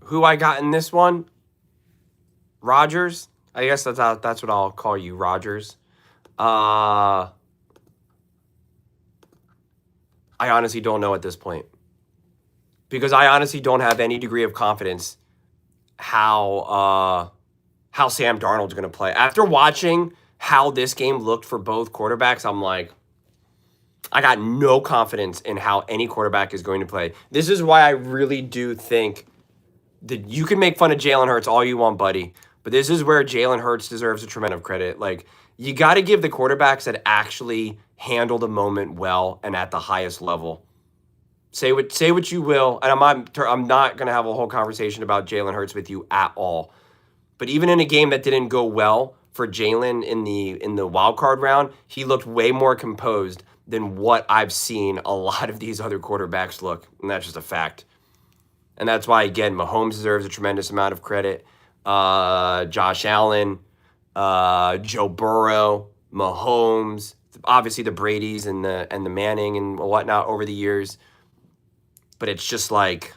who I got in this one? Rodgers. I guess that's what I'll call you, Rodgers. I honestly don't know at this point because I honestly don't have any degree of confidence how Sam Darnold's going to play. After watching how this game looked for both quarterbacks, I'm like, I got no confidence in how any quarterback is going to play. This is why I really do think that you can make fun of Jalen Hurts all you want, buddy, but this is where Jalen Hurts deserves a tremendous amount of credit. Like, you got to give the quarterbacks that actually handle the moment well and at the highest level. Say what you will, and I'm not going to have a whole conversation about Jalen Hurts with you at all. But even in a game that didn't go well for Jalen in the wild card round, he looked way more composed than what I've seen a lot of these other quarterbacks look, and that's just a fact. And that's why, again, Mahomes deserves a tremendous amount of credit. Josh Allen, Joe Burrow, Mahomes, obviously the Bradys and the Manning and whatnot over the years. But it's just like,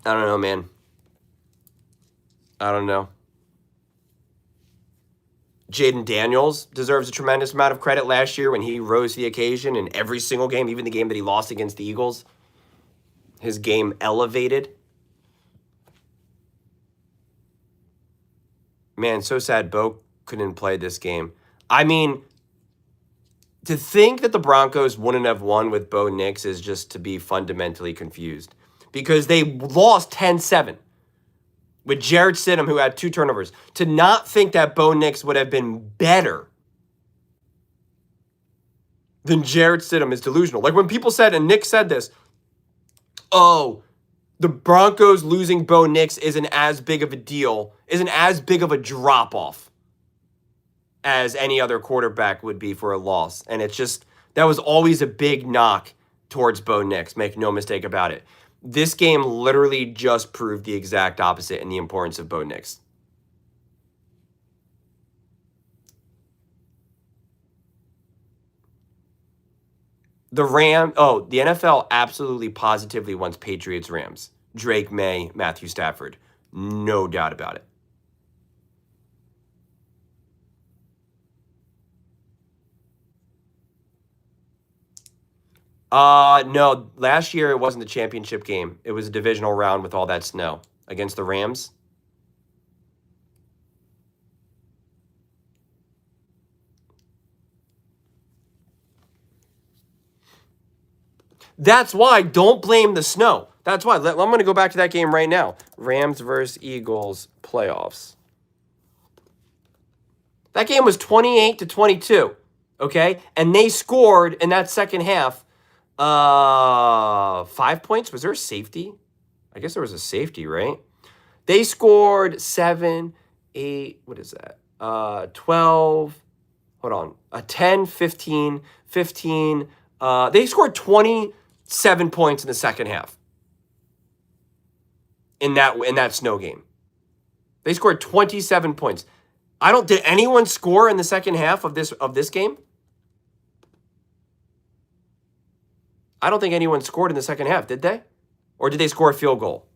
I don't know, man. I don't know. Jaden Daniels deserves a tremendous amount of credit last year when he rose to the occasion in every single game, even the game that he lost against the Eagles. His game elevated. Man, so sad Bo couldn't play this game. I mean, to think that the Broncos wouldn't have won with Bo Nix is just to be fundamentally confused because they lost 10-7 with Jarrett Stidham, who had 2 turnovers. To not think that Bo Nix would have been better than Jarrett Stidham is delusional. Like when people said, and Nick said this, oh, the Broncos losing Bo Nix isn't as big of a deal, isn't as big of a drop-off as any other quarterback would be for a loss. And it's just, that was always a big knock towards Bo Nix, make no mistake about it. This game literally just proved the exact opposite in the importance of Bo Nix. The NFL absolutely positively wants Patriots-Rams. Drake May, Matthew Stafford. No doubt about it. No, last year it wasn't the championship game. It was a divisional round with all that snow against the Rams. That's why don't blame the snow. That's why. I'm going to go back to that game right now. Rams versus Eagles playoffs. That game was 28-22, okay? And they scored in that second half 5 points. Was there a safety? I guess there was a safety, right? They scored 7, 8, what is that? 12, hold on, 10, 15, 15. They scored 27 points in the second half in that snow game. They scored 27 points. Did anyone score in the second half of this game? I don't think anyone scored in the second half, did they? Or did they score a field goal?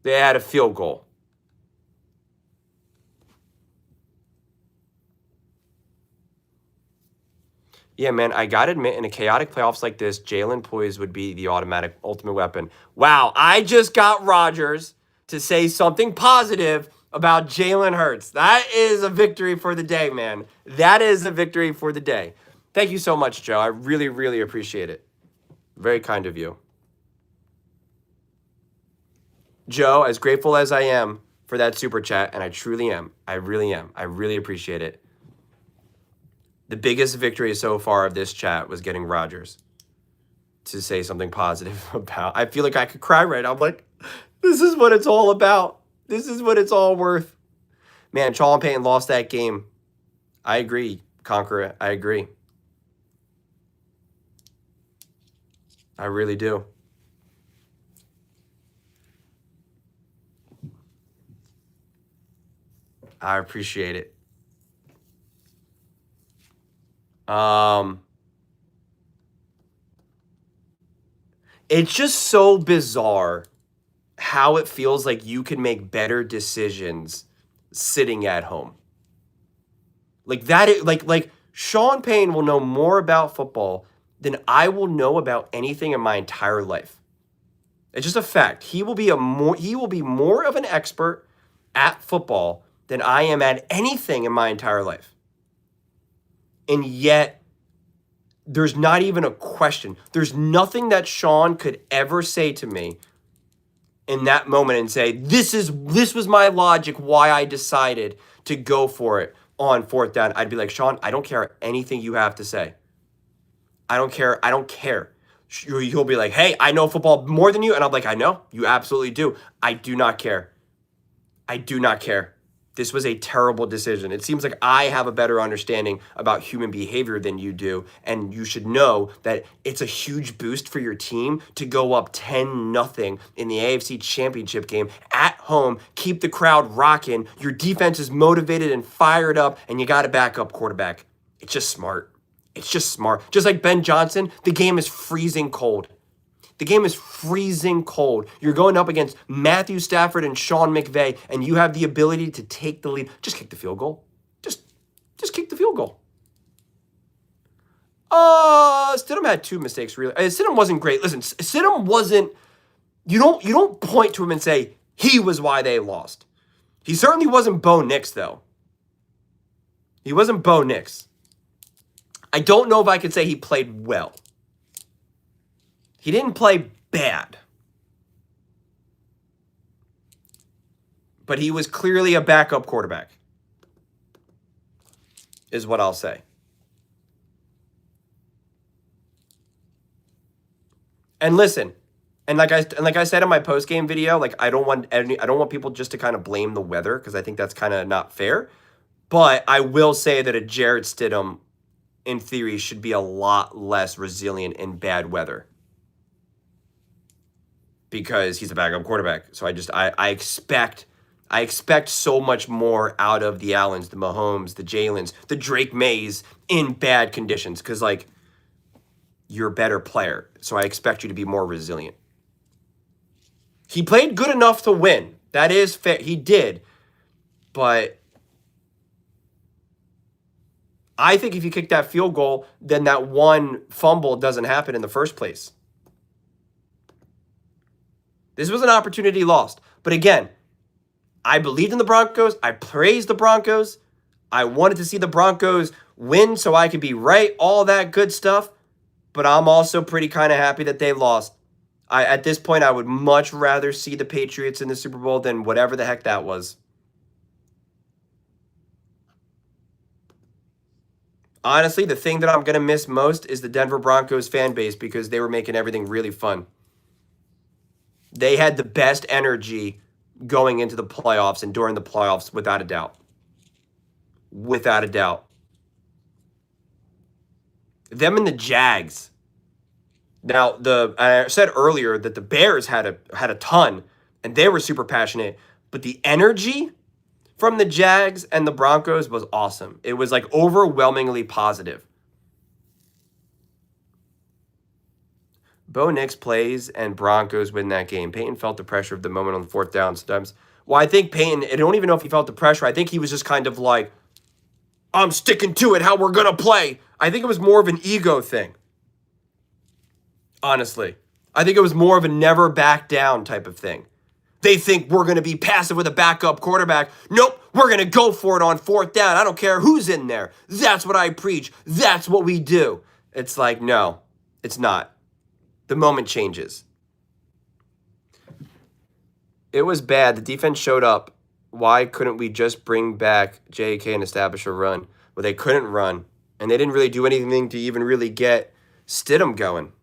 They had a field goal. Yeah, man, I got to admit, in a chaotic playoffs like this, Jalen Poise would be the automatic ultimate weapon. Wow, I just got Rodgers to say something positive about Jalen Hurts. That is a victory for the day, man. That is a victory for the day. Thank you so much, Joe. I really, really appreciate it. Very kind of you. Joe, as grateful as I am for that super chat, and I truly am, I really am. I really appreciate it. The biggest victory so far of this chat was getting Rodgers to say something positive about. I feel like I could cry right now. I'm like, this is what it's all about. This is what it's all worth. Man, Sean Payton lost that game. I agree, Conqueror. I agree. I really do. I appreciate it. It's just so bizarre how it feels like you can make better decisions sitting at home. Like that, like Sean Payne will know more about football than I will know about anything in my entire life. It's just a fact. He will be more of an expert at football than I am at anything in my entire life. And yet, there's not even a question. There's nothing that Sean could ever say to me in that moment and say, this was my logic why I decided to go for it on fourth down. I'd be like, Sean, I don't care anything you have to say. I don't care. I don't care. He'll be like, hey, I know football more than you. And I'm like, I know. You absolutely do. I do not care. I do not care. This was a terrible decision. It seems like I have a better understanding about human behavior than you do. And you should know that it's a huge boost for your team to go up 10-0 in the AFC Championship game at home. Keep the crowd rocking. Your defense is motivated and fired up, and you got a backup quarterback. It's just smart. It's just smart. Just like Ben Johnson, the game is freezing cold. The game is freezing cold. You're going up against Matthew Stafford and Sean McVay, and you have the ability to take the lead. Just kick the field goal. Just kick the field goal. Stidham had two mistakes, really. Stidham wasn't great. Listen, Stidham wasn't, you don't point to him and say, he was why they lost. He certainly wasn't Bo Nix, though. He wasn't Bo Nix. I don't know if I could say he played well. He didn't play bad. But he was clearly a backup quarterback, is what I'll say. And listen, and like I said in my post-game video, like I don't want people just to kind of blame the weather, because I think that's kind of not fair. But I will say that a Jarrett Stidham, in theory, should be a lot less resilient in bad weather, because he's a backup quarterback. So I expect so much more out of the Allens, the Mahomes, the Jalens, the Drake Mays in bad conditions, because like, you're a better player. So I expect you to be more resilient. He played good enough to win. That is fair. He did. But I think if you kick that field goal, then that one fumble doesn't happen in the first place. This was an opportunity lost. But again, I believed in the Broncos. I praised the Broncos. I wanted to see the Broncos win so I could be right, all that good stuff. But I'm also pretty kind of happy that they lost. At this point, I would much rather see the Patriots in the Super Bowl than whatever the heck that was. Honestly, the thing that I'm going to miss most is the Denver Broncos fan base, because they were making everything really fun. They had the best energy going into the playoffs and during the playoffs, without a doubt. Without a doubt. Them and the Jags. Now, I said earlier that the Bears had a ton, and they were super passionate, but the energy from the Jags and the Broncos was awesome. It was like overwhelmingly positive. Bo Nix plays and Broncos win that game. Peyton felt the pressure of the moment on the fourth down sometimes. Well, I think Peyton, I don't even know if he felt the pressure. I think he was just kind of like, I'm sticking to it, how we're going to play. I think it was more of an ego thing. Honestly. I think it was more of a never back down type of thing. They think we're going to be passive with a backup quarterback. Nope, we're going to go for it on fourth down. I don't care who's in there. That's what I preach. That's what we do. It's like, no, it's not. The moment changes. It was bad. The defense showed up. Why couldn't we just bring back J.K. and establish a run? Well, they couldn't run, and they didn't really do anything to even really get Stidham going.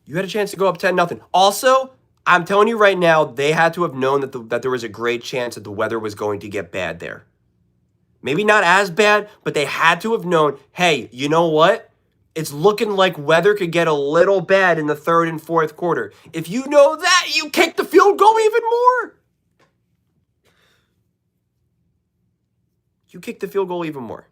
You had a chance to go up 10-0. Also, I'm telling you right now, they had to have known that there was a great chance that the weather was going to get bad there. Maybe not as bad, but they had to have known, hey, you know what? It's looking like weather could get a little bad in the third and fourth quarter. If you know that, you kick the field goal even more. you kick the field goal even more.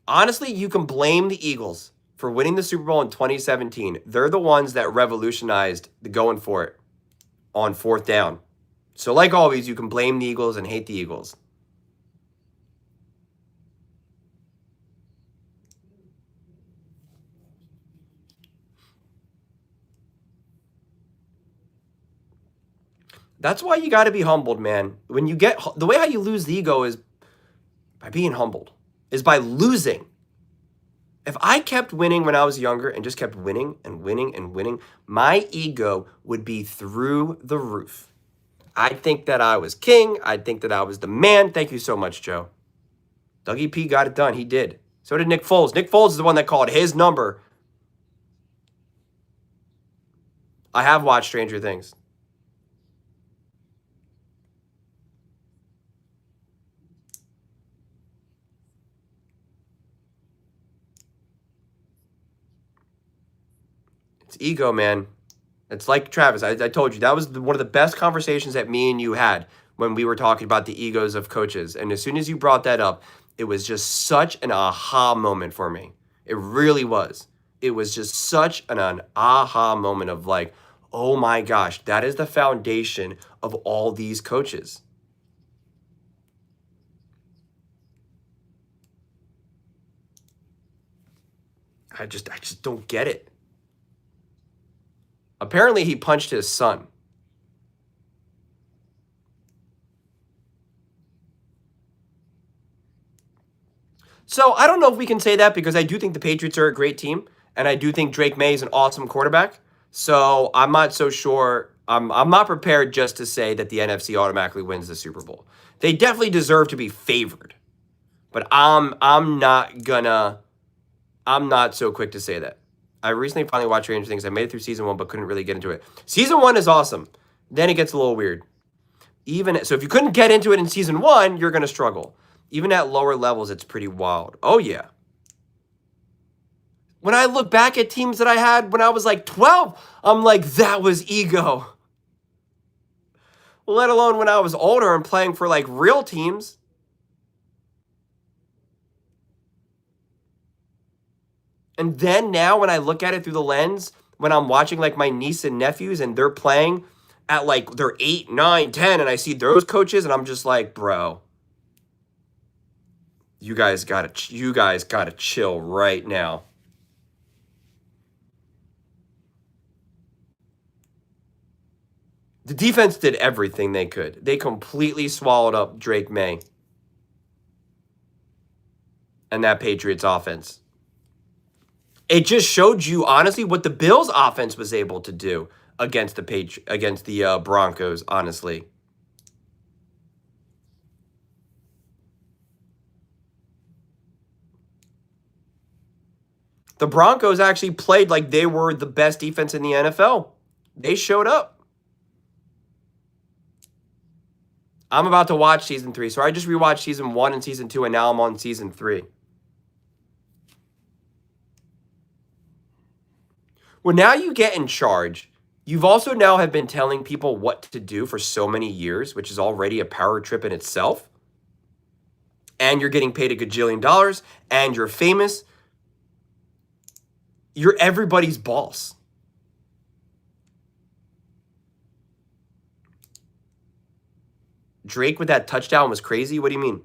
Honestly, you can blame the Eagles for winning the Super Bowl in 2017. They're the ones that revolutionized the going for it on 4th down. So like always, you can blame the Eagles and hate the Eagles. That's why you got to be humbled, man. When you get the way how you lose the ego is by being humbled, is by losing. If I kept winning when I was younger and just kept winning and winning and winning, my ego would be through the roof. I'd think that I was king. I'd think that I was the man. Thank you so much, Joe. Dougie P got it done. He did. So did Nick Foles. Nick Foles is the one that called his number. I have watched Stranger Things. It's ego, man. It's like Travis. I told you that was one of the best conversations that me and you had when we were talking about the egos of coaches. And as soon as you brought that up, it was just such an aha moment for me. It really was. It was just such an aha moment of like, oh my gosh, that is the foundation of all these coaches. I just don't get it. Apparently, he punched his son. So I don't know if we can say that because I do think the Patriots are a great team, and I do think Drake May is an awesome quarterback. So I'm not so sure. I'm not prepared just to say that the NFC automatically wins the Super Bowl. They definitely deserve to be favored, but I'm not so quick to say that. I recently finally watched Stranger Things. I made it through season 1, but couldn't really get into it. Season 1 is awesome. Then it gets a little weird. So if you couldn't get into it in season 1, you're gonna struggle. Even at lower levels, it's pretty wild. Oh, yeah. When I look back at teams that I had when I was like 12, I'm like, that was ego. Let alone when I was older and playing for like real teams. And then now when I look at it through the lens, when I'm watching like my niece and nephews and they're playing at like they're 8, 9, 10, and I see those coaches and I'm just like, bro, you guys gotta chill right now. The defense did everything they could. They completely swallowed up Drake May and that Patriots offense. It just showed you, honestly, what the Bills' offense was able to do against the Broncos, honestly. The Broncos actually played like they were the best defense in the NFL. They showed up. I'm about to watch season 3. So I just rewatched season 1 and season 2, and now I'm on season 3. Well, now you get in charge. You've also now have been telling people what to do for so many years, which is already a power trip in itself. And you're getting paid a gajillion dollars, and you're famous. You're everybody's boss. Drake with that touchdown was crazy. What do you mean?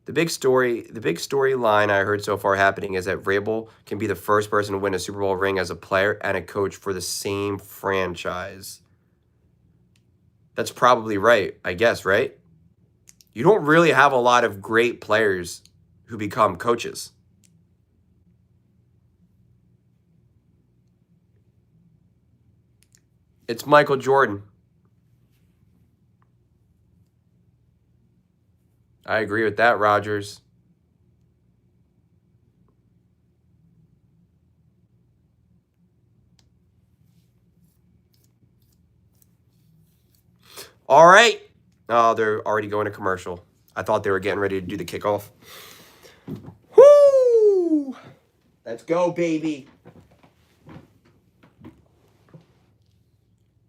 The big storyline I heard so far happening is that Vrabel can be the first person to win a Super Bowl ring as a player and a coach for the same franchise. That's probably right, I guess, right? You don't really have a lot of great players who become coaches. It's Michael Jordan. I agree with that, Rogers. All right. Oh, they're already going to commercial. I thought they were getting ready to do the kickoff. Woo! Let's go, baby.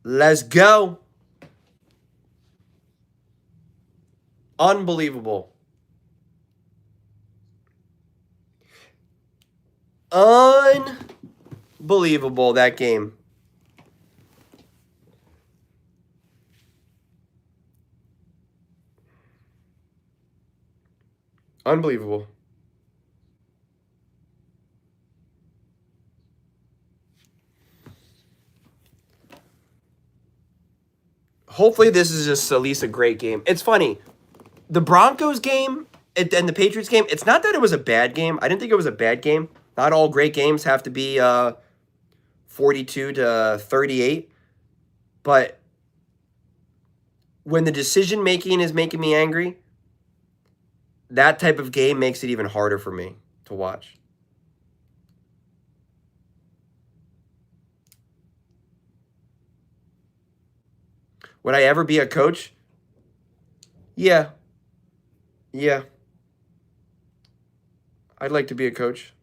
Let's go. Unbelievable. Unbelievable, that game. Unbelievable. Hopefully this is just at least a great game. It's funny. The Broncos game and the Patriots game, it's not that it was a bad game. I didn't think it was a bad game. Not all great games have to be 42-38. But when the decision making is making me angry, that type of game makes it even harder for me to watch. Would I ever be a coach? Yeah. Yeah. I'd like to be a coach.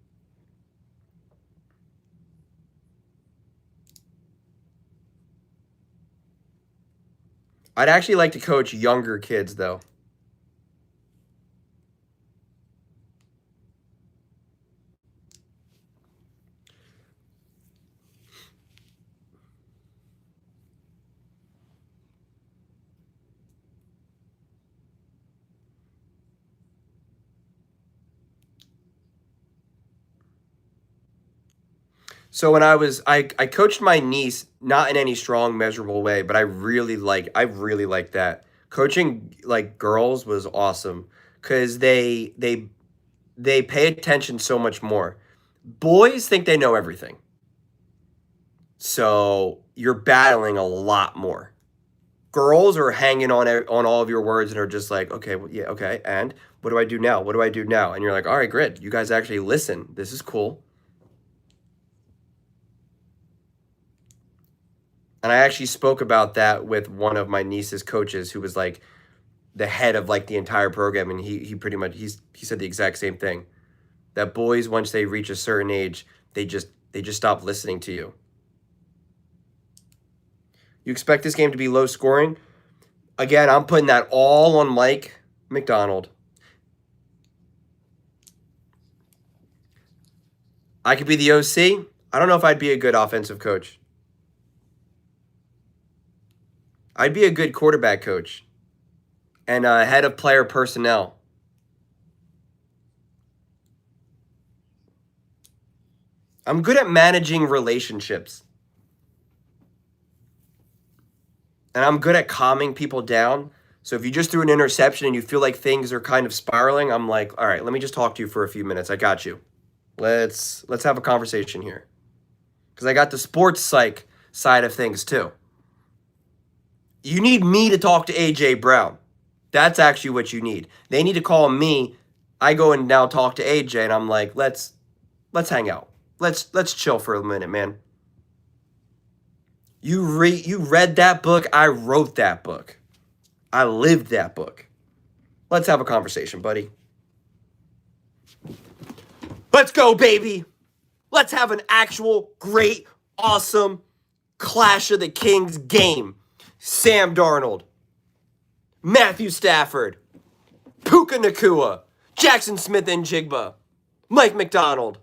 I'd actually like to coach younger kids, though. So when I coached my niece, not in any strong measurable way, but I really like that. Coaching like girls was awesome cuz they pay attention so much more. Boys think they know everything. So you're battling a lot more. Girls are hanging on all of your words and are just like, "Okay, well, yeah, okay. And what do I do now? What do I do now?" And you're like, "All right, great. You guys actually listen. This is cool." And I actually spoke about that with one of my niece's coaches who was like the head of like the entire program, and he pretty much he said the exact same thing. That boys, once they reach a certain age, they just stop listening to you. You expect this game to be low scoring? Again, I'm putting that all on Mike McDonald. I could be the OC. I don't know if I'd be a good offensive coach. I'd be a good quarterback coach and head of player personnel. I'm good at managing relationships. And I'm good at calming people down. So if you just threw an interception and you feel like things are kind of spiraling, I'm like, all right, let me just talk to you for a few minutes. I got you. Let's have a conversation here. Because I got the sports psych side of things too. You need me to talk to AJ Brown. That's actually what you need. They need to call me. I go and now talk to AJ, and I'm like, let's hang out. Let's chill for a minute, man. You read that book. I wrote that book. I lived that book. Let's have a conversation, buddy. Let's go, baby. Let's have an actual great, awesome Clash of the Kings game. Sam Darnold, Matthew Stafford, Puka Nakua, Jackson Smith-Njigba, Mike McDonald,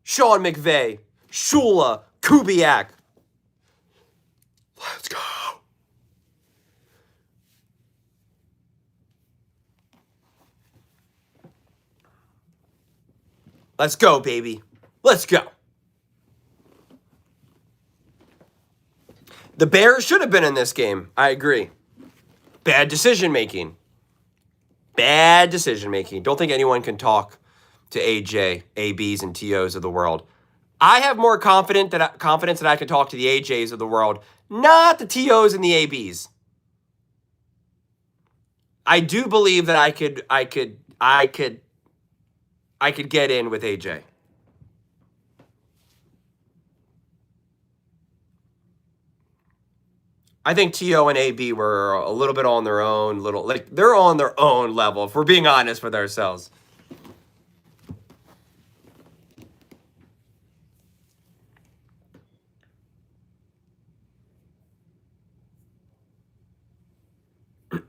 Sean McVay, Shula, Kubiak. Let's go. Let's go, baby. Let's go. The Bears should have been in this game. I agree. Bad decision making. Bad decision making. Don't think anyone can talk to AJ, ABs, and TOs of the world. I have more confidence that I can talk to the AJs of the world, not the TOs and the ABs. I do believe that I could get in with AJ. I think TO and AB were a little bit on their own, they're on their own level, if we're being honest with ourselves.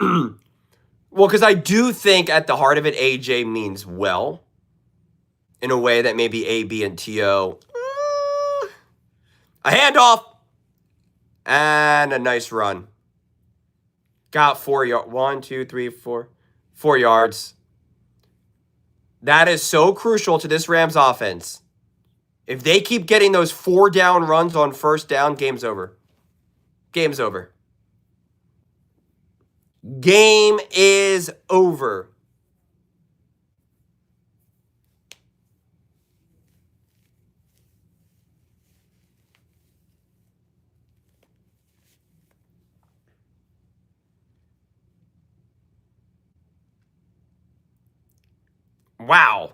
Well, because I do think at the heart of it, AJ means well in a way that maybe AB and TO. A handoff and a nice run. Got 4 yards. 1, 2, 3, 4. 4 yards. That is so crucial to this Rams offense. If they keep getting those 4 down runs on first down, game's over. Game's over. Game is over. Wow.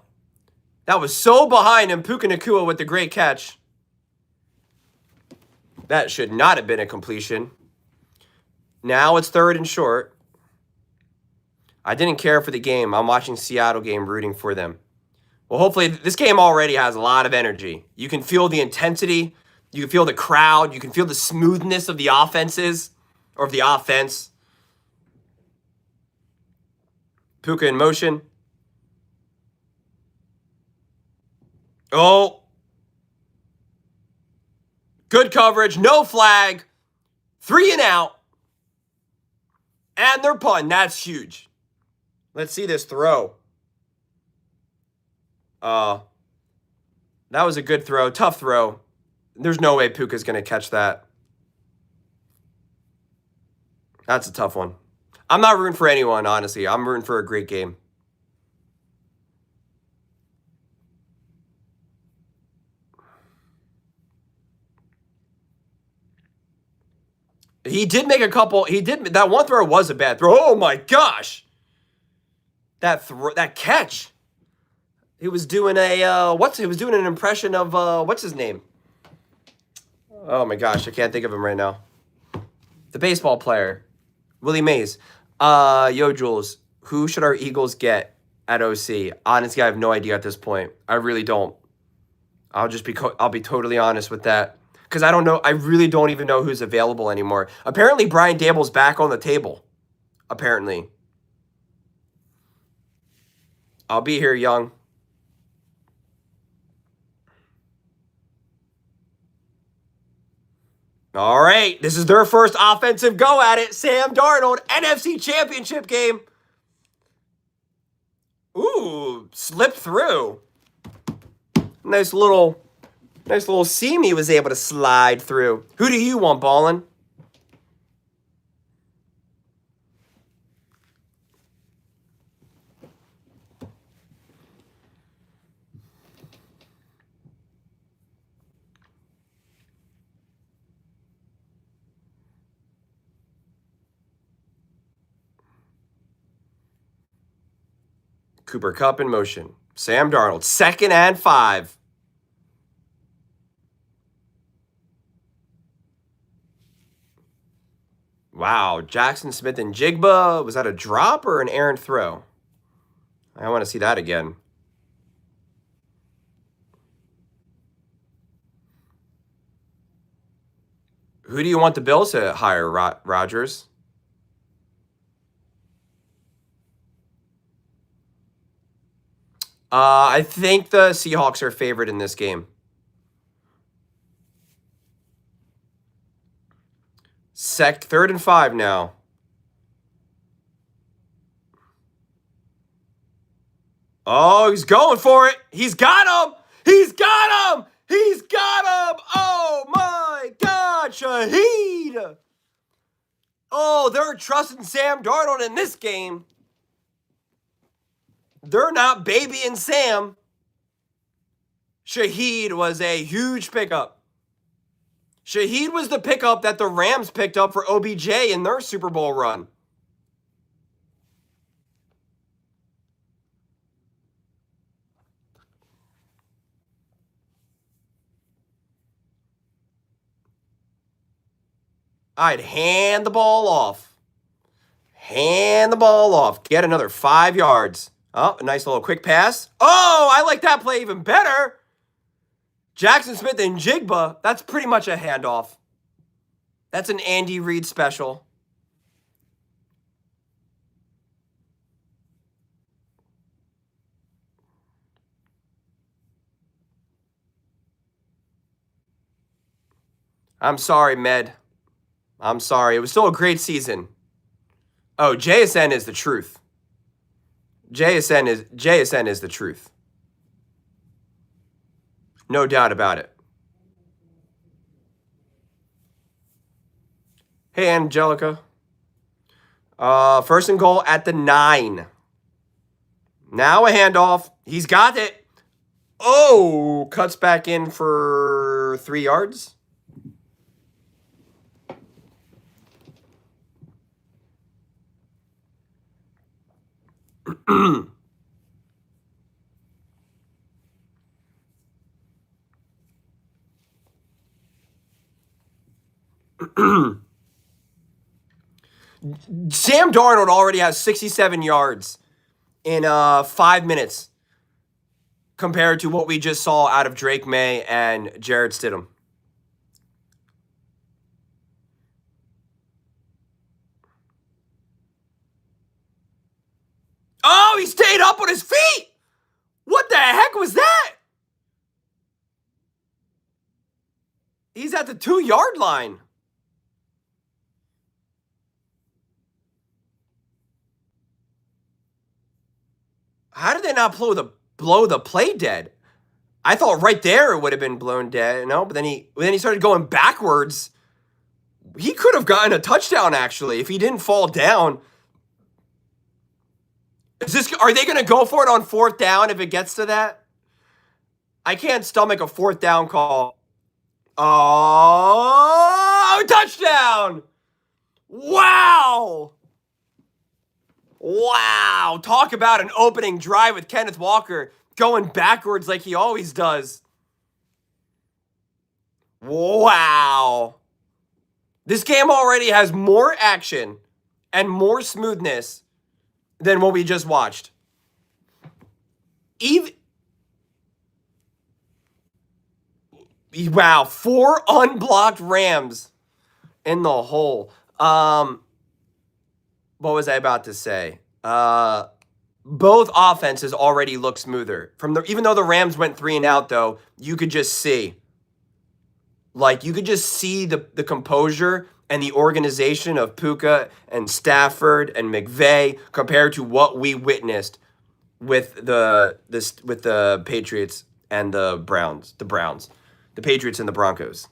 That was so behind him. Puka Nacua with the great catch. That should not have been a completion. Now it's 3rd and short. I didn't care for the game. I'm watching Seattle game, rooting for them. Well, hopefully this game already has a lot of energy. You can feel the intensity. You can feel the crowd. You can feel the smoothness of the offenses or of the offense. Puka in motion. Oh. Good coverage. No flag. 3 and out. And they're punting. That's huge. Let's see this throw. That was a good throw. Tough throw. There's no way Puka's going to catch that. That's a tough one. I'm not rooting for anyone, honestly. I'm rooting for a great game. He did make a couple. That one throw was a bad throw. Oh my gosh. That catch. He was doing he was doing an impression of what's his name? Oh my gosh, I can't think of him right now. The baseball player. Willie Mays. Yo, Jules, who should our Eagles get at OC? Honestly, I have no idea at this point. I really don't. I'll be totally honest with that. Because I don't know. I really don't even know who's available anymore. Apparently, Brian Daboll's back on the table. Apparently. I'll be here, Young. All right. This is their first offensive go at it. Sam Darnold, NFC Championship game. Ooh, slipped through. Nice little seam he was able to slide through. Who do you want, Ballin? Cooper Kupp in motion. Sam Darnold, 2nd and 5. Wow, Jackson Smith and Jigba. Was that a drop or an errant throw? I want to see that again. Who do you want the Bills to hire, Rodgers? I think the Seahawks are favored in this game. 3rd and 5 now. Oh, he's going for it. He's got him. He's got him. He's got him. Oh, my God. Shaheed. Oh, they're trusting Sam Darnold in this game. They're not babying Sam. Shaheed was a huge pickup. Shaheed was the pickup that the Rams picked up for OBJ in their Super Bowl run. I'd hand the ball off. Hand the ball off. Get another 5 yards. Oh, a nice little quick pass. Oh, I like that play even better. Jackson Smith and Jigba. That's pretty much a handoff. That's an Andy Reid special. I'm sorry, Med. I'm sorry. It was still a great season. Oh, JSN is the truth. JSN is the truth. No doubt about it. Hey, Angelica. First and goal at the 9. Now a handoff. He's got it. Oh, cuts back in for 3 yards. Sam Darnold already has 67 yards in 5 minutes compared to what we just saw out of Drake May and Jared Stidham. Oh, he stayed up on his feet! What the heck was that? He's at the 2-yard line. How did they not blow the play dead? I thought right there it would have been blown dead. No, but then he started going backwards. He could have gotten a touchdown actually if he didn't fall down. Are they going to go for it on 4th down if it gets to that? I can't stomach a 4th down call. Oh, touchdown! Wow! Wow! Talk about an opening drive with Kenneth Walker going backwards like he always does. Wow! This game already has more action and more smoothness than what we just watched. Wow, 4 unblocked Rams in the hole. What was I about to say? Both offenses already look smoother. Even though the Rams went 3 and out, though, you could just see. The composure and the organization of Puka and Stafford and McVay compared to what we witnessed with the Patriots and the Browns. The Patriots and the Broncos.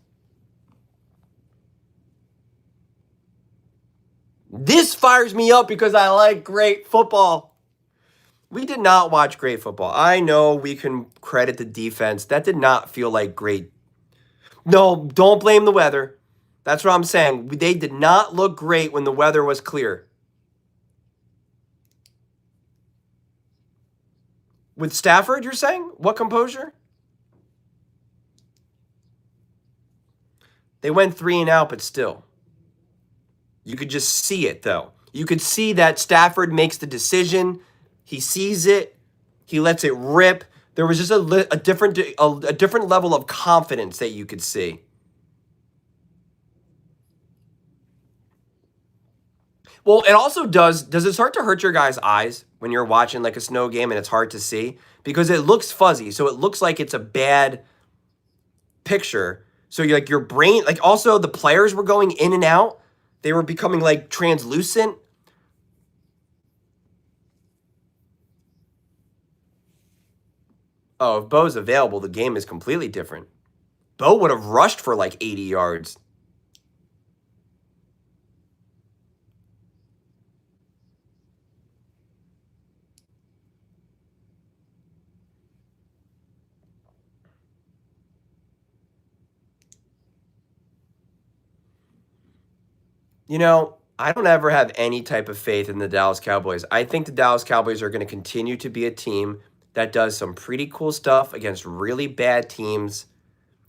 This fires me up because I like great football. We did not watch great football. I know we can credit the defense. That did not feel like great. No, don't blame the weather. That's what I'm saying. They did not look great when the weather was clear. With Stafford, you're saying? What composure? They went 3 and out, but still. You could just see it, though. You could see that Stafford makes the decision. He sees it. He lets it rip. There was just a different level of confidence that you could see. Well, it also does it start to hurt your guys' eyes when you're watching like a snow game and it's hard to see? Because it looks fuzzy. So it looks like it's a bad picture. So you're like your brain, like also the players were going in and out. They were becoming like translucent. Oh, if Bo's available, the game is completely different. Bo would have rushed for like 80 yards. You know, I don't ever have any type of faith in the Dallas Cowboys. I think the Dallas Cowboys are going to continue to be a team that does some pretty cool stuff against really bad teams.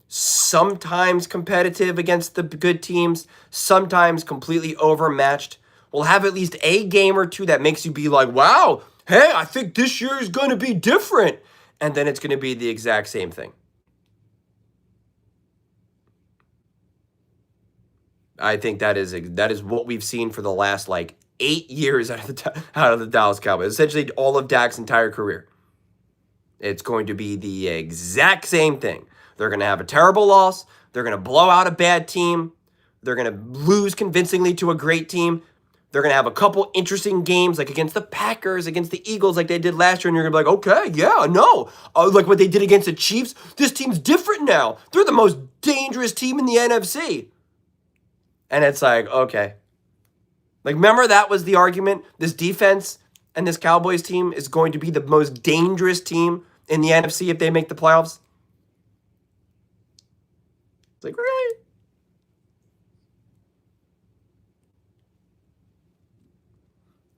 Sometimes competitive against the good teams, sometimes completely overmatched. We'll have at least a game or two that makes you be like, wow, hey, I think this year is going to be different. And then it's going to be the exact same thing. I think that is what we've seen for the last like 8 years out of the Dallas Cowboys. Essentially all of Dak's entire career. It's going to be the exact same thing. They're going to have a terrible loss. They're going to blow out a bad team. They're going to lose convincingly to a great team. They're going to have a couple interesting games, like against the Packers, against the Eagles, like they did last year. And you're going to be like, okay, yeah, no. Like what they did against the Chiefs. This team's different now. They're the most dangerous team in the NFC. And it's like, okay. Like, remember that was the argument? This defense and this Cowboys team is going to be the most dangerous team in the NFC if they make the playoffs. It's like, right.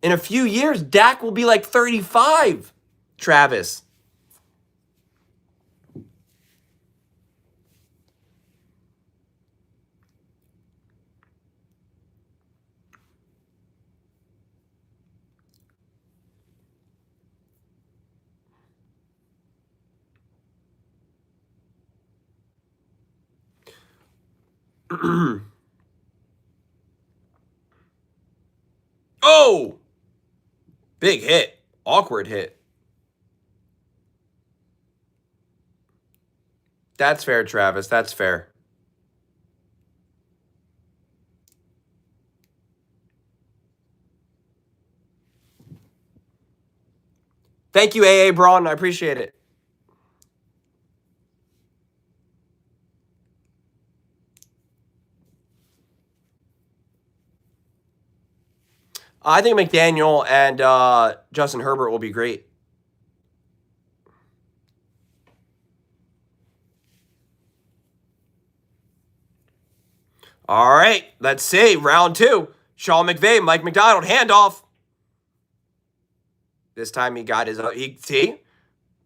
In a few years, Dak will be like 35, Travis. Oh! Big hit. Awkward hit. That's fair, Travis. That's fair. Thank you, AA Braun. I appreciate it. I think McDaniel and Justin Herbert will be great. All right, let's see. Round 2. Sean McVay, Mike McDonald, handoff. This time he got his,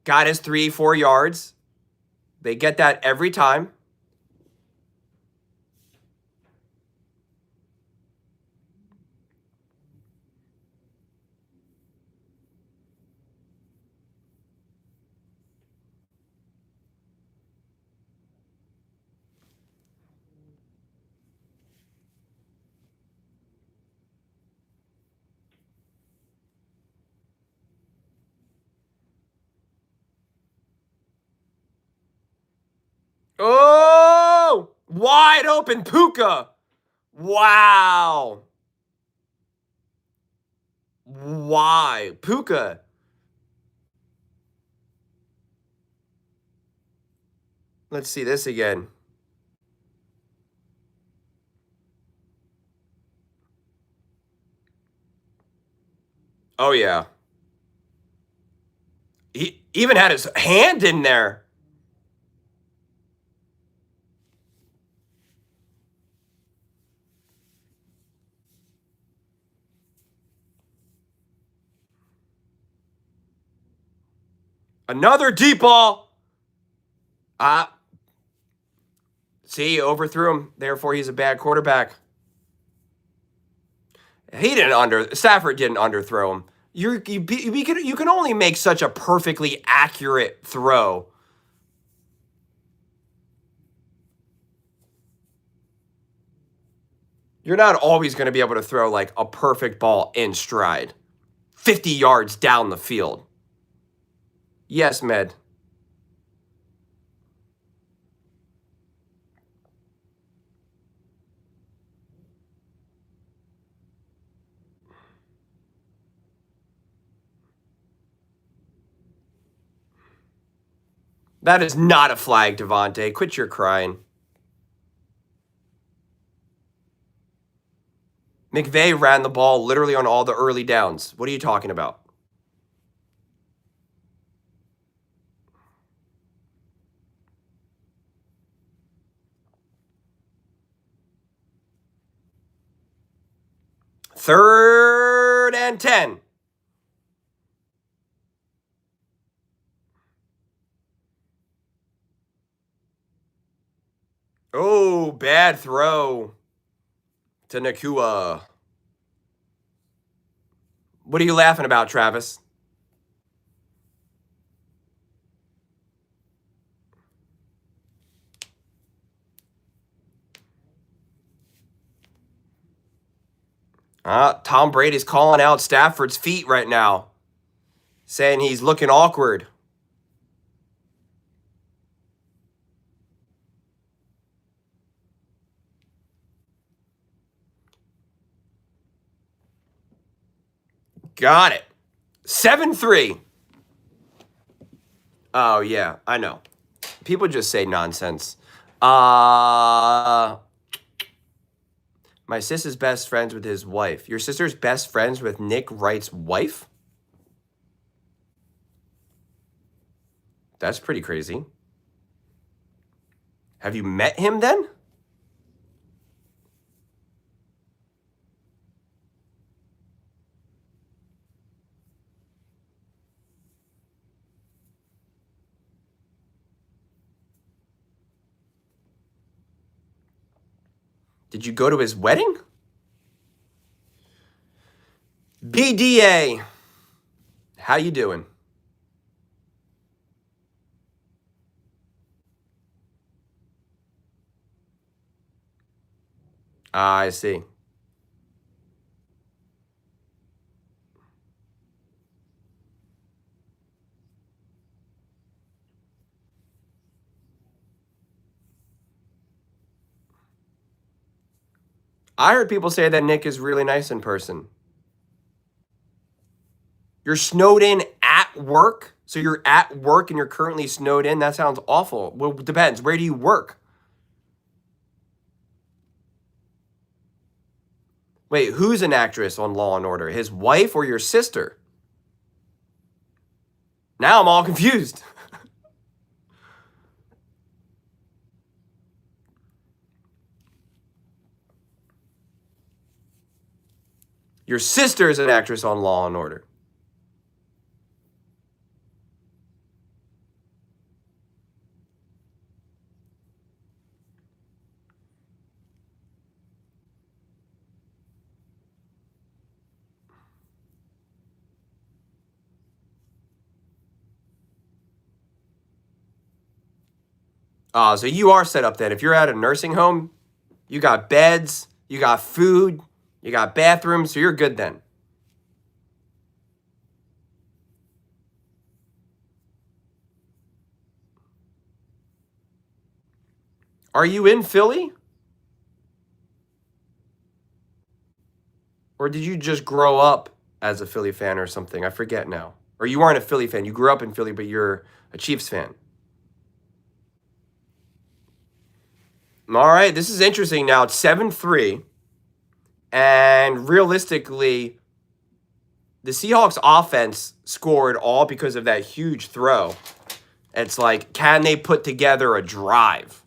got his 3-4 yards. They get that every time. Oh! Wide open Puka. Wow. Why? Puka. Let's see this again. Oh, yeah. He even had his hand in there. Another deep ball. See, overthrew him. Therefore, he's a bad quarterback. Stafford didn't underthrow him. You can only make such a perfectly accurate throw. You're not always going to be able to throw like a perfect ball in stride, 50 yards down the field. Yes, Med. That is not a flag, Devontae. Quit your crying. McVay ran the ball literally on all the early downs. What are you talking about? Third and 10. Oh, bad throw to Nakua. What are you laughing about, Travis? Tom Brady's calling out Stafford's feet right now, saying he's looking awkward. Got it. 7-3. Oh, yeah, I know. People just say nonsense. My sister's best friends with his wife. Your sister's best friends with Nick Wright's wife? That's pretty crazy. Have you met him then? Did you go to his wedding? BDA. How you doing? I see. I heard people say that Nick is really nice in person. You're snowed in at work? So you're at work and you're currently snowed in? That sounds awful. Well, it depends. Where do you work? Wait, who's an actress on Law and Order? His wife or your sister? Now I'm all confused. Your sister is an actress on Law and Order. So you are set up then. If you're at a nursing home, you got beds, you got food, you got bathrooms, so you're good then. Are you in Philly? Or did you just grow up as a Philly fan or something? I forget now. Or you aren't a Philly fan. You grew up in Philly, but you're a Chiefs fan. All right, this is interesting now. It's 7-3. And realistically, the Seahawks offense scored all because of that huge throw. It's like, can they put together a drive?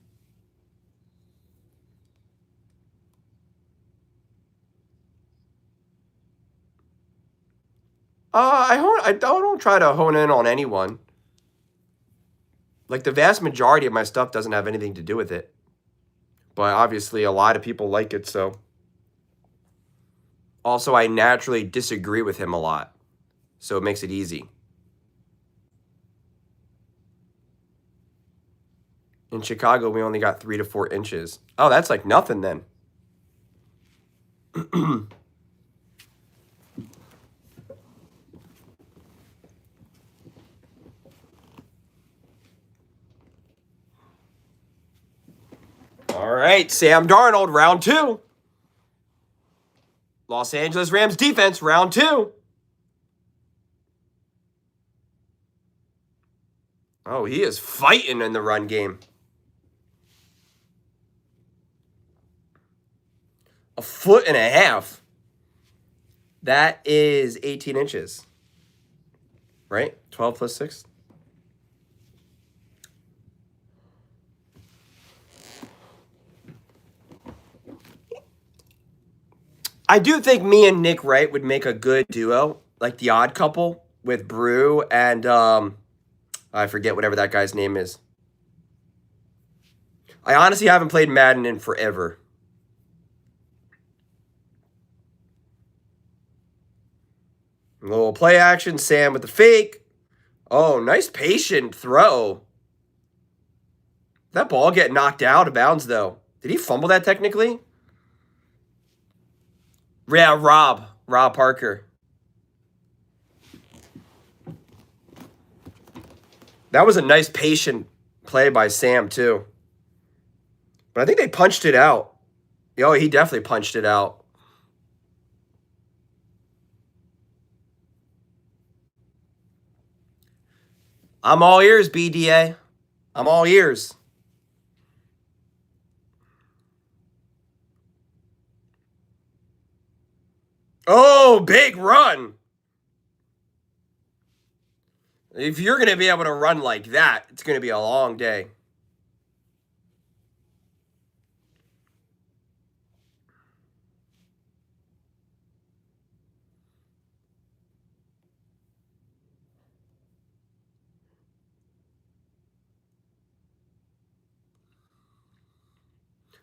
I don't try to hone in on anyone. Like, the vast majority of my stuff doesn't have anything to do with it. But obviously, a lot of people like it, so. Also, I naturally disagree with him a lot, so it makes it easy. In Chicago, we only got 3 to 4 inches. Oh, that's like nothing then. All right, Sam Darnold, round 2. Los Angeles Rams defense, round 2. Oh, he is fighting in the run game. A 1.5 feet. That is 18 inches. Right? 12 plus 6. I do think me and Nick Wright would make a good duo, like the Odd Couple with Brew and I forget whatever that guy's name is. I honestly haven't played Madden in forever. A little play action, Sam with the fake. Oh, nice patient throw. That ball get knocked out of bounds, though. Did he fumble that technically? Yeah, Rob Parker. That was a nice patient play by Sam, too. But I think they punched it out. Oh, he definitely punched it out. I'm all ears, BDA. I'm all ears. Oh, big run. If you're going to be able to run like that, it's going to be a long day.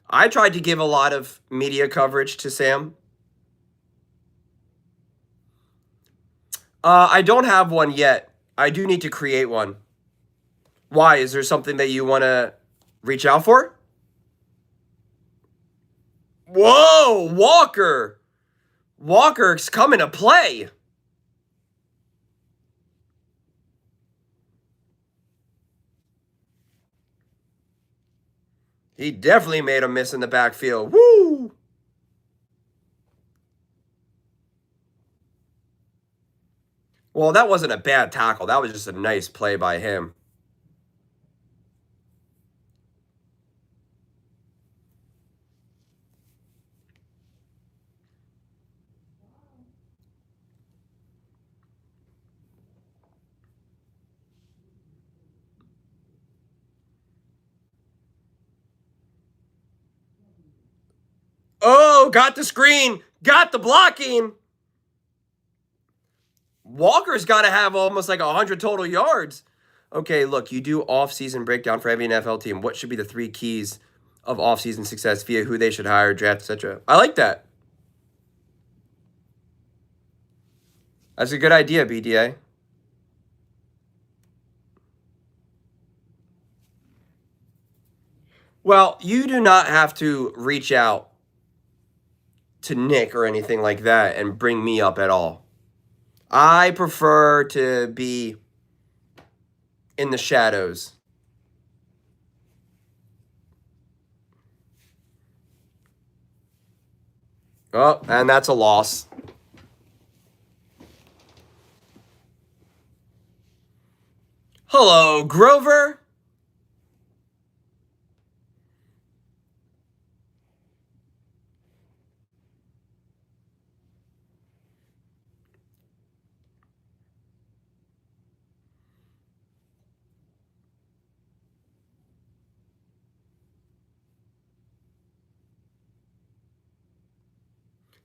I tried to give a lot of media coverage to Sam. I don't have one yet. I do need to create one. Why? Is there something that you want to reach out for? Whoa, Walker. Walker's coming to play. He definitely made a miss in the backfield. Woo! Well, that wasn't a bad tackle. That was just a nice play by him. Oh, got the screen. Got the blocking. Walker's got to have almost like 100 total yards. Okay, look, you do off-season breakdown for every NFL team. What should be the 3 keys of off-season success via who they should hire, draft, etc.? I like that. That's a good idea, BDA. Well, you do not have to reach out to Nick or anything like that and bring me up at all. I prefer to be in the shadows. Oh, and that's a loss. Hello, Grover.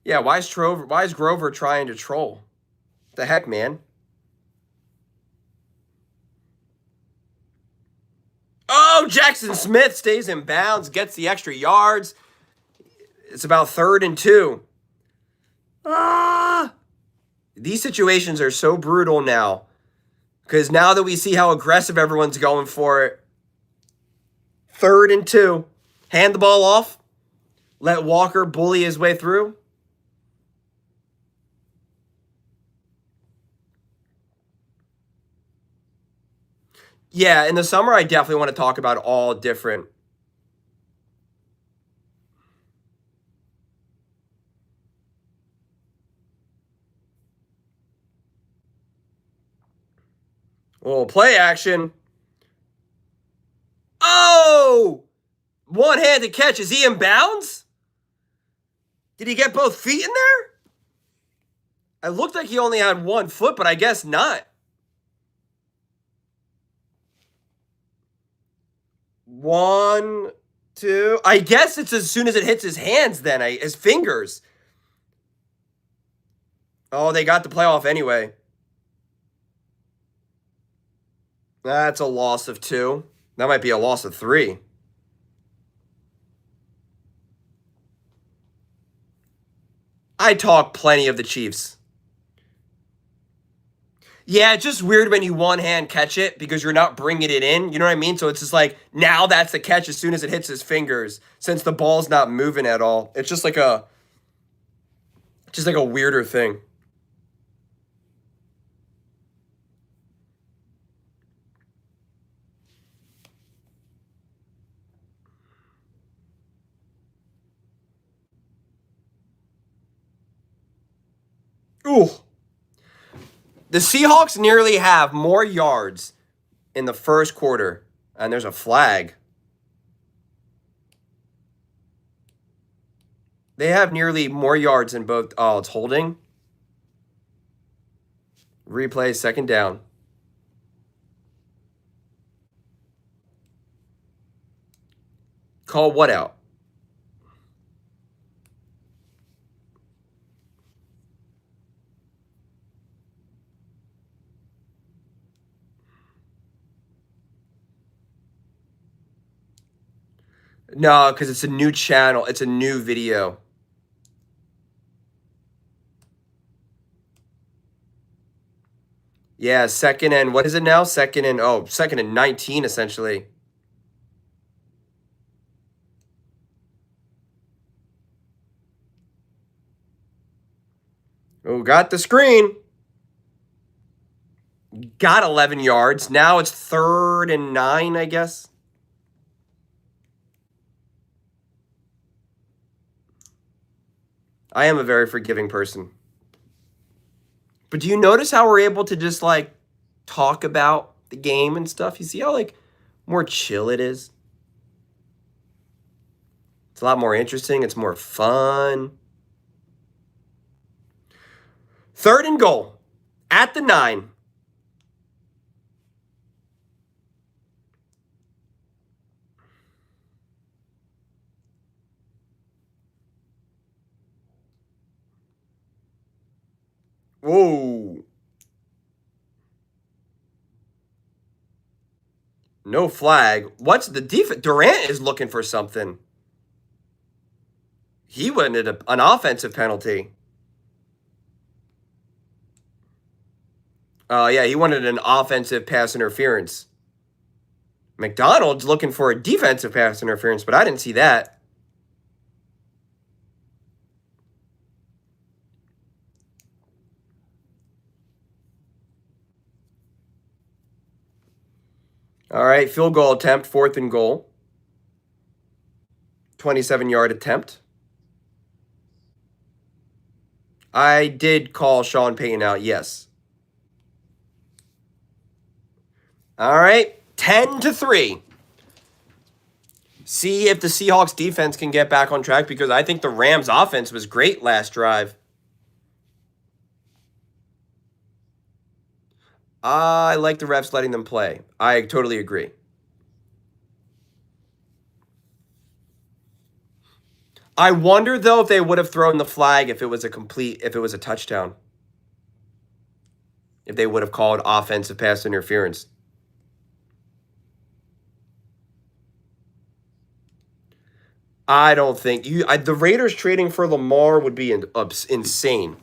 Yeah, why is Grover trying to troll? The heck, man? Oh, Jackson Smith stays in bounds, gets the extra yards. It's about 3rd and 2. Ah! These situations are so brutal now. Because now that we see how aggressive everyone's going for it, 3rd and 2. Hand the ball off. Let Walker bully his way through. Yeah, in the summer, I definitely want to talk about all different. Oh, play action. Oh! One-handed catch. Is he in bounds? Did he get both feet in there? It looked like he only had 1 foot, but I guess not. 1, 2. I guess it's as soon as it hits his hands then, his fingers. Oh, they got the playoff anyway. That's a loss of 2. That might be a loss of 3. I talk plenty of the Chiefs. Yeah, it's just weird when you one-hand catch it because you're not bringing it in. You know what I mean? So it's just like, now that's the catch as soon as it hits his fingers since the ball's not moving at all. It's just like a weirder thing. Ooh. The Seahawks nearly have more yards in the first quarter, and there's a flag. They have nearly more yards in both. Oh, it's holding. Replay, second down. Call what out? No, because it's a new channel. It's a new video. Yeah, second and what is it now? Second and 19 essentially. Oh, got the screen. Got 11 yards. Now it's 3rd and 9, I guess. I am a very forgiving person. But do you notice how we're able to just like talk about the game and stuff? You see how like more chill it is? It's a lot more interesting. It's more fun. 3rd and goal at the 9. Whoa. No flag. What's the defense? Durant is looking for something. He wanted an offensive penalty. Yeah, he wanted an offensive pass interference. McDonald's looking for a defensive pass interference, but I didn't see that. All right, field goal attempt, 4th and goal. 27-yard attempt. I did call Sean Payton out, yes. All right, 10-3. See if the Seahawks defense can get back on track because I think the Rams offense was great last drive. I like the refs letting them play. I totally agree. I wonder though if they would have thrown the flag if it was a touchdown. If they would have called offensive pass interference. I don't think the Raiders trading for Lamar would be insane.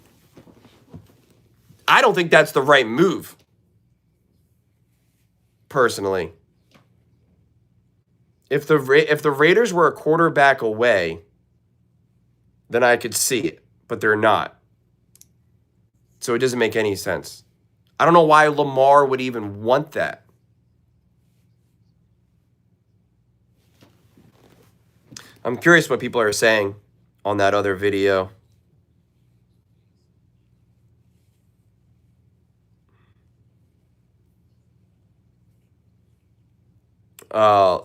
I don't think that's the right move. Personally, if the Raiders were a quarterback away, then I could see it, but they're not. So it doesn't make any sense. I don't know why Lamar would even want that. I'm curious what people are saying on that other video.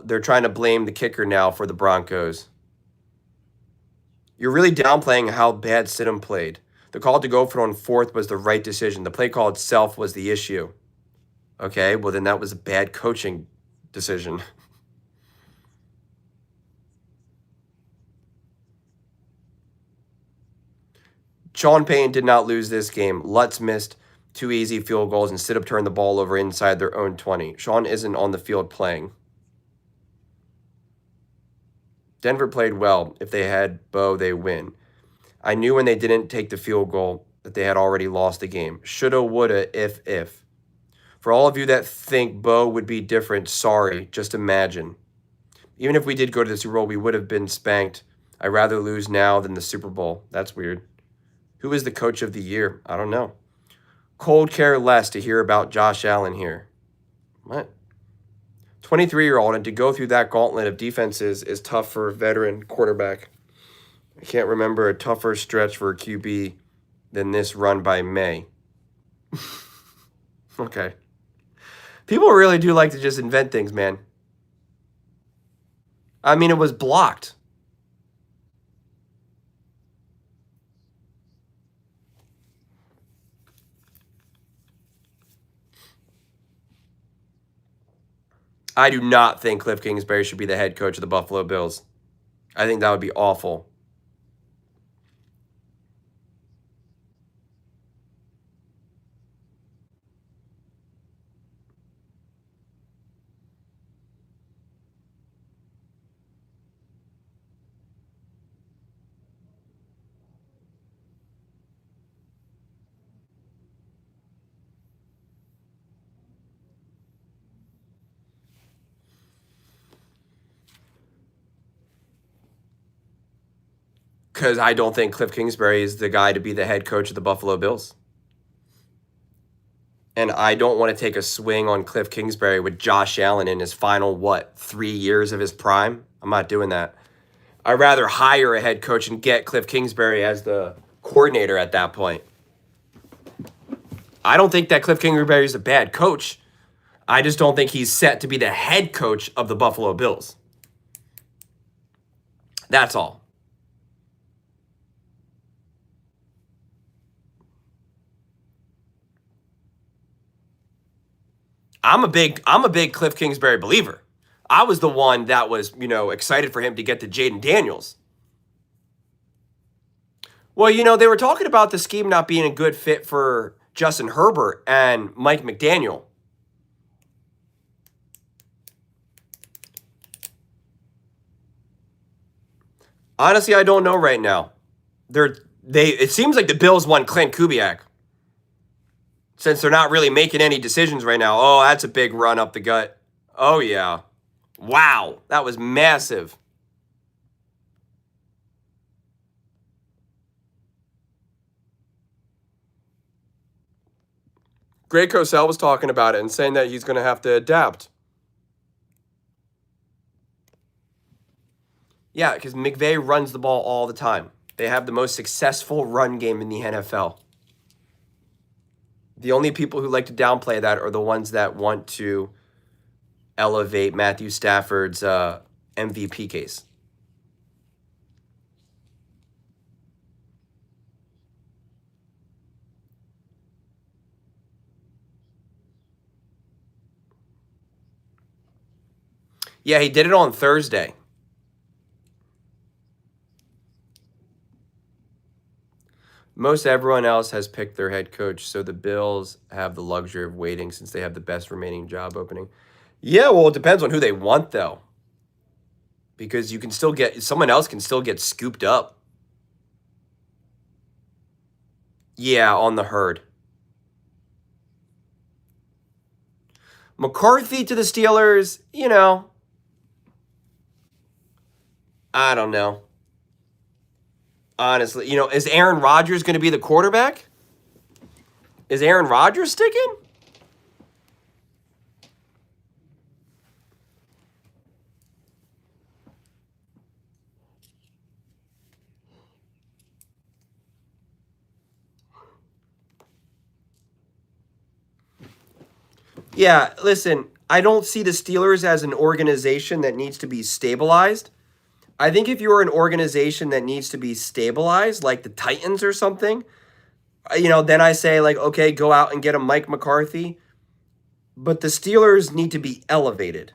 They're trying to blame the kicker now for the Broncos. You're really downplaying how bad Stidham played. The call to go for it on 4th was the right decision. The play call itself was the issue. Okay, well then that was a bad coaching decision. Sean Payton did not lose this game. Lutz missed 2 easy field goals and Stidham turned the ball over inside their own 20. Sean isn't on the field playing. Denver played well. If they had Bo, they win. I knew when they didn't take the field goal that they had already lost the game. Shoulda, woulda, if. For all of you that think Bo would be different, sorry, just imagine. Even if we did go to the Super Bowl, we would have been spanked. I'd rather lose now than the Super Bowl. That's weird. Who is the coach of the year? I don't know. Cold care less to hear about Josh Allen here. What? 23-year-old, and to go through that gauntlet of defenses is tough for a veteran quarterback. I can't remember a tougher stretch for a QB than this run by May. Okay. People really do like to just invent things, man. I mean, it was blocked. I do not think Cliff Kingsbury should be the head coach of the Buffalo Bills. I think that would be awful. Because I don't think Cliff Kingsbury is the guy to be the head coach of the Buffalo Bills. And I don't want to take a swing on Cliff Kingsbury with Josh Allen in his final, 3 years of his prime? I'm not doing that. I'd rather hire a head coach and get Cliff Kingsbury as the coordinator at that point. I don't think that Cliff Kingsbury is a bad coach. I just don't think he's set to be the head coach of the Buffalo Bills. That's all. I'm a big Cliff Kingsbury believer. I was the one that was, excited for him to get to Jaden Daniels. Well, they were talking about the scheme not being a good fit for Justin Herbert and Mike McDaniel. Honestly, I don't know right now. It seems like the Bills want Clint Kubiak. Since they're not really making any decisions right now. Oh, that's a big run up the gut. Oh, yeah. Wow, that was massive. Greg Cosell was talking about it and saying that he's going to have to adapt. Yeah, because McVay runs the ball all the time. They have the most successful run game in the NFL. The only people who like to downplay that are the ones that want to elevate Matthew Stafford's MVP case. Yeah, he did it on Thursday. Most everyone else has picked their head coach, so the Bills have the luxury of waiting since they have the best remaining job opening. Yeah, well, it depends on who they want, though. Because you can still someone else can still get scooped up. Yeah, on the herd. McCarthy to the Steelers, I don't know. Honestly, is Aaron Rodgers going to be the quarterback? Is Aaron Rodgers sticking? Yeah, listen, I don't see the Steelers as an organization that needs to be stabilized. I think if you're an organization that needs to be stabilized, like the Titans or something, then I say, okay, go out and get a Mike McCarthy. But the Steelers need to be elevated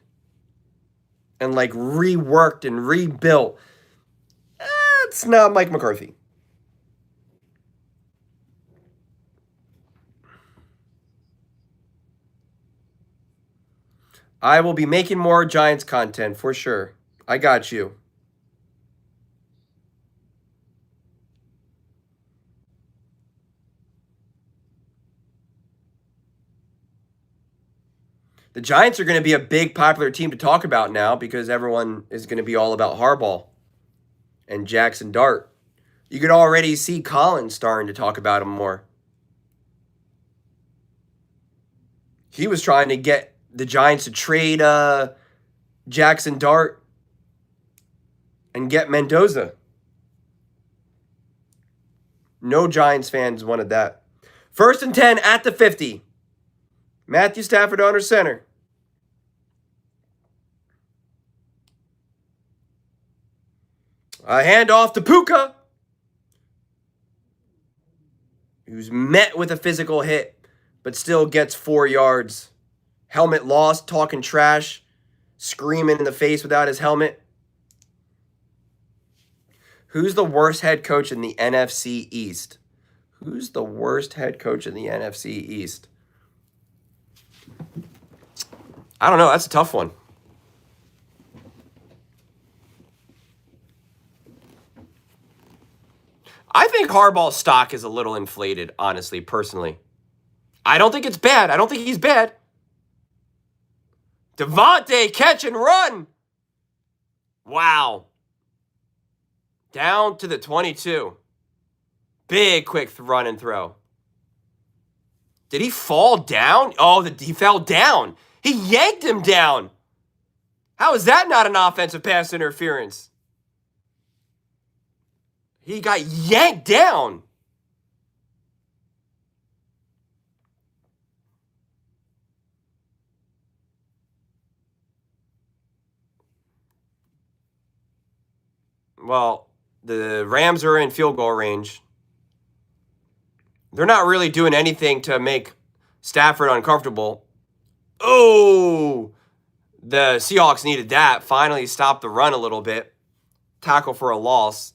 and, reworked and rebuilt. It's not Mike McCarthy. I will be making more Giants content for sure. I got you. The Giants are going to be a big popular team to talk about now because everyone is going to be all about Harbaugh and Jackson Dart. You could already see Colin starting to talk about him more. He was trying to get the Giants to trade Jackson Dart and get Mendoza. No Giants fans wanted that. 1st and 10 at the 50. Matthew Stafford under center. A handoff to Puka, who's met with a physical hit, but still gets 4 yards. Helmet lost, talking trash, screaming in the face without his helmet. Who's the worst head coach in the NFC East? Who's the worst head coach in the NFC East? I don't know. That's a tough one. I think Harbaugh's stock is a little inflated, honestly, personally. I don't think it's bad. I don't think he's bad. Devontae, catch and run. Wow. Down to the 22. Big, quick run and throw. Did he fall down? Oh, he fell down. He yanked him down. How is that not an offensive pass interference? He got yanked down. Well, the Rams are in field goal range. They're not really doing anything to make Stafford uncomfortable. Oh, the Seahawks needed that. Finally stopped the run a little bit. Tackle for a loss.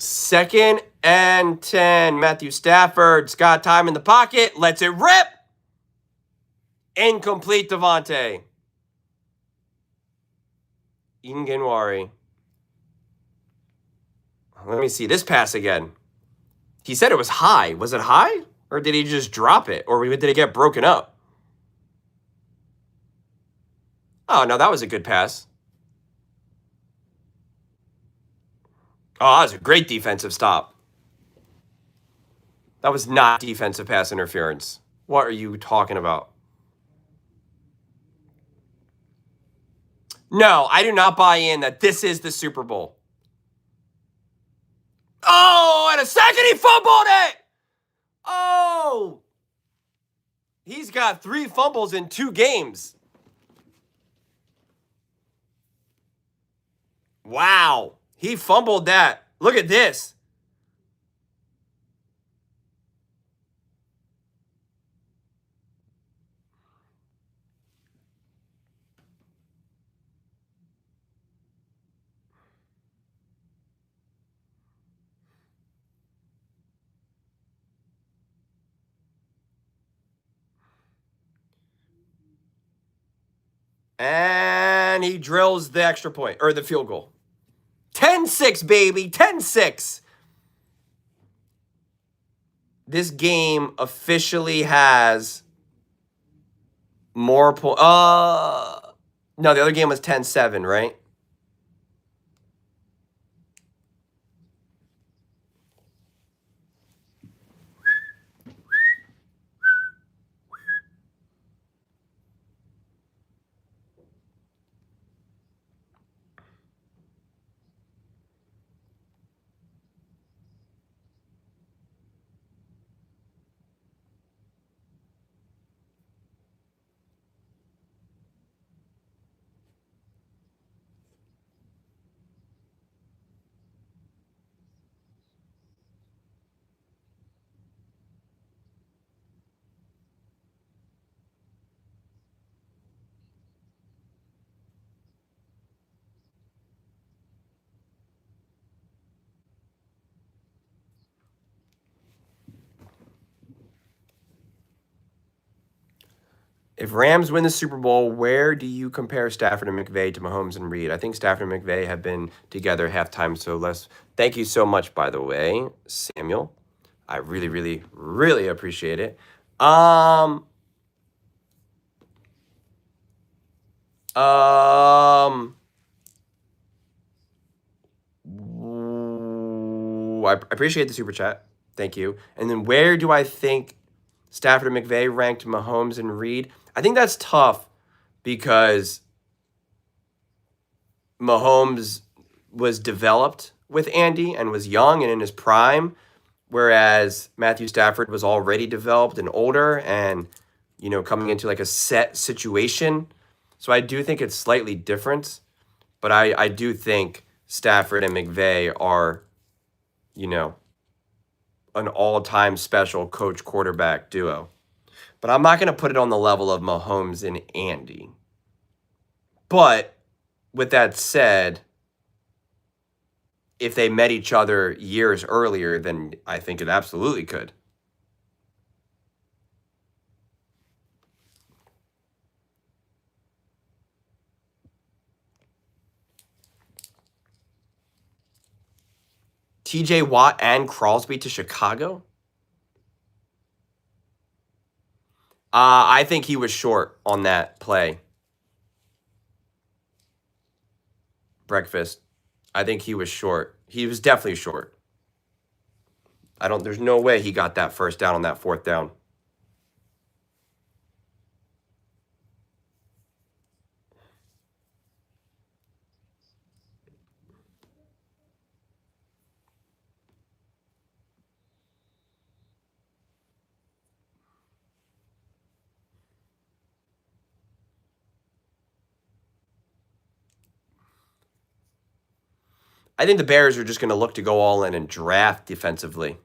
Second and 10. Matthew Stafford's got time in the pocket. Lets it rip. Incomplete, Devontae. Ingenwari. Let me see this pass again. He said it was high. Was it high? Or did he just drop it? Or did it get broken up? Oh, no, that was a good pass. Oh, that was a great defensive stop. That was not defensive pass interference. What are you talking about? No, I do not buy in that this is the Super Bowl. Oh, and a second he fumbled it! Oh! He's got 3 fumbles in 2 games. Wow. He fumbled that. Look at this. And he drills the extra point, or the field goal. 10-6, baby. 10-6. This game officially has more points. No, the other game was 10-7, right? If Rams win the Super Bowl, where do you compare Stafford and McVay to Mahomes and Reed? I think Stafford and McVay have been together halftime, so less. Thank you so much, by the way, Samuel. I really, really, really appreciate it. Um, Ooh, I appreciate the super chat. Thank you. And then where do I think Stafford and McVay ranked Mahomes and Reed? I think that's tough because Mahomes was developed with Andy and was young and in his prime, whereas Matthew Stafford was already developed and older and, coming into like a set situation. So I do think it's slightly different, but I do think Stafford and McVay are, an all-time special coach quarterback duo. But I'm not going to put it on the level of Mahomes and Andy. But with that said, if they met each other years earlier, then I think it absolutely could. TJ Watt and Crosby to Chicago? I think he was short on that play. Breakfast. I think he was short. He was definitely short. There's no way he got that first down on that fourth down. I think the Bears are just going to look to go all in and draft defensively.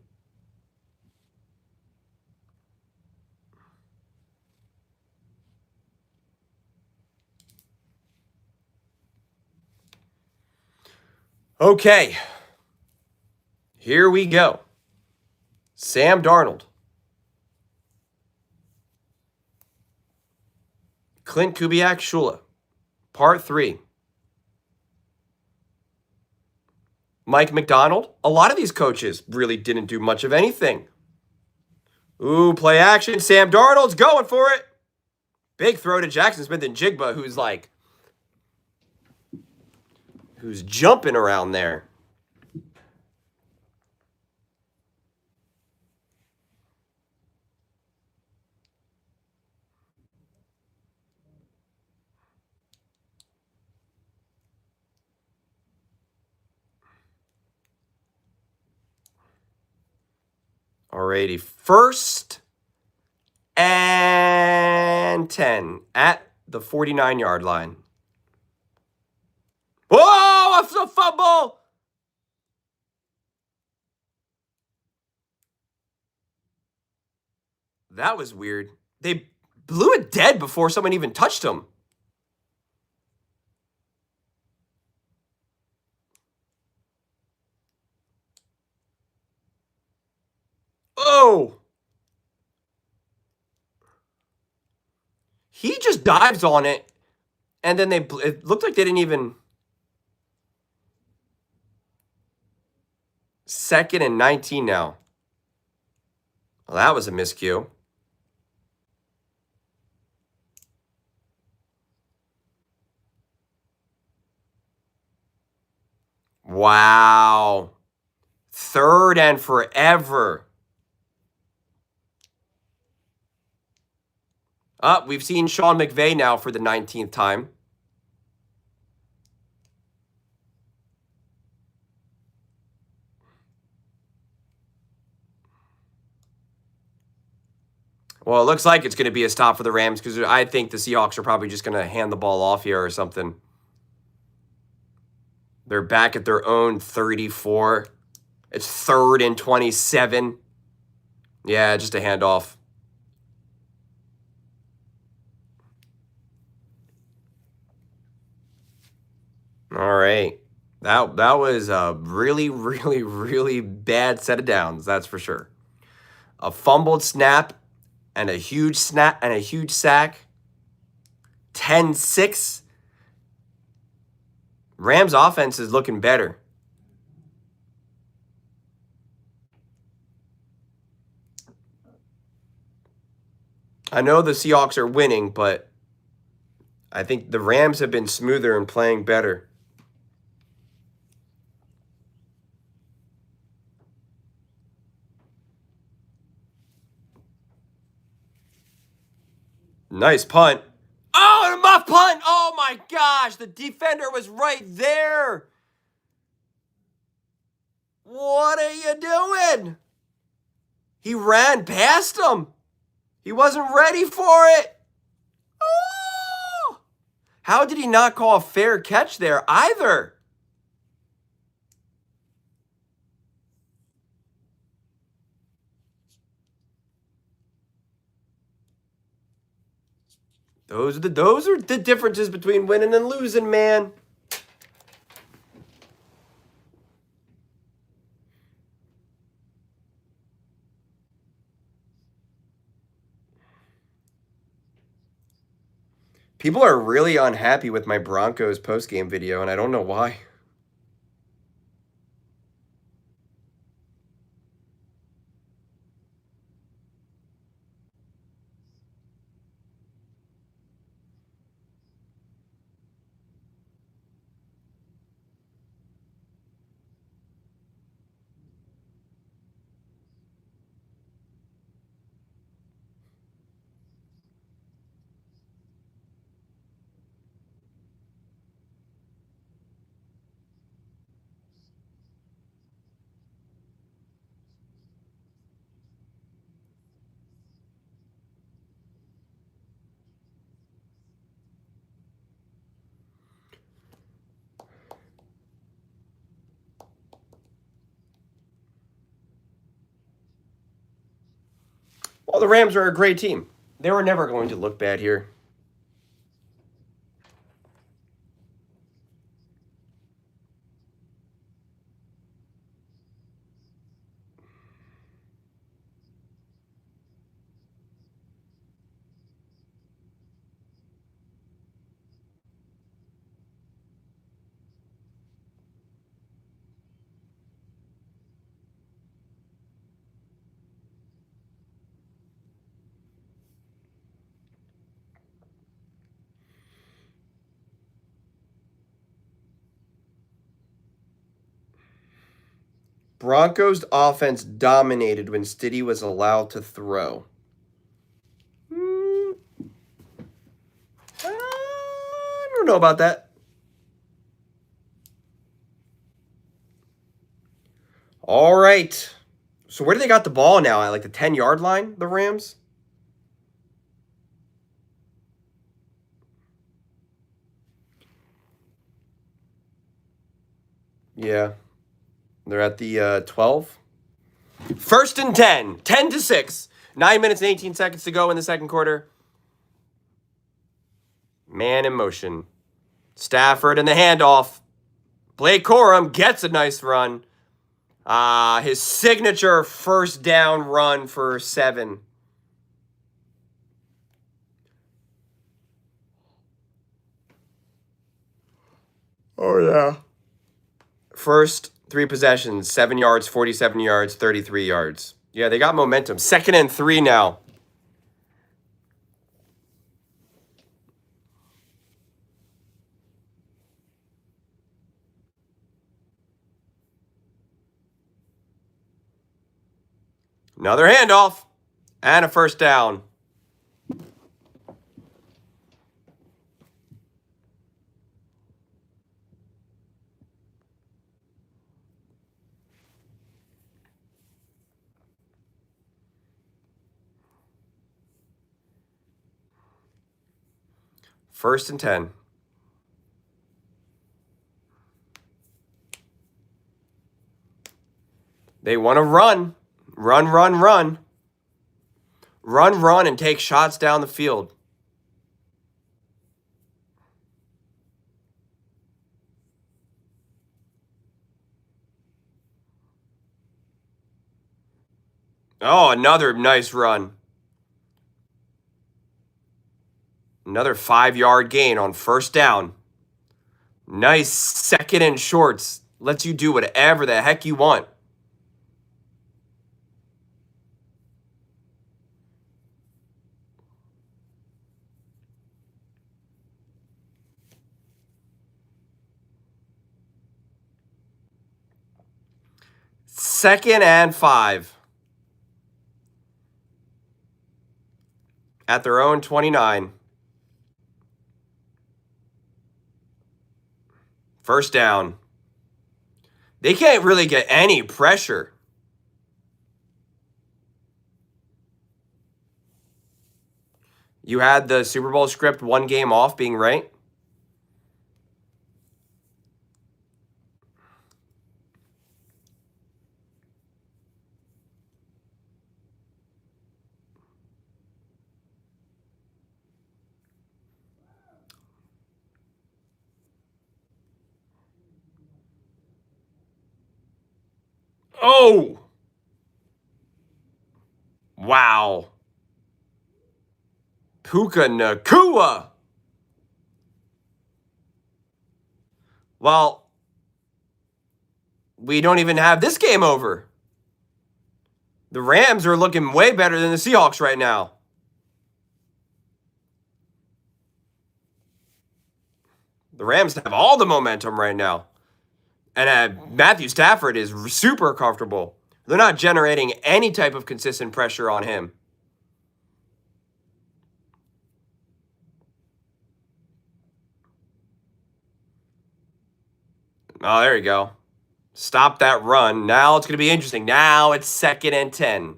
Okay. Here we go. Sam Darnold. Clint Kubiak-Shula. Part 3. Mike McDonald. A lot of these coaches really didn't do much of anything. Ooh, play action. Sam Darnold's going for it. Big throw to Jackson Smith-Njigba, who's jumping around there. Alrighty, 1st and 10 at the 49-yard line. Whoa, a fumble! That was weird. They blew it dead before someone even touched him. Oh! He just dives on it, and then it looked like they didn't even... 2nd and 19 now. Well, that was a miscue. Wow. 3rd and forever. We've seen Sean McVay now for the 19th time. Well, it looks like it's going to be a stop for the Rams because I think the Seahawks are probably just going to hand the ball off here or something. They're back at their own 34. It's 3rd and 27. Yeah, just a handoff. All right. That was a really, really, really bad set of downs, that's for sure. A fumbled snap and a huge sack. 10-6. Rams offense is looking better. I know the Seahawks are winning, but I think the Rams have been smoother and playing better. Nice punt. Oh, and a muff punt. Oh, my gosh. The defender was right there. What are you doing? He ran past him. He wasn't ready for it. Oh! How did he not call a fair catch there either? Those are the differences between winning and losing, man. People are really unhappy with my Broncos postgame video, and I don't know why. Well, the Rams are a great team. They were never going to look bad here. Broncos offense dominated when Stiddy was allowed to throw. I don't know about that. All right. So where do they got the ball now? At like the 10-yard line, the Rams? Yeah. They're at the 12. First and 10. 10-6. 9 minutes and 18 seconds to go in the second quarter. Man in motion. Stafford and the handoff. Blake Corum gets a nice run. His signature first down run for 7. Oh, yeah. First 3 possessions, 7 yards, 47 yards, 33 yards. Yeah, they got momentum. 2nd and 3 now. Another handoff and a first down. First and 10. They want to run. Run, run, run. Run, run, and take shots down the field. Oh, another nice run. Another 5-yard gain on first down. Nice 2nd and shorts. Lets you do whatever the heck you want. Second and 5. at their own 29. First down. They can't really get any pressure. You had the Super Bowl script 1 game off being right. Oh! Wow. Puka Nacua. Well, we don't even have this game over. The Rams are looking way better than the Seahawks right now. The Rams have all the momentum right now. And Matthew Stafford is super comfortable. They're not generating any type of consistent pressure on him. Oh, there you go. Stop that run. Now it's going to be interesting. Now it's 2nd and 10.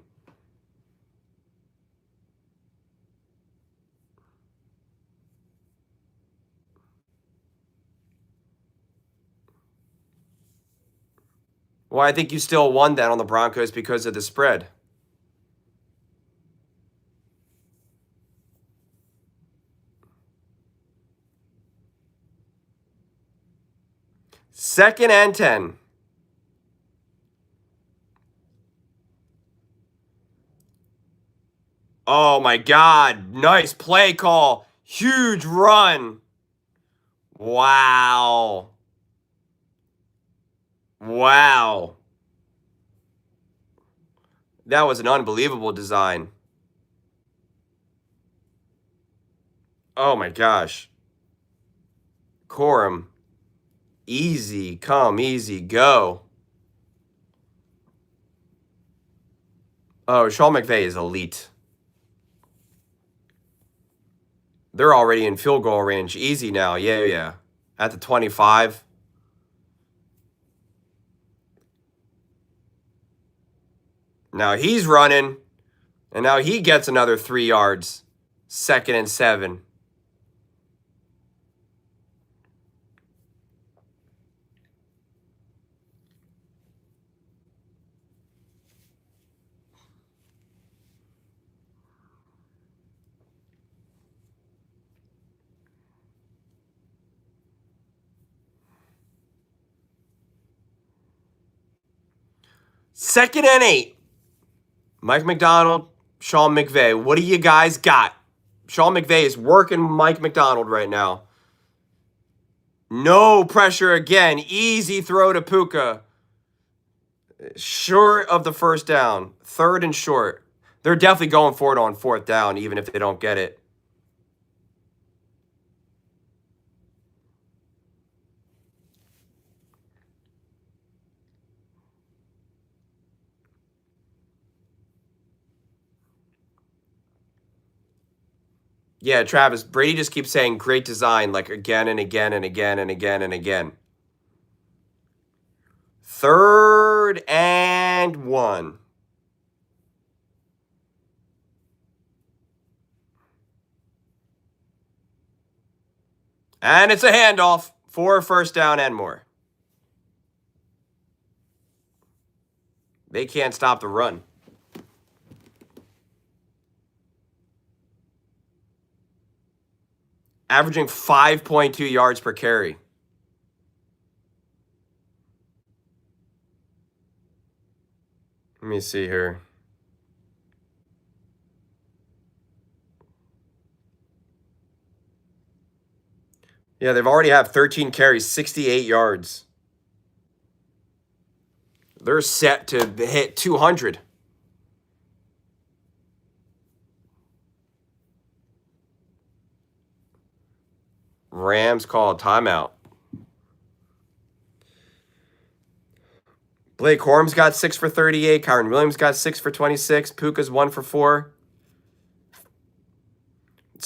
Well, I think you still won that on the Broncos because of the spread. Second and 10. Oh my God. Nice play call. Huge run. Wow. Wow. That was an unbelievable design. Oh my gosh. Corum. Easy come, easy go. Oh, Sean McVay is elite. They're already in field goal range. Easy now. Yeah. At the 25. Now he's running. And now he gets another 3 yards. 2nd and 7. Second and 8. Mike McDonald, Sean McVay. What do you guys got? Sean McVay is working Mike McDonald right now. No pressure again. Easy throw to Puka. Short of the first down. 3rd and short. They're definitely going for it on 4th down, even if they don't get it. Yeah, Travis, Brady just keeps saying great design like again and again and again and again and again. 3rd and 1. And it's a handoff for first down and more. They can't stop the run. Averaging 5.2 yards per carry. Let me see here. Yeah, they've already have 13 carries, 68 yards. They're set to hit 200. Rams call a timeout. Blake Corum's got 6 for 38. Kyron Williams got 6 for 26. Puka's 1 for 4.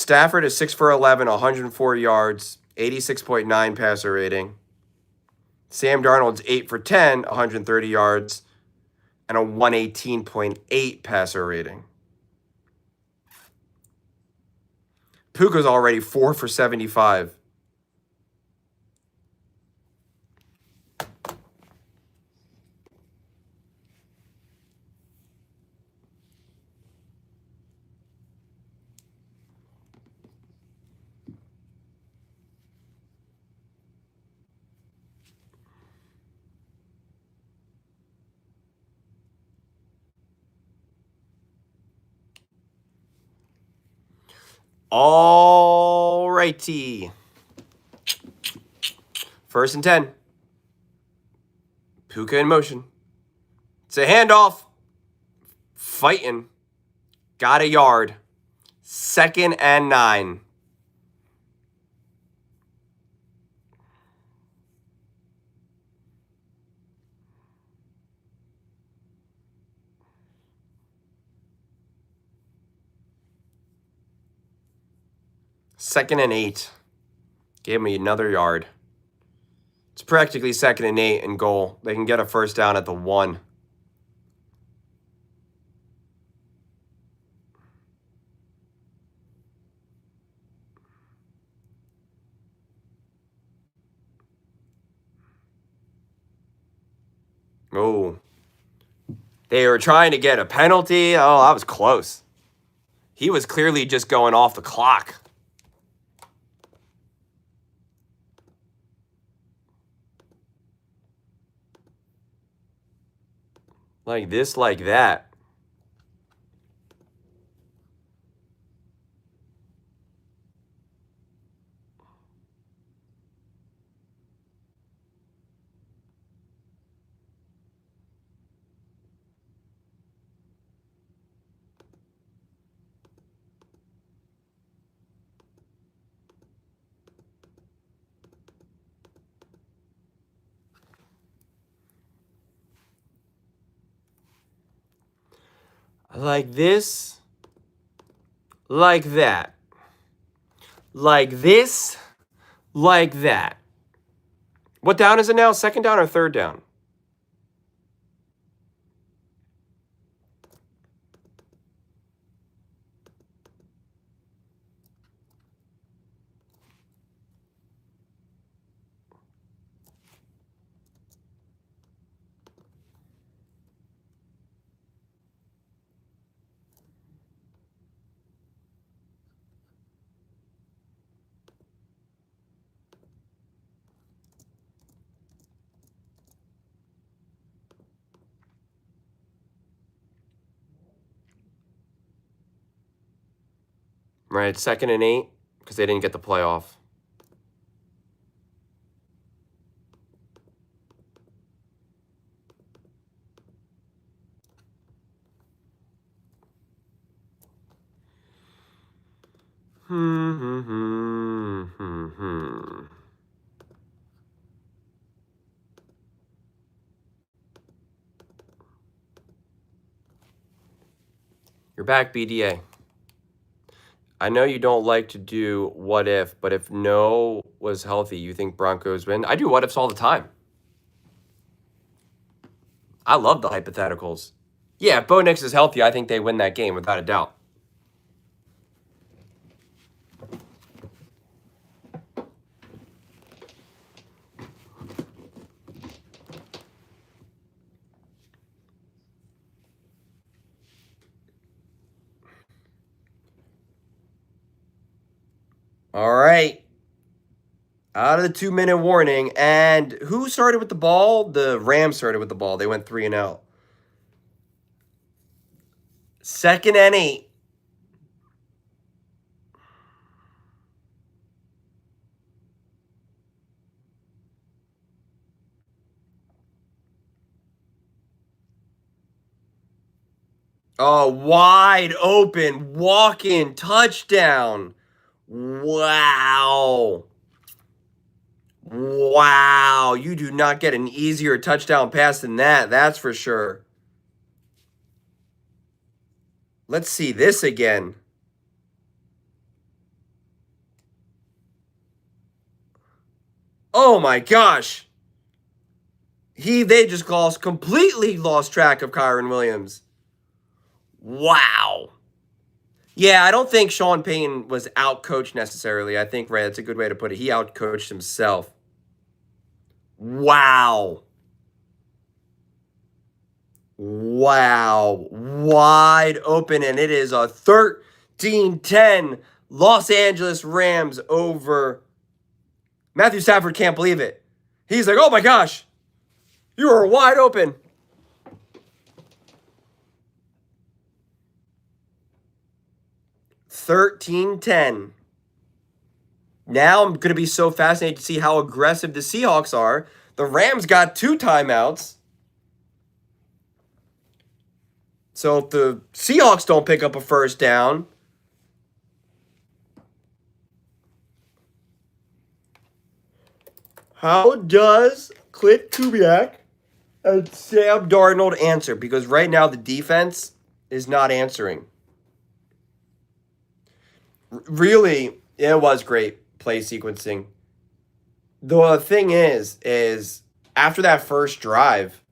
Stafford is 6 for 11, 104 yards, 86.9 passer rating. Sam Darnold's 8 for 10, 130 yards, and a 118.8 passer rating. Puka's already 4 for 75. All righty. 1st and 10. Puka in motion. It's a handoff. Fighting. Got a yard. 2nd and 9. Second and 8. Gave me another yard. It's practically 2nd and 8 and goal. They can get a first down at the 1. Oh. They were trying to get a penalty. Oh, that was close. He was clearly just going off the clock. Like this, like that. Like this, like that. Like this, like that. What down is it now? 2nd down or 3rd down? Right, 2nd and 8 because they didn't get the playoff. You're back, BDA. I know you don't like to do what if, but if no was healthy, you think Broncos win? I do what ifs all the time. I love the hypotheticals. Yeah, if Bo Nix is healthy, I think they win that game without a doubt. All right. Out of the 2-minute warning. And who started with the ball? The Rams started with the ball. They went 3-0. 2nd and 8. Oh, wide open, walk-in touchdown. Wow. Wow. You do not get an easier touchdown pass than that. That's for sure. Let's see this again. Oh my gosh. They just completely lost track of Kyron Williams. Wow. Yeah, I don't think Sean Payton was outcoached necessarily. I think, Ray, that's a good way to put it. He outcoached himself. Wow. Wow. Wide open, and it is a 13-10 Los Angeles Rams over. Matthew Stafford can't believe it. He's like, oh my gosh, you are wide open. $13-10. Now I'm going to be so fascinated to see how aggressive the Seahawks are. The Rams got 2 timeouts. So if the Seahawks don't pick up a first down, how does Clint Kubiak and Sam Darnold answer? Because right now the defense is not answering. Really, it was great play sequencing. The thing is after that first drive,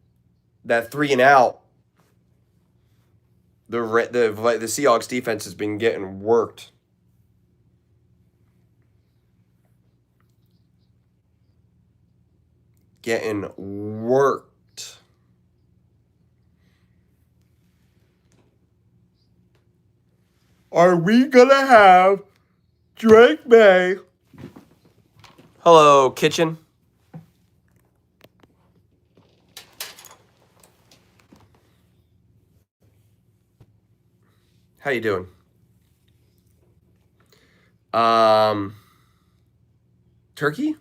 that 3 and out, the Seahawks defense has been getting worked. Getting worked. Are we gonna have Drake May? Hello, kitchen. How you doing? Turkey?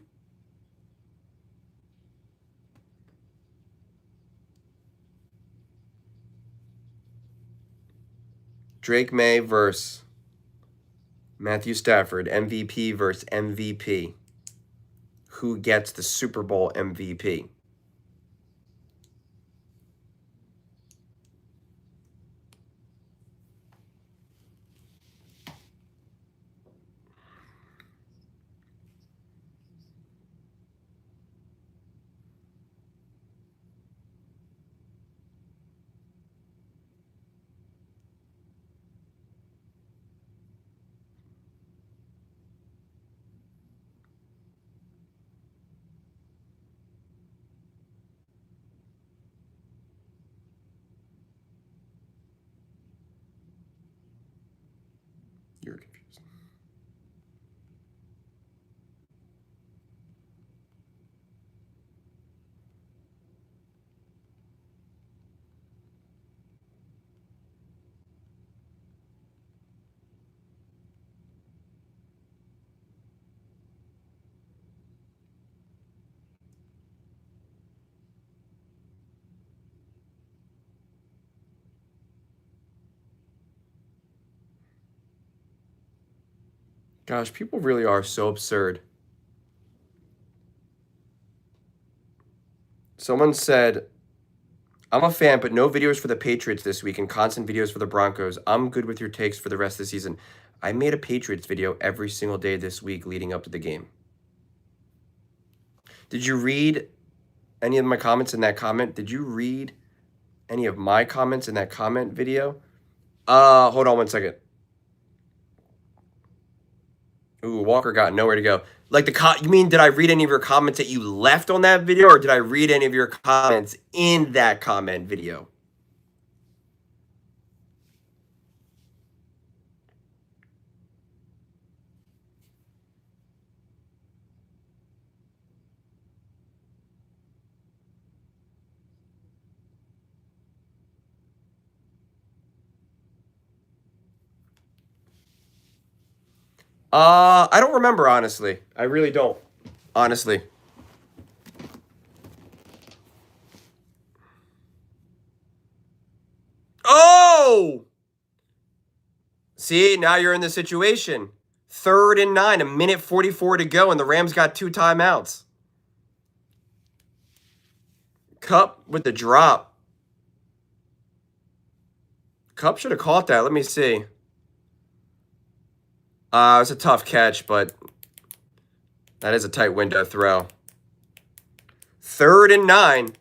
Drake May versus Matthew Stafford, MVP versus MVP. Who gets the Super Bowl MVP? You're confused. Gosh, people really are so absurd. Someone said, I'm a fan, but no videos for the Patriots this week and constant videos for the Broncos. I'm good with your takes for the rest of the season. I made a Patriots video every single day this week leading up to the game. Did you read any of my comments in that comment? Did you read any of my comments in that comment video? Hold on one second. Ooh, Walker got nowhere to go. Like you mean, did I read any of your comments that you left on that video, or did I read any of your comments in that comment video? I don't remember, honestly. I really don't. Honestly. Oh! See, now you're in the situation. 3rd and 9, a minute 44 to go, and the Rams got 2 timeouts. Cup with the drop. Cup should have caught that. Let me see. It was a tough catch, but that is a tight window throw. 3rd and 9.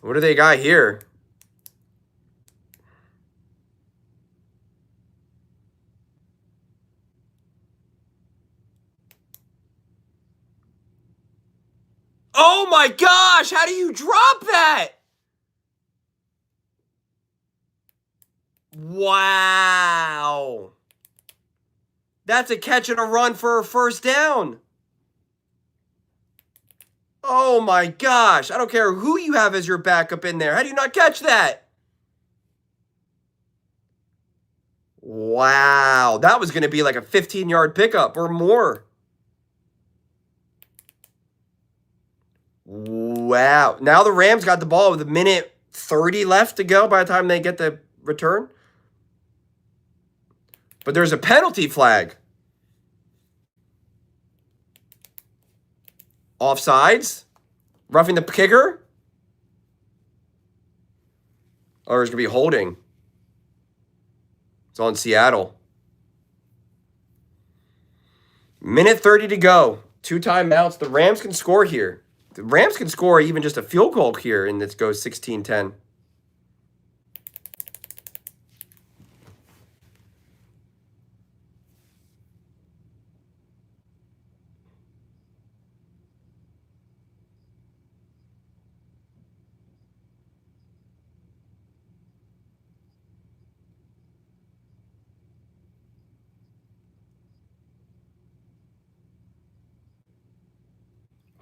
What do they got here? Oh my gosh, how do you drop that? Wow. That's a catch and a run for a first down. Oh my gosh. I don't care who you have as your backup in there. How do you not catch that? Wow. That was going to be like a 15-yard pickup or more. Wow. Now the Rams got the ball with a minute 30 left to go by the time they get the return. But there's a penalty flag. Offsides. Roughing the kicker. Oh, there's going to be holding. It's on Seattle. Minute 30 to go. 2 timeouts. The Rams can score here. The Rams can score even just a field goal here, and this goes 16-10.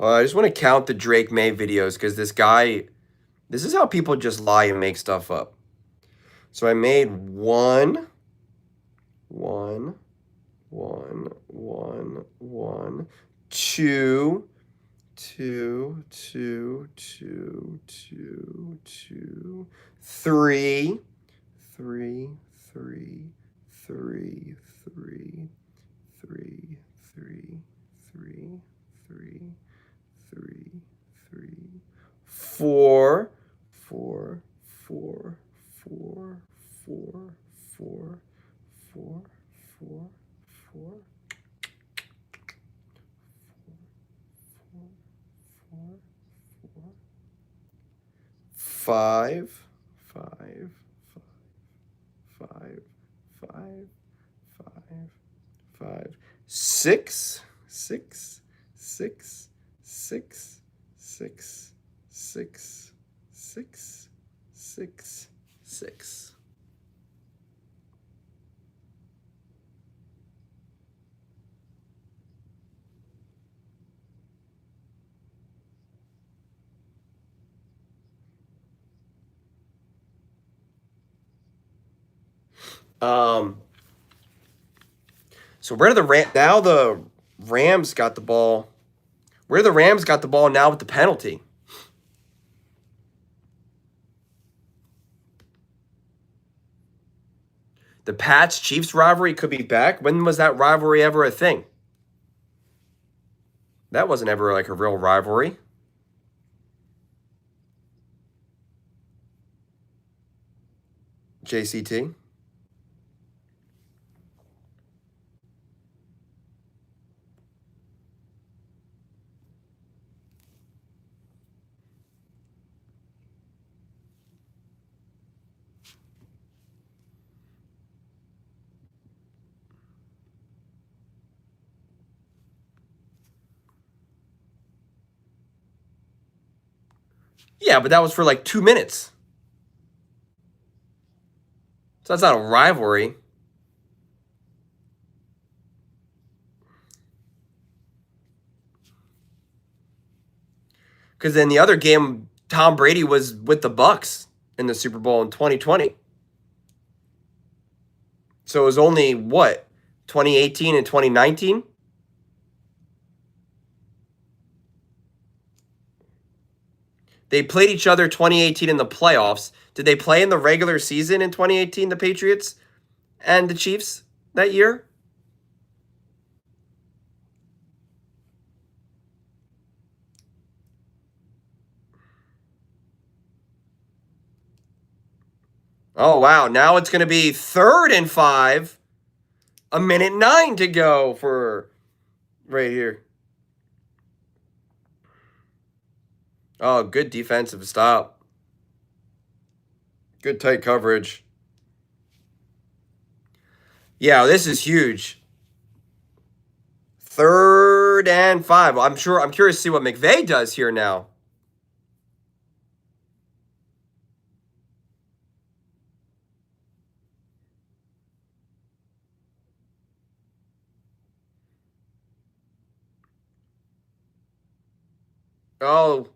I just want to count the Drake May videos because this is how people just lie and make stuff up. So I made one, 2, 3, 4, 5, 6, 6. So where the Rams got the ball? Where the Rams got the ball now with the penalty? The Pats-Chiefs rivalry could be back. When was that rivalry ever a thing? That wasn't ever like a real rivalry. JCT. Yeah, but that was for like 2 minutes. So that's not a rivalry. Because in the other game, Tom Brady was with the Bucks in the Super Bowl in 2020. So it was only, what, 2018 and 2019? They played each other 2018 in the playoffs. Did they play in the regular season in 2018, the Patriots and the Chiefs that year? Oh, wow. Now it's going to be 3rd and 5. A minute 9 to go for right here. Oh, good defensive stop. Good tight coverage. Yeah, this is huge. 3rd and 5. I'm curious to see what McVay does here now. Oh.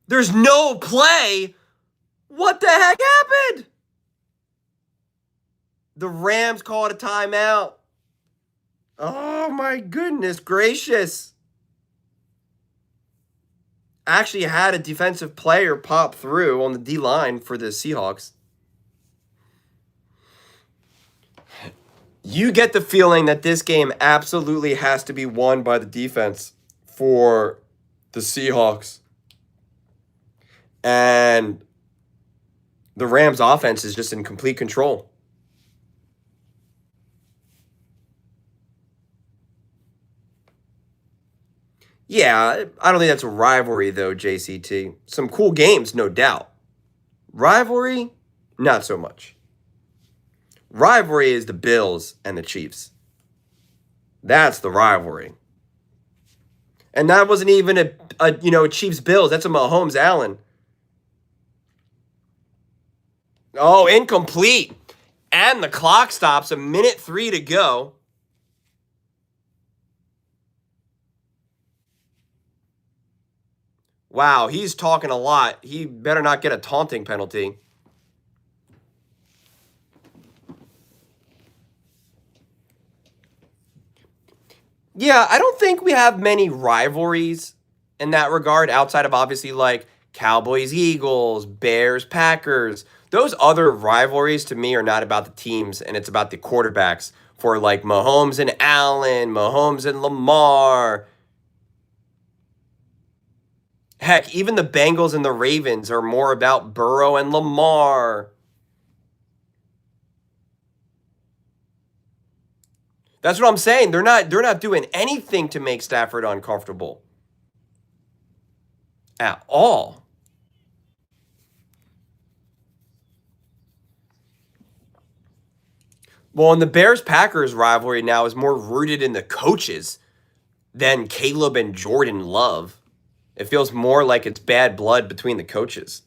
There's no play. What the heck happened? The Rams called a timeout. Oh my goodness gracious. Actually had a defensive player pop through on the D line for the Seahawks. You get the feeling that this game absolutely has to be won by the defense for the Seahawks. And the Rams offense is just in complete control. Yeah, I don't think that's a rivalry, though, JCT. Some cool games, no doubt. Rivalry, not so much. Rivalry is the Bills and the Chiefs. That's the rivalry. And that wasn't even a Chiefs Bills. That's a Mahomes Allen. Oh, incomplete. And the clock stops. 1:03 to go. Wow, he's talking a lot. He better not get a taunting penalty. Yeah, I don't think we have many rivalries in that regard outside of obviously like Cowboys, Eagles, Bears, Packers. Those other rivalries to me are not about the teams and it's about the quarterbacks for like Mahomes and Allen, Mahomes and Lamar. Heck, even the Bengals and the Ravens are more about Burrow and Lamar. That's what I'm saying. They're not doing anything to make Stafford uncomfortable at all. Well, and the Bears Packers rivalry now is more rooted in the coaches than Caleb and Jordan Love. It feels more like it's bad blood between the coaches.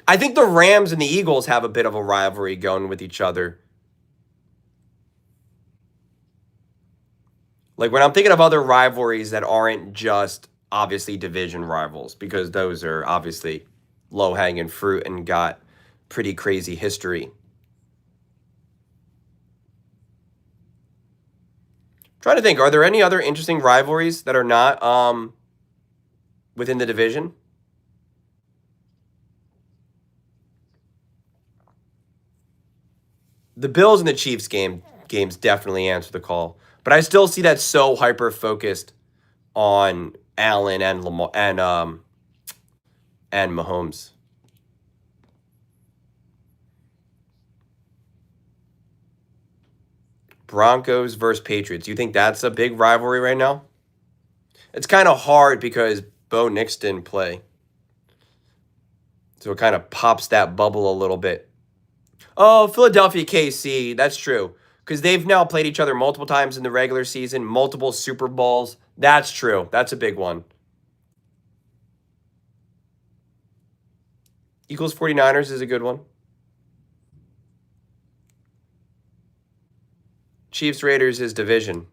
I think the Rams and the Eagles have a bit of a rivalry going with each other. Like when I'm thinking of other rivalries that aren't just obviously division rivals, because those are obviously low hanging fruit and got pretty crazy history. Trying to think, are there any other interesting rivalries that are not within the division? The Bills and the Chiefs games definitely answer the call, but I still see that so hyper focused on Allen and Lamar and Mahomes. Broncos versus Patriots. You think that's a big rivalry right now? It's kind of hard because Bo Nix didn't play, so it kind of pops that bubble a little bit. Oh, Philadelphia KC. That's true. Because they've now played each other multiple times in the regular season, multiple Super Bowls. That's true. That's a big one. Eagles 49ers is a good one. Chiefs Raiders is division.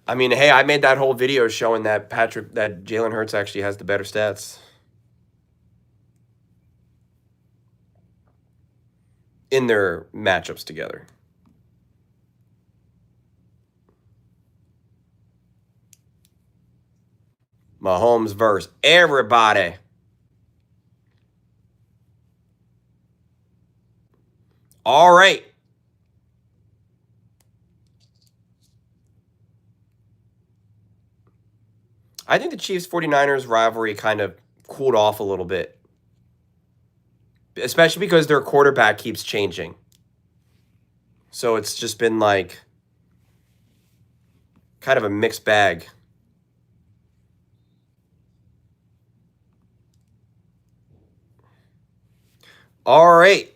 I mean, hey, I made that whole video showing that Jalen Hurts actually has the better stats in their matchups together. Mahomes versus everybody. All right. I think the Chiefs 49ers rivalry kind of cooled off a little bit, especially because their quarterback keeps changing. So it's just been like kind of a mixed bag. All right.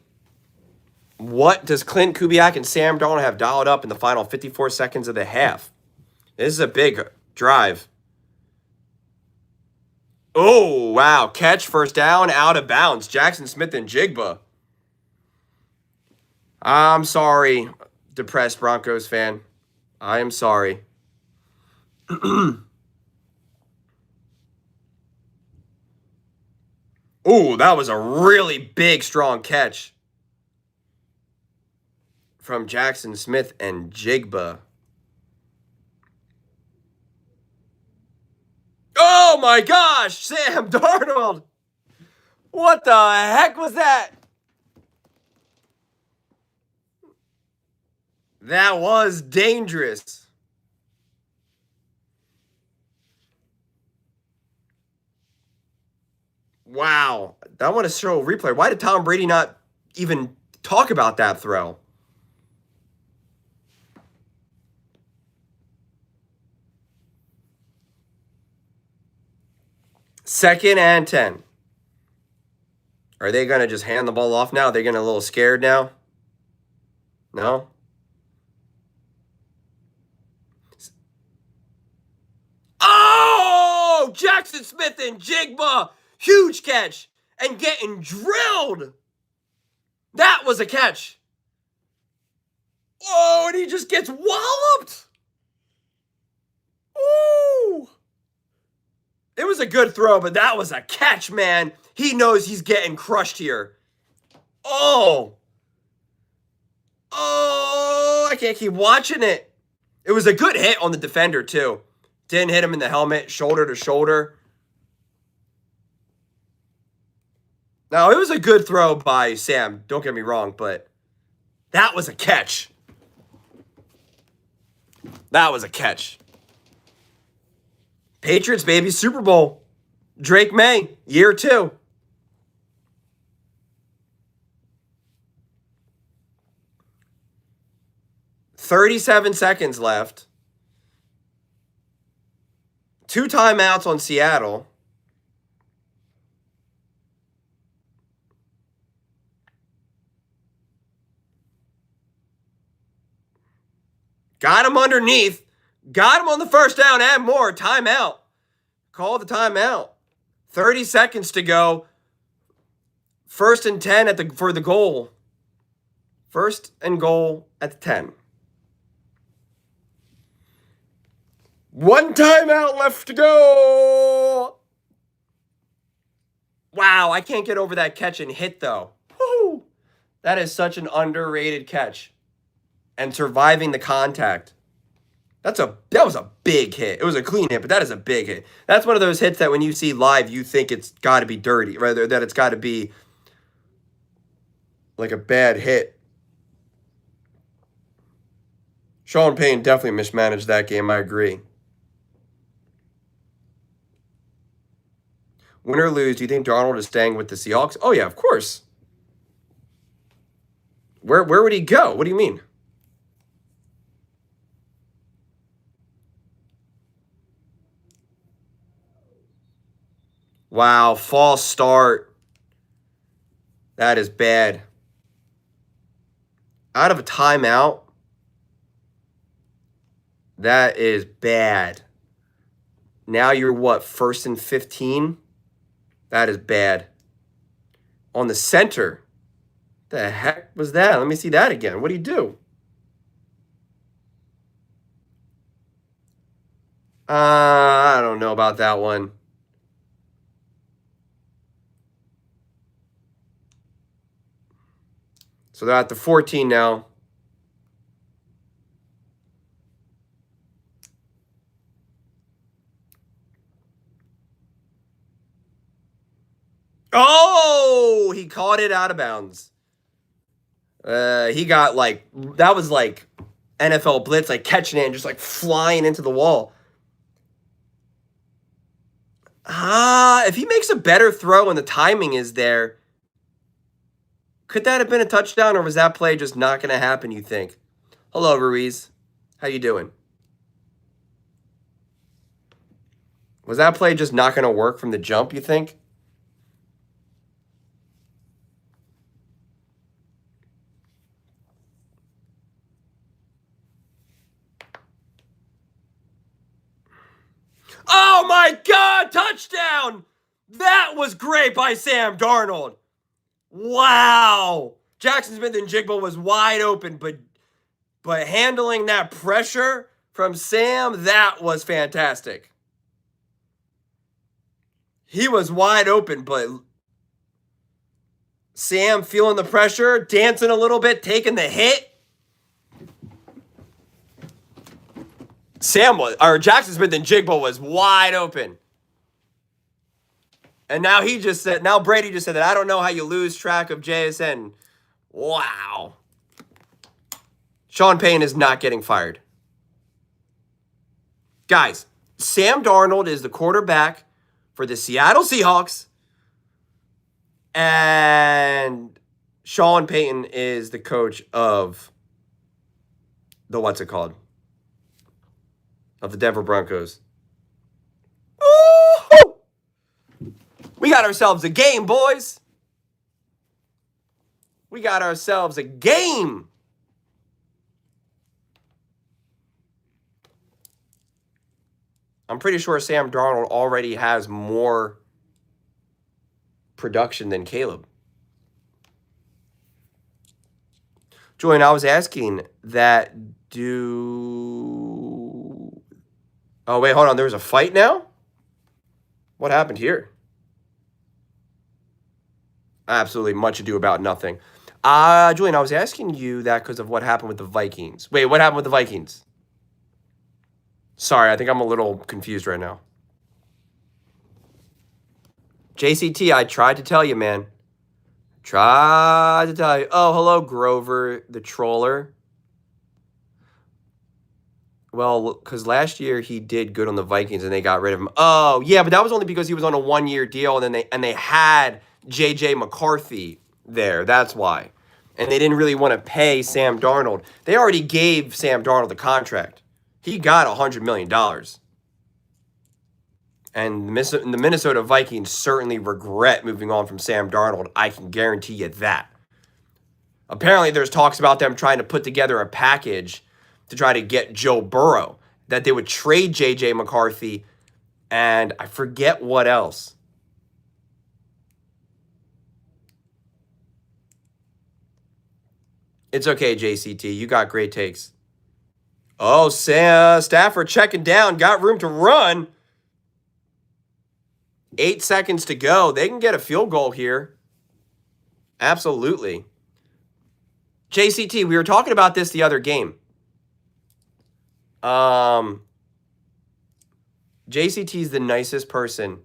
What does Clint Kubiak and Sam Darnold have dialed up in the final 54 seconds of the half? This is a big drive. Oh, wow. Catch, first down, out of bounds. Jackson Smith and Jigba. I'm sorry, depressed Broncos fan. I am sorry. Ooh, that was a really big, strong catch from Jackson Smith and Jigba. Oh my gosh, Sam Darnold. What the heck was that? That was dangerous. Wow. I want to show a replay. Why did Tom Brady not even talk about that throw? Second and 10. Are they going to just hand the ball off now? Are they getting a little scared now? No? Oh! Jackson Smith and Jigba. Huge catch. And getting drilled. That was a catch. Oh, and he just gets walloped. Ooh. It was a good throw, but that was a catch, man. He knows he's getting crushed here. Oh. Oh, I can't keep watching it. It was a good hit on the defender, too. Didn't hit him in the helmet, shoulder to shoulder. Now, it was a good throw by Sam. Don't get me wrong, but that was a catch. That was a catch. Patriots, baby, Super Bowl. Drake May, year 2. $37 seconds left. 2 timeouts on Seattle. Got him underneath. Got him on the first down and more. Timeout. Call the timeout. 30 seconds to go. 1st and 10 for the goal. 1st and goal at the 10. 1 timeout left to go. Wow, I can't get over that catch and hit, though. Woo! That is such an underrated catch. And surviving the contact. That was a big hit. It was a clean hit, but that is a big hit. That's one of those hits that when you see live, you think it's got to be dirty, rather that it's got to be like a bad hit. Sean Payne definitely mismanaged that game, I agree. Win or lose, do you think Darnold is staying with the Seahawks? Oh, yeah, of course. Where would he go? What do you mean? Wow, false start. That is bad. Out of a timeout. That is bad. Now you're what, 1st and 15? That is bad. On the center. The heck was that? Let me see that again. What do you do? I don't know about that one. So they're at the 14 now. Oh, he caught it out of bounds. He got that was like NFL blitz, like catching it and just like flying into the wall. If he makes a better throw and the timing is there, could that have been a touchdown, or was that play just not going to happen, you think? Hello, Ruiz. How you doing? Was that play just not going to work from the jump, you think? Oh my God, touchdown! That was great by Sam Darnold. Wow. Jackson Smith and Jigba was wide open, but handling that pressure from Sam, that was fantastic. He was wide open, but Sam feeling the pressure, dancing a little bit, taking the hit. Jackson Smith and Jigba was wide open. And now Brady just said that I don't know how you lose track of JSN. Wow. Sean Payton is not getting fired. Guys, Sam Darnold is the quarterback for the Seattle Seahawks. And Sean Payton is the coach of what's it called? Of the Denver Broncos. Ooh! We got ourselves a game, boys. We got ourselves a game. I'm pretty sure Sam Darnold already has more production than Caleb. Julian, I was asking that Oh, wait, hold on. There was a fight now? What happened here? Absolutely much ado about nothing. Julian, I was asking you that because of what happened with the Vikings. Wait, what happened with the Vikings? Sorry, I think I'm a little confused right now. JCT, I tried to tell you, man. Tried to tell you. Oh, hello, Grover, the troller. Well, because last year he did good on the Vikings and they got rid of him. Oh, yeah, but that was only because he was on a one-year deal and they had J.J. McCarthy there. That's why. And they didn't really want to pay Sam Darnold. They already gave Sam Darnold the contract. He got $100 million. And the Minnesota Vikings certainly regret moving on from Sam Darnold. I can guarantee you that. Apparently, there's talks about them trying to put together a package to try to get Joe Burrow, that they would trade J.J. McCarthy, and I forget what else. It's okay, JCT. You got great takes. Oh, Stafford checking down. Got room to run. 8 seconds to go. They can get a field goal here. Absolutely. JCT, we were talking about this the other game. JCT is the nicest person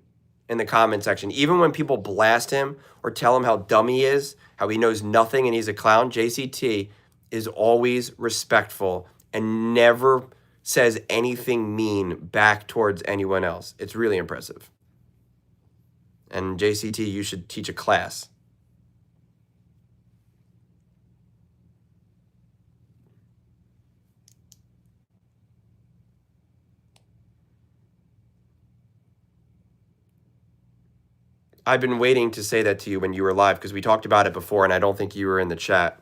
in the comment section. Even when people blast him or tell him how dumb he is, how he knows nothing and he's a clown, JCT is always respectful and never says anything mean back towards anyone else. It's really impressive. And JCT, you should teach a class. I've been waiting to say that to you when you were live because we talked about it before and I don't think you were in the chat.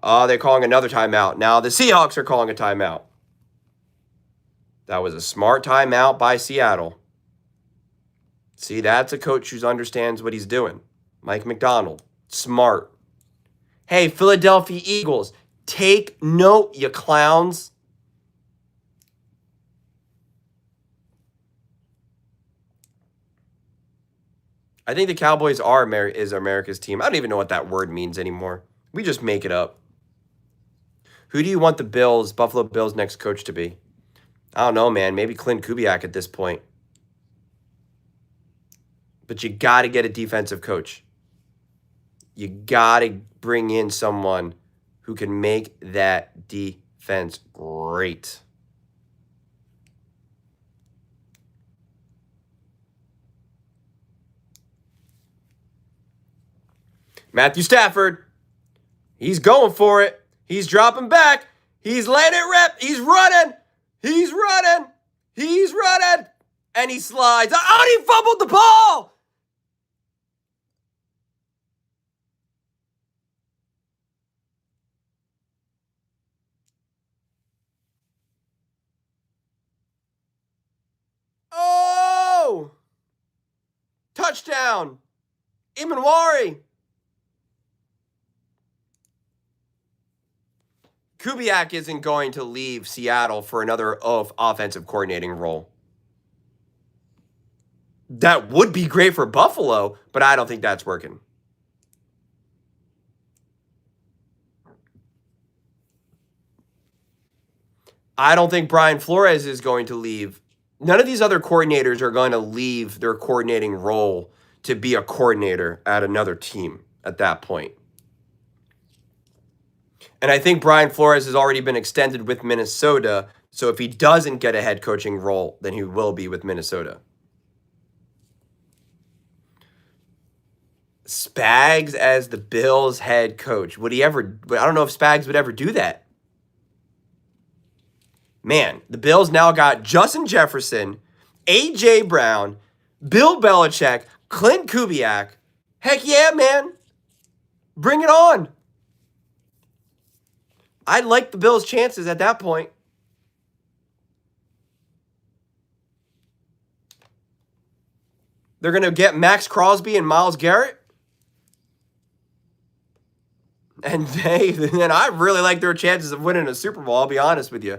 They're calling another timeout. Now the Seahawks are calling a timeout. That was a smart timeout by Seattle. See, that's a coach who understands what he's doing. Mike McDonald. Smart. Hey, Philadelphia Eagles, take note, you clowns. I think the Cowboys is America's team. I don't even know what that word means anymore. We just make it up. Who do you want the Buffalo Bills' next coach to be? I don't know, man. Maybe Clint Kubiak at this point. But you got to get a defensive coach. You got to bring in someone who can make that defense great. Matthew Stafford. He's going for it. He's dropping back. He's letting it rip. He's running. He's running. He's running. And he slides. Oh, he fumbled the ball. Oh! Touchdown. Imanwari. Kubiak isn't going to leave Seattle for another offensive coordinating role. That would be great for Buffalo, but I don't think that's working. I don't think Brian Flores is going to leave. None of these other coordinators are going to leave their coordinating role to be a coordinator at another team at that point. And I think Brian Flores has already been extended with Minnesota, so if he doesn't get a head coaching role, then he will be with Minnesota. Spags as the Bills head coach. Would he ever? I don't know if Spags would ever do that. Man, the Bills now got Justin Jefferson, A.J. Brown, Bill Belichick, Clint Kubiak. Heck yeah, man. Bring it on. I like the Bills' chances at that point. They're going to get Max Crosby and Myles Garrett. And I really like their chances of winning a Super Bowl, I'll be honest with you.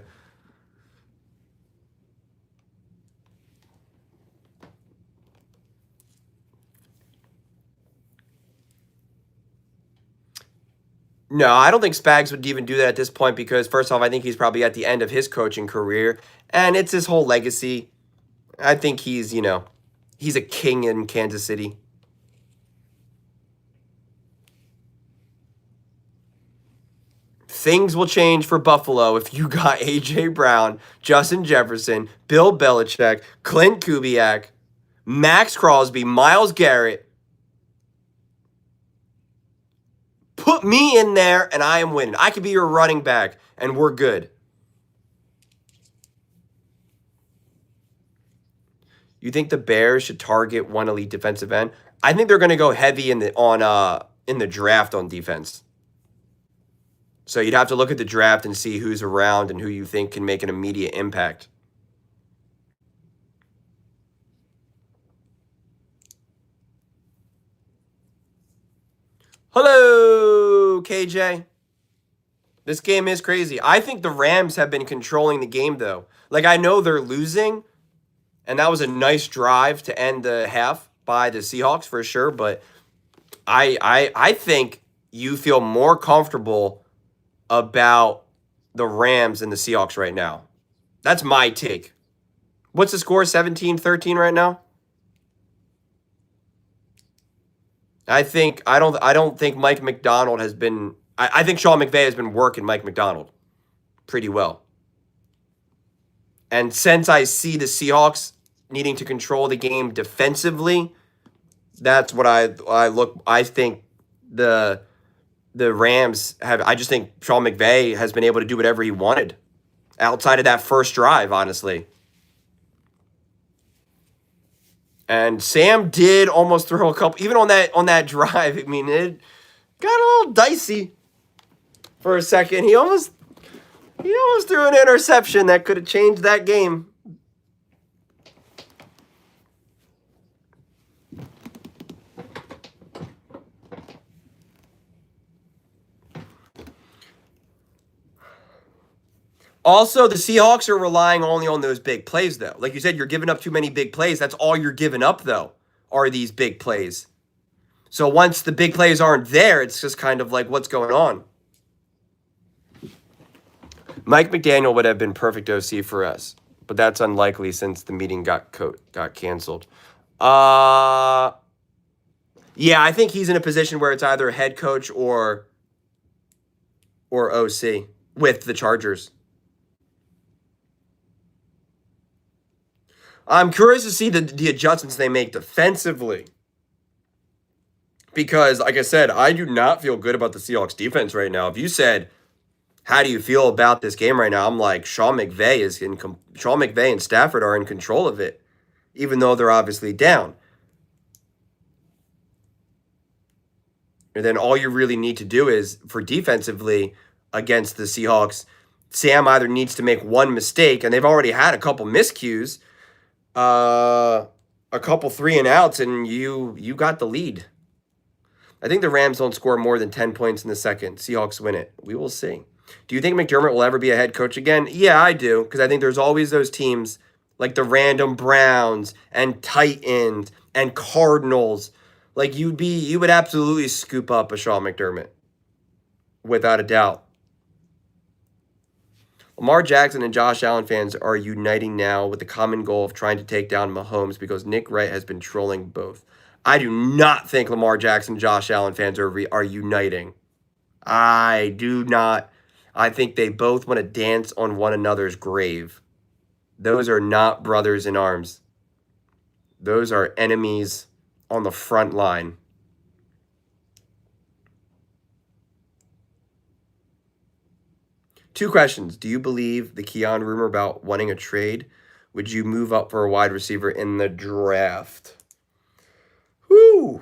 No, I don't think Spags would even do that at this point because, first off, I think he's probably at the end of his coaching career, and it's his whole legacy. I think he's a king in Kansas City. Things will change for Buffalo if you got A.J. Brown, Justin Jefferson, Bill Belichick, Clint Kubiak, Max Crosby, Myles Garrett. Put me in there and I am winning. I could be your running back and we're good. You think the Bears should target one elite defensive end? I think they're going to go heavy in the draft on defense. So you'd have to look at the draft and see who's around and who you think can make an immediate impact. Hello, KJ. This game is crazy. I think the Rams have been controlling the game, though. Like, I know they're losing, and that was a nice drive to end the half by the Seahawks for sure, but I think you feel more comfortable about the Rams and the Seahawks right now. That's my take. What's the score? 17-13 right now? I don't think Mike McDonald has been I think Sean McVay has been working Mike McDonald pretty well. And since I see the Seahawks needing to control the game defensively, that's what I think the Rams have. I just think Sean McVay has been able to do whatever he wanted outside of that first drive, honestly. And Sam did almost throw a couple, even on that drive. I mean, it got a little dicey for a second. He almost threw an interception that could have changed that game. Also, the Seahawks are relying only on those big plays, though. Like you said, you're giving up too many big plays. That's all you're giving up, though, are these big plays. So once the big plays aren't there, it's just kind of like, what's going on? Mike McDaniel would have been perfect OC for us, but that's unlikely since the meeting got canceled. Yeah, I think he's in a position where it's either head coach or OC with the Chargers. I'm curious to see the adjustments they make defensively. Because, like I said, I do not feel good about the Seahawks defense right now. If you said, how do you feel about this game right now? I'm like, Sean McVay and Stafford are in control of it, even though they're obviously down. And then all you really need to do is, for defensively against the Seahawks, Sam either needs to make one mistake, and they've already had a couple miscues, a couple 3-and-outs, and you got the lead. I think the Rams don't score more than 10 points in the second. Seahawks win it. We will see. Do you think McDermott will ever be a head coach again? Yeah, I do, because I think there's always those teams like the random Browns and Titans and Cardinals. Like you would absolutely scoop up a Sean McDermott, without a doubt. Lamar Jackson and Josh Allen fans are uniting now with the common goal of trying to take down Mahomes because Nick Wright has been trolling both. I do not think Lamar Jackson and Josh Allen fans are uniting. I do not. I think they both want to dance on one another's grave. Those are not brothers in arms. Those are enemies on the front line. Two questions. Do you believe the Keon rumor about wanting a trade? Would you move up for a wide receiver in the draft? Whew.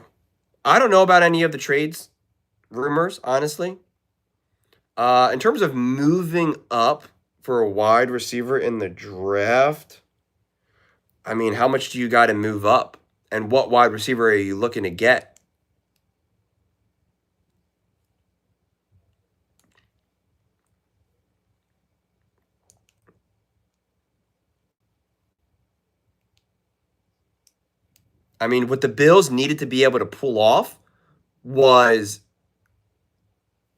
I don't know about any of the trades rumors, honestly. In terms of moving up for a wide receiver in the draft, I mean, how much do you got to move up? And what wide receiver are you looking to get? I mean, what the Bills needed to be able to pull off was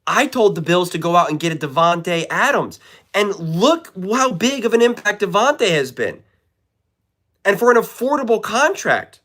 I told the Bills to go out and get a Devontae Adams. And look how big of an impact Devontae has been. And for an affordable contract.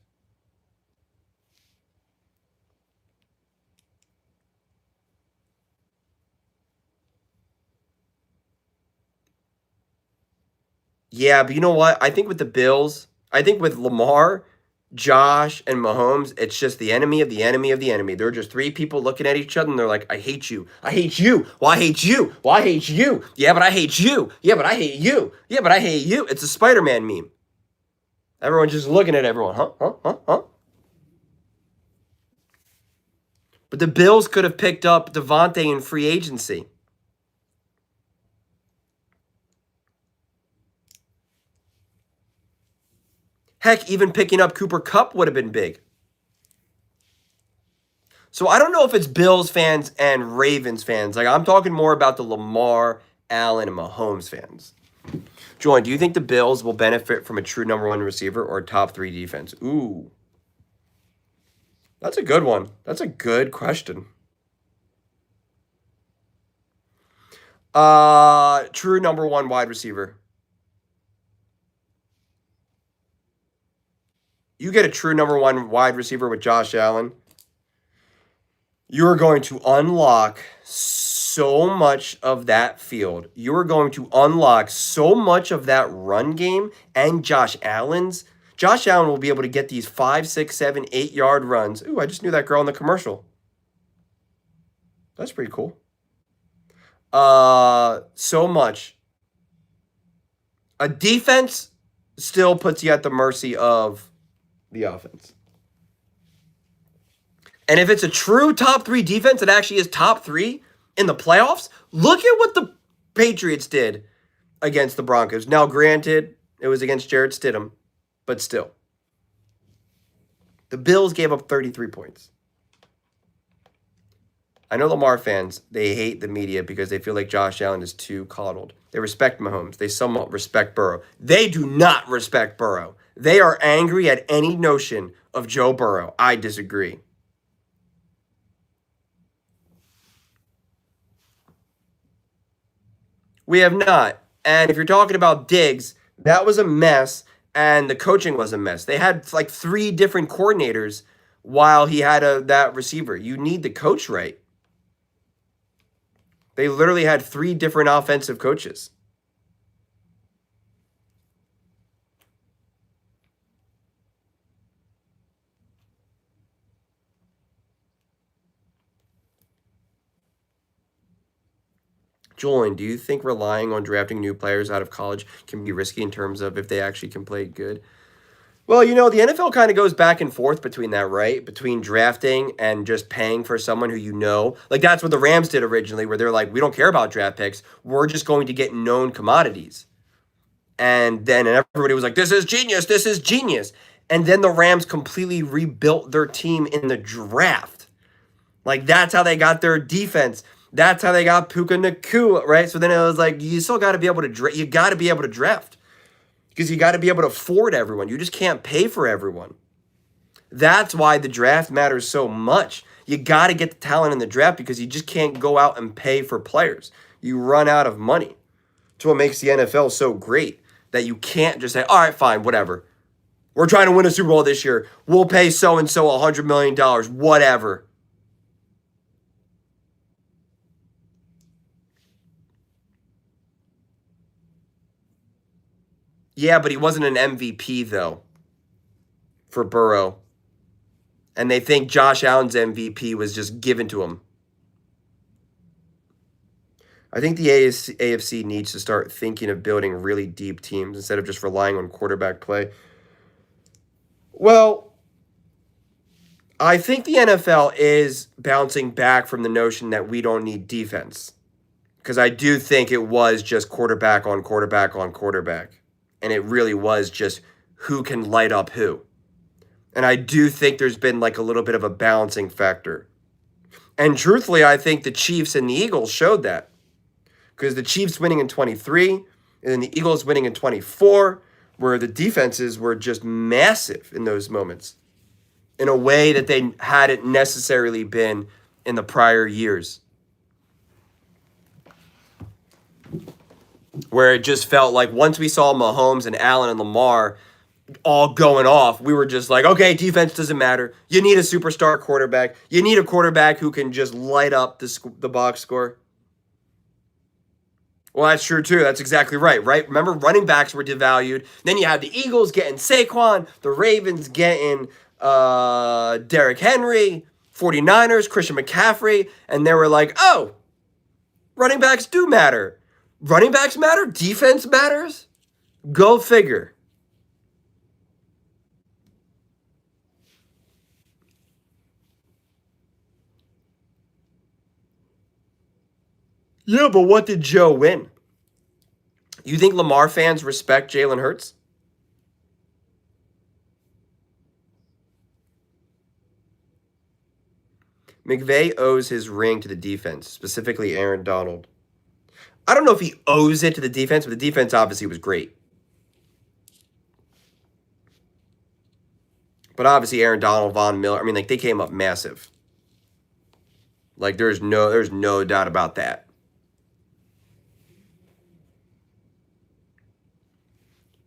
Yeah, but you know what? I think with the Bills, I think with Lamar, Josh, and Mahomes, it's just the enemy of the enemy of the enemy. They're just three people looking at each other and they're like, I hate you. I hate you. Well, I hate you. Well, I hate you. Yeah, but I hate you. Yeah, but I hate you. Yeah, but I hate you. It's a Spider-Man meme. Everyone's just looking at everyone. Huh? But the Bills could have picked up Devontae in free agency. Heck, even picking up Cooper Kupp would have been big. So I don't know if it's Bills fans and Ravens fans. Like I'm talking more about the Lamar, Allen, and Mahomes fans. Join, do you think the Bills will benefit from a true number one receiver or a top three defense? Ooh. That's a good one. That's a good question. True number one wide receiver. You get a true number one wide receiver with Josh Allen, you are going to unlock so much of that field. You are going to unlock so much of that run game and Josh Allen's. Josh Allen will be able to get these 5, 6, 7, 8-yard runs. Ooh, I just knew that girl in the commercial. That's pretty cool. So much. A defense still puts you at the mercy of the offense. And if it's a true top three defense that actually is top three in the playoffs, look at what the Patriots did against the Broncos. Now, granted, it was against Jarrett Stidham, but still. The Bills gave up 33 points. I know Lamar fans, they hate the media because they feel like Josh Allen is too coddled. They respect Mahomes. They somewhat respect Burrow. They do not respect Burrow. They are angry at any notion of Joe Burrow. I disagree. We have not. And if you're talking about Diggs, that was a mess, and the coaching was a mess. They had like 3 different coordinators while he had that receiver. You need the coach right. They literally had 3 different offensive coaches. Julian, do you think relying on drafting new players out of college can be risky in terms of if they actually can play good? Well, the NFL kind of goes back and forth between that, right? Between drafting and just paying for someone who you know. Like that's what the Rams did originally, where they're like, we don't care about draft picks. We're just going to get known commodities. And then everybody was like, this is genius. This is genius. And then the Rams completely rebuilt their team in the draft. Like that's how they got their defense. That's how they got Puka Nakua, right? So then it was like, you still got to be able to you got to be able to draft. Because you got to be able to afford everyone. You just can't pay for everyone. That's why the draft matters so much. You got to get the talent in the draft because you just can't go out and pay for players. You run out of money. That's what makes the NFL so great, that you can't just say, all right, fine, whatever. We're trying to win a Super Bowl this year. We'll pay so-and-so $100 million, whatever. Yeah, but he wasn't an MVP, though, for Burrow. And they think Josh Allen's MVP was just given to him. I think the AFC needs to start thinking of building really deep teams instead of just relying on quarterback play. Well, I think the NFL is bouncing back from the notion that we don't need defense. Because I do think it was just quarterback on quarterback on quarterback. And it really was just who can light up who. And I do think there's been like a little bit of a balancing factor. And truthfully, I think the Chiefs and the Eagles showed that. Because the Chiefs winning in 23 and then the Eagles winning in 24, where the defenses were just massive in those moments in a way that they hadn't necessarily been in the prior years. Where it just felt like once we saw Mahomes and Allen and Lamar all going off, we were just like, okay, defense doesn't matter. You need a superstar quarterback. You need a quarterback who can just light up the box score. Well, that's true, too. That's exactly right? Remember, running backs were devalued. Then you had the Eagles getting Saquon, the Ravens getting Derrick Henry, 49ers, Christian McCaffrey, and they were like, oh, running backs do matter. Running backs matter? Defense matters? Go figure. Yeah, but what did Joe win? You think Lamar fans respect Jalen Hurts? McVay owes his ring to the defense, specifically Aaron Donald. I don't know if he owes it to the defense, but the defense obviously was great. But obviously Aaron Donald, Von Miller, like they came up massive. Like there's no doubt about that.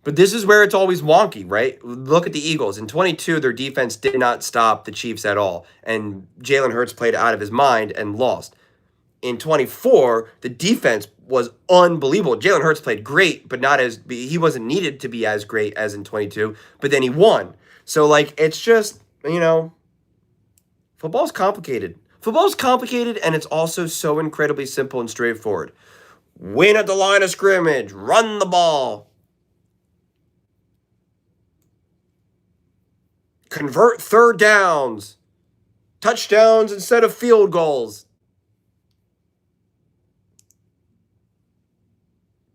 But this is where it's always wonky, right? Look at the Eagles. In 22, their defense did not stop the Chiefs at all. And Jalen Hurts played out of his mind and lost. In 24, the defense was unbelievable. Jalen Hurts played great, but he wasn't needed to be as great as in 22. But then he won. So, it's just, football's complicated. Football's complicated, and it's also so incredibly simple and straightforward. Win at the line of scrimmage. Run the ball. Convert third downs. Touchdowns instead of field goals.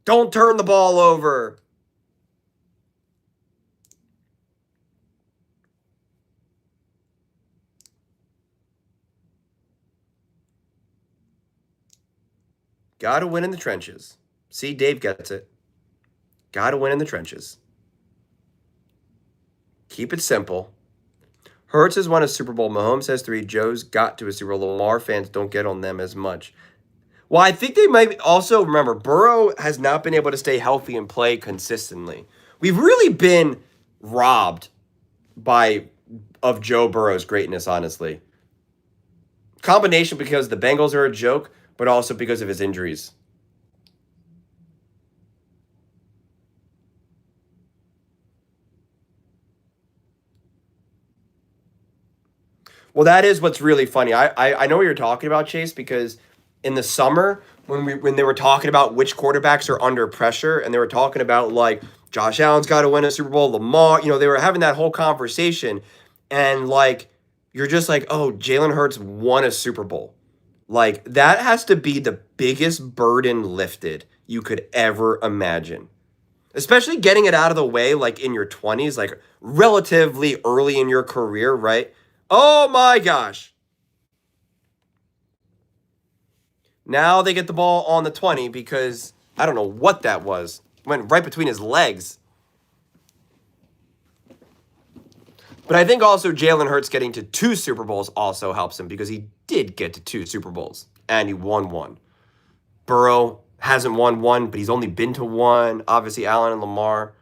Don't turn the ball over. Gotta win in the trenches. See, Dave gets it. Gotta win in the trenches. Keep it simple. Hurts has won a Super Bowl. Mahomes has 3. Joe's got to a Super Bowl. Lamar fans don't get on them as much. Well, I think they might also remember Burrow has not been able to stay healthy and play consistently. We've really been robbed of Joe Burrow's greatness, honestly. Combination because the Bengals are a joke, but also because of his injuries. Well, that is what's really funny. I know what you're talking about, Chase, because in the summer, when they were talking about which quarterbacks are under pressure, and they were talking about like Josh Allen's got to win a Super Bowl, Lamar, they were having that whole conversation, and like you're just like, oh, Jalen Hurts won a Super Bowl. Like that has to be the biggest burden lifted you could ever imagine. Especially getting it out of the way like in your 20s, like relatively early in your career, right? Oh my gosh. Now they get the ball on the 20 because I don't know what that was. Went right between his legs. But I think also Jalen Hurts getting to 2 Super Bowls also helps him because he did get to 2 Super Bowls and he won 1. Burrow hasn't won 1, but he's only been to 1. Obviously, Allen and Lamar.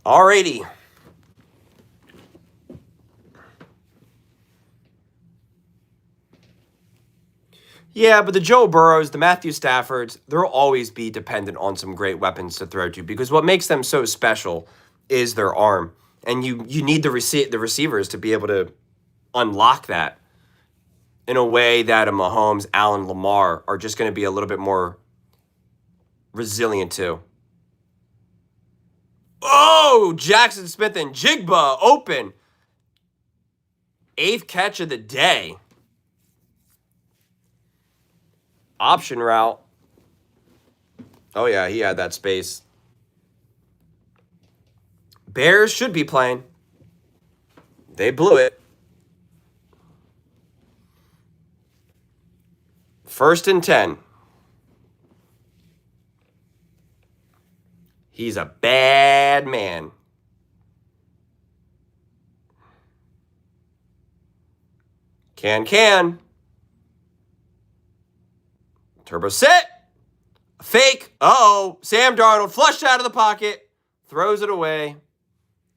Alrighty. Yeah, but the Joe Burrows, the Matthew Staffords, they'll always be dependent on some great weapons to throw to because what makes them so special is their arm. And you need the receivers to be able to unlock that in a way that a Mahomes, Allen, Lamar are just going to be a little bit more resilient to. Oh, Jackson Smith and Jigba open. 8th catch of the day. Option route. Oh, yeah, he had that space. Bears should be playing. They blew it. 1st and 10. He's a bad man. Can. Turbo set. Fake. Uh-oh. Sam Darnold flushed out of the pocket. Throws it away.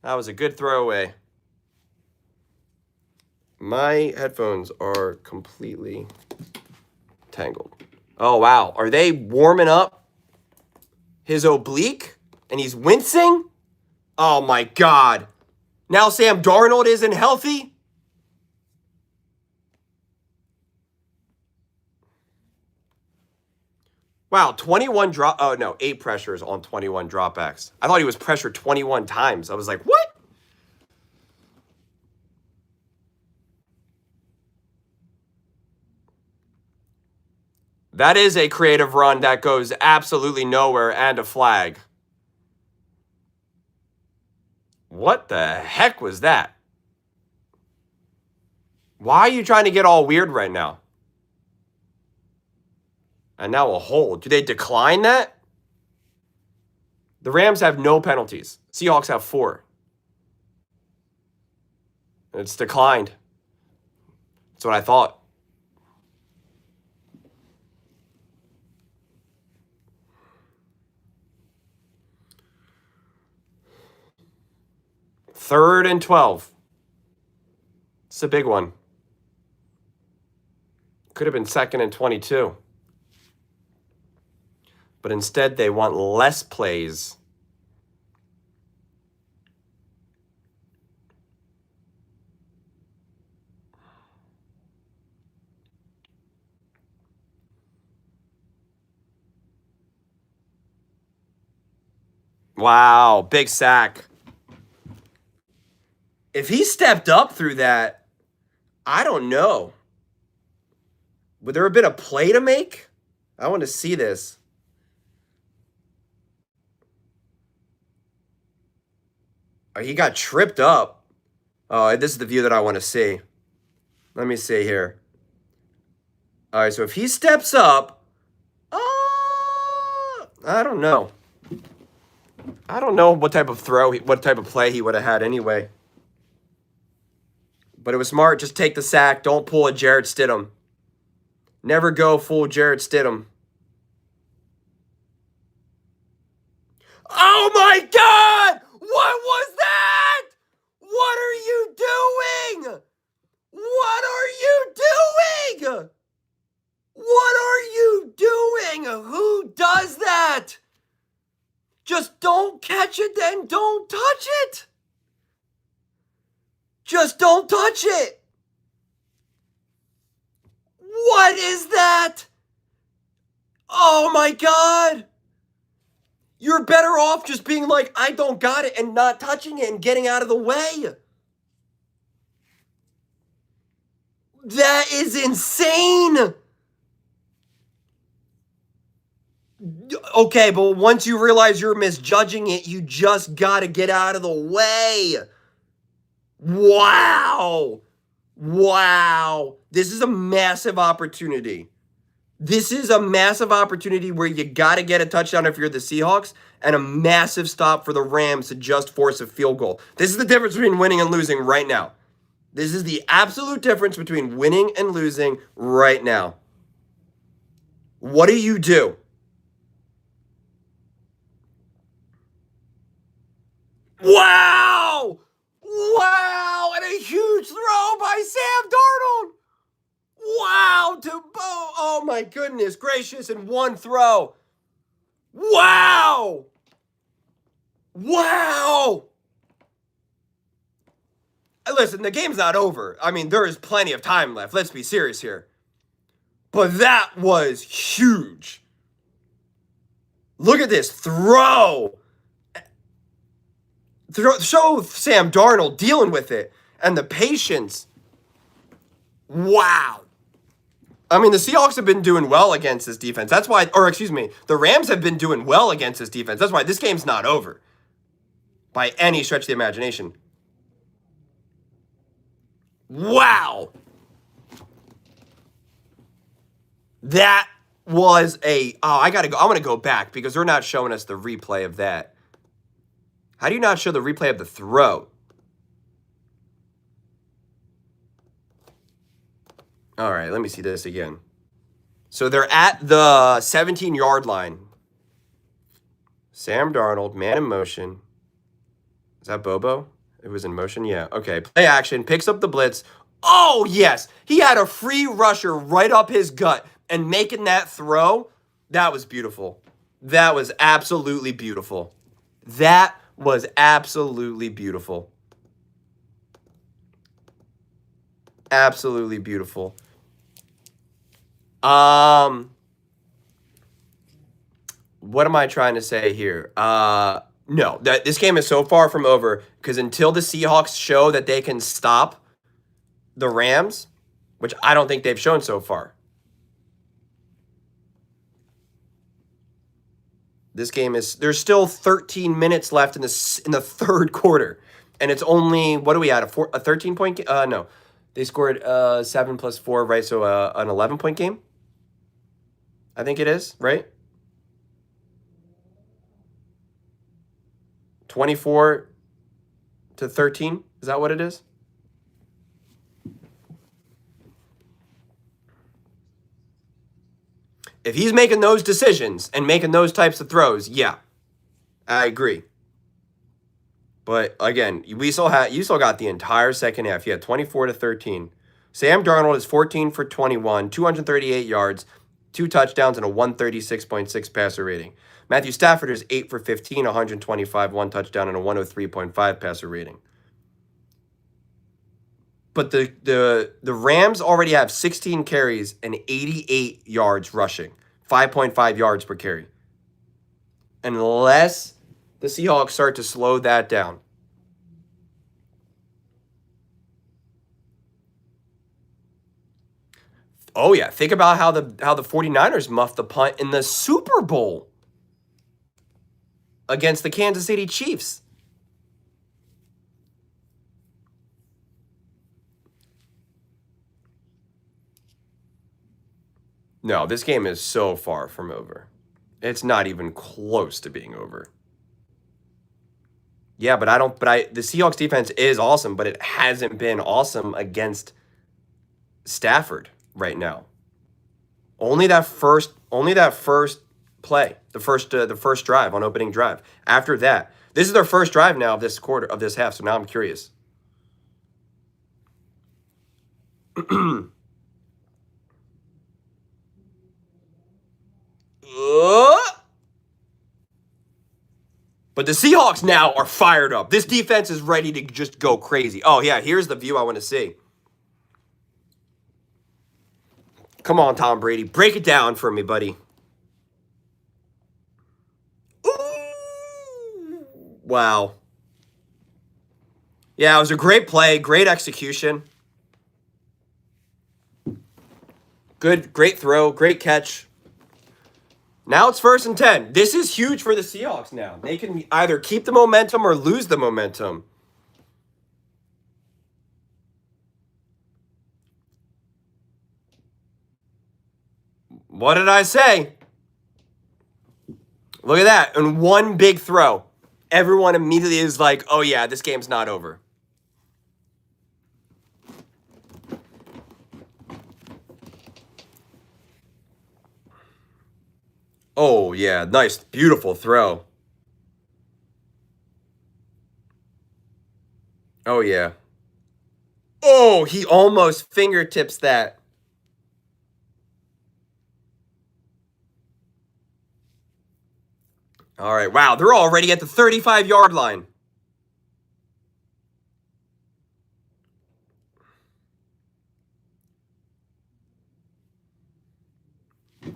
That was a good throwaway. My headphones are completely tangled. Oh, wow. Are they warming up his oblique? And he's wincing? Oh, my God. Now Sam Darnold isn't healthy? Wow, 21 drop. Oh, no, 8 pressures on 21 dropbacks. I thought he was pressured 21 times. I was like, what? That is a creative run that goes absolutely nowhere and a flag. What the heck was that? Why are you trying to get all weird right now? And now a hold. Do they decline that? The Rams have no penalties. Seahawks have 4. It's declined. That's what I thought. Third and 12. It's a big one. Could have been 2nd and 22. But instead, they want less plays. Wow, big sack. If he stepped up through that, I don't know. Would there have been a play to make? I want to see this. Oh, he got tripped up. Oh, this is the view that I want to see. Let me see here. All right, so if he steps up, I don't know. I don't know what type of throw, what type of play he would have had anyway. But it was smart. Just take the sack. Don't pull a Jarrett Stidham. Never go full Jarrett Stidham. Oh my God! What was that? What are you doing? What are you doing? What are you doing? Who does that? Just don't catch it, then don't touch it. Just don't touch it. What is that? Oh my God. You're better off just being like, I don't got it, and not touching it and getting out of the way. That is insane. Okay, but once you realize you're misjudging it, you just got to get out of the way. Wow. Wow. This is a massive opportunity. This is a massive opportunity where you got to get a touchdown if you're the Seahawks, and a massive stop for the Rams to just force a field goal. This is the difference between winning and losing right now. This is the absolute difference between winning and losing right now. What do you do? Wow! Wow! And a huge throw by Sam Darnold! Wow! Oh my goodness gracious, in one throw. Wow! Wow! Listen, the game's not over. I mean, there is plenty of time left. Let's be serious here. But that was huge. Look at this throw. Show Sam Darnold dealing with it and the patience. Wow. I mean, the Seahawks have been doing well against this defense. That's why, or excuse me, the Rams have been doing well against this defense. That's why this game's not over by any stretch of the imagination. Wow. That was I'm going to go back because they're not showing us the replay of that. How do you not show the replay of the throw? All right, let me see this again. So they're at the 17-yard line. Sam Darnold, man in motion. Is that Bobo? It was in motion? Yeah. Okay. Play action. Picks up the blitz. Oh, yes. He had a free rusher right up his gut. And making that throw, that was beautiful. That was absolutely beautiful. That was absolutely beautiful. Absolutely beautiful. What am I trying to say here? No, this game is so far from over because until the Seahawks show that they can stop the Rams, which I don't think they've shown so far. This game is, there's still 13 minutes left in the third quarter. And it's only, what are we at, a 13-point game? No, they scored 7 plus 4, right? So an 11-point game, I think it is, right? 24 to 13, is that what it is? If he's making those decisions and making those types of throws, yeah, I agree. But again, you still got the entire second half. You had 24 to 13. Sam Darnold is 14 for 21, 238 yards, 2 touchdowns, and a 136.6 passer rating. Matthew Stafford is 8 for 15, 125, 1 touchdown, and a 103.5 passer rating. But the Rams already have 16 carries and 88 yards rushing, 5.5 yards per carry. Unless the Seahawks start to slow that down. Oh yeah, think about how the 49ers muffed the punt in the Super Bowl against the Kansas City Chiefs. No, this game is so far from over. It's not even close to being over. Yeah, but the Seahawks defense is awesome, but it hasn't been awesome against Stafford right now. Only that first play, the first drive on opening drive. After that, this is their first drive now of this quarter, of this half. So now I'm curious. But the Seahawks now are fired up. This defense is ready to just go crazy. Oh, yeah, here's the view I want to see. Come on, Tom Brady. Break it down for me, buddy. Ooh. Wow. Yeah, it was a great play, great execution. Great throw, great catch. Now it's 1st and 10. This is huge for the Seahawks now. They can either keep the momentum or lose the momentum. What did I say? Look at that. And one big throw. Everyone immediately is like, oh yeah, this game's not over. Oh yeah, nice, beautiful throw. Oh yeah. Oh, he almost fingertips that. All right, wow, they're already at the 35-yard line. I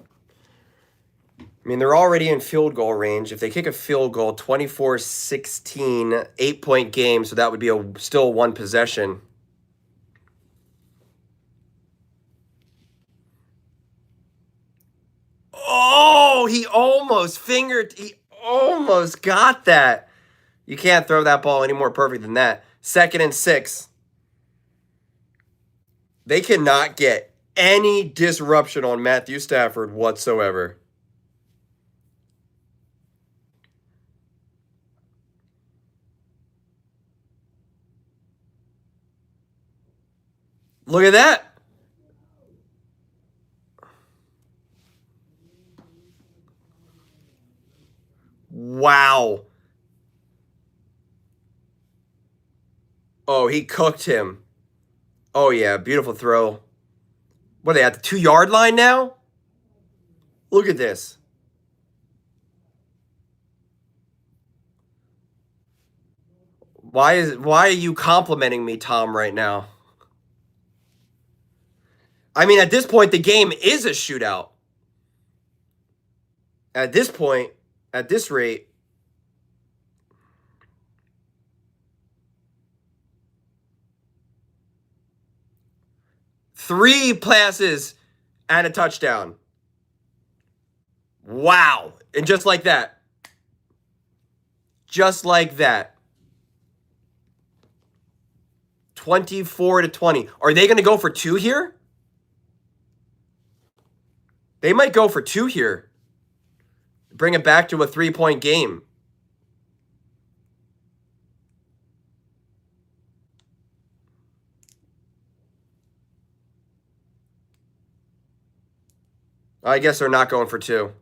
mean, they're already in field goal range. If they kick a field goal, 24-16, 8-point game, so that would be still one possession. Oh, he almost got that. You can't throw that ball any more perfect than that. 2nd and 6. They cannot get any disruption on Matthew Stafford whatsoever. Look at that. Wow. Oh, he cooked him. Oh, yeah. Beautiful throw. What are they at the 2-yard line now? Look at this. Why are you complimenting me, Tom, right now? I mean, at this point, the game is a shootout. At this point, at this rate, three passes and a touchdown. Wow. And just like that. Just like that. 24-20. Are they going to go for 2 here? They might go for 2 here. Bring it back to a 3-point game. I guess they're not going for 2.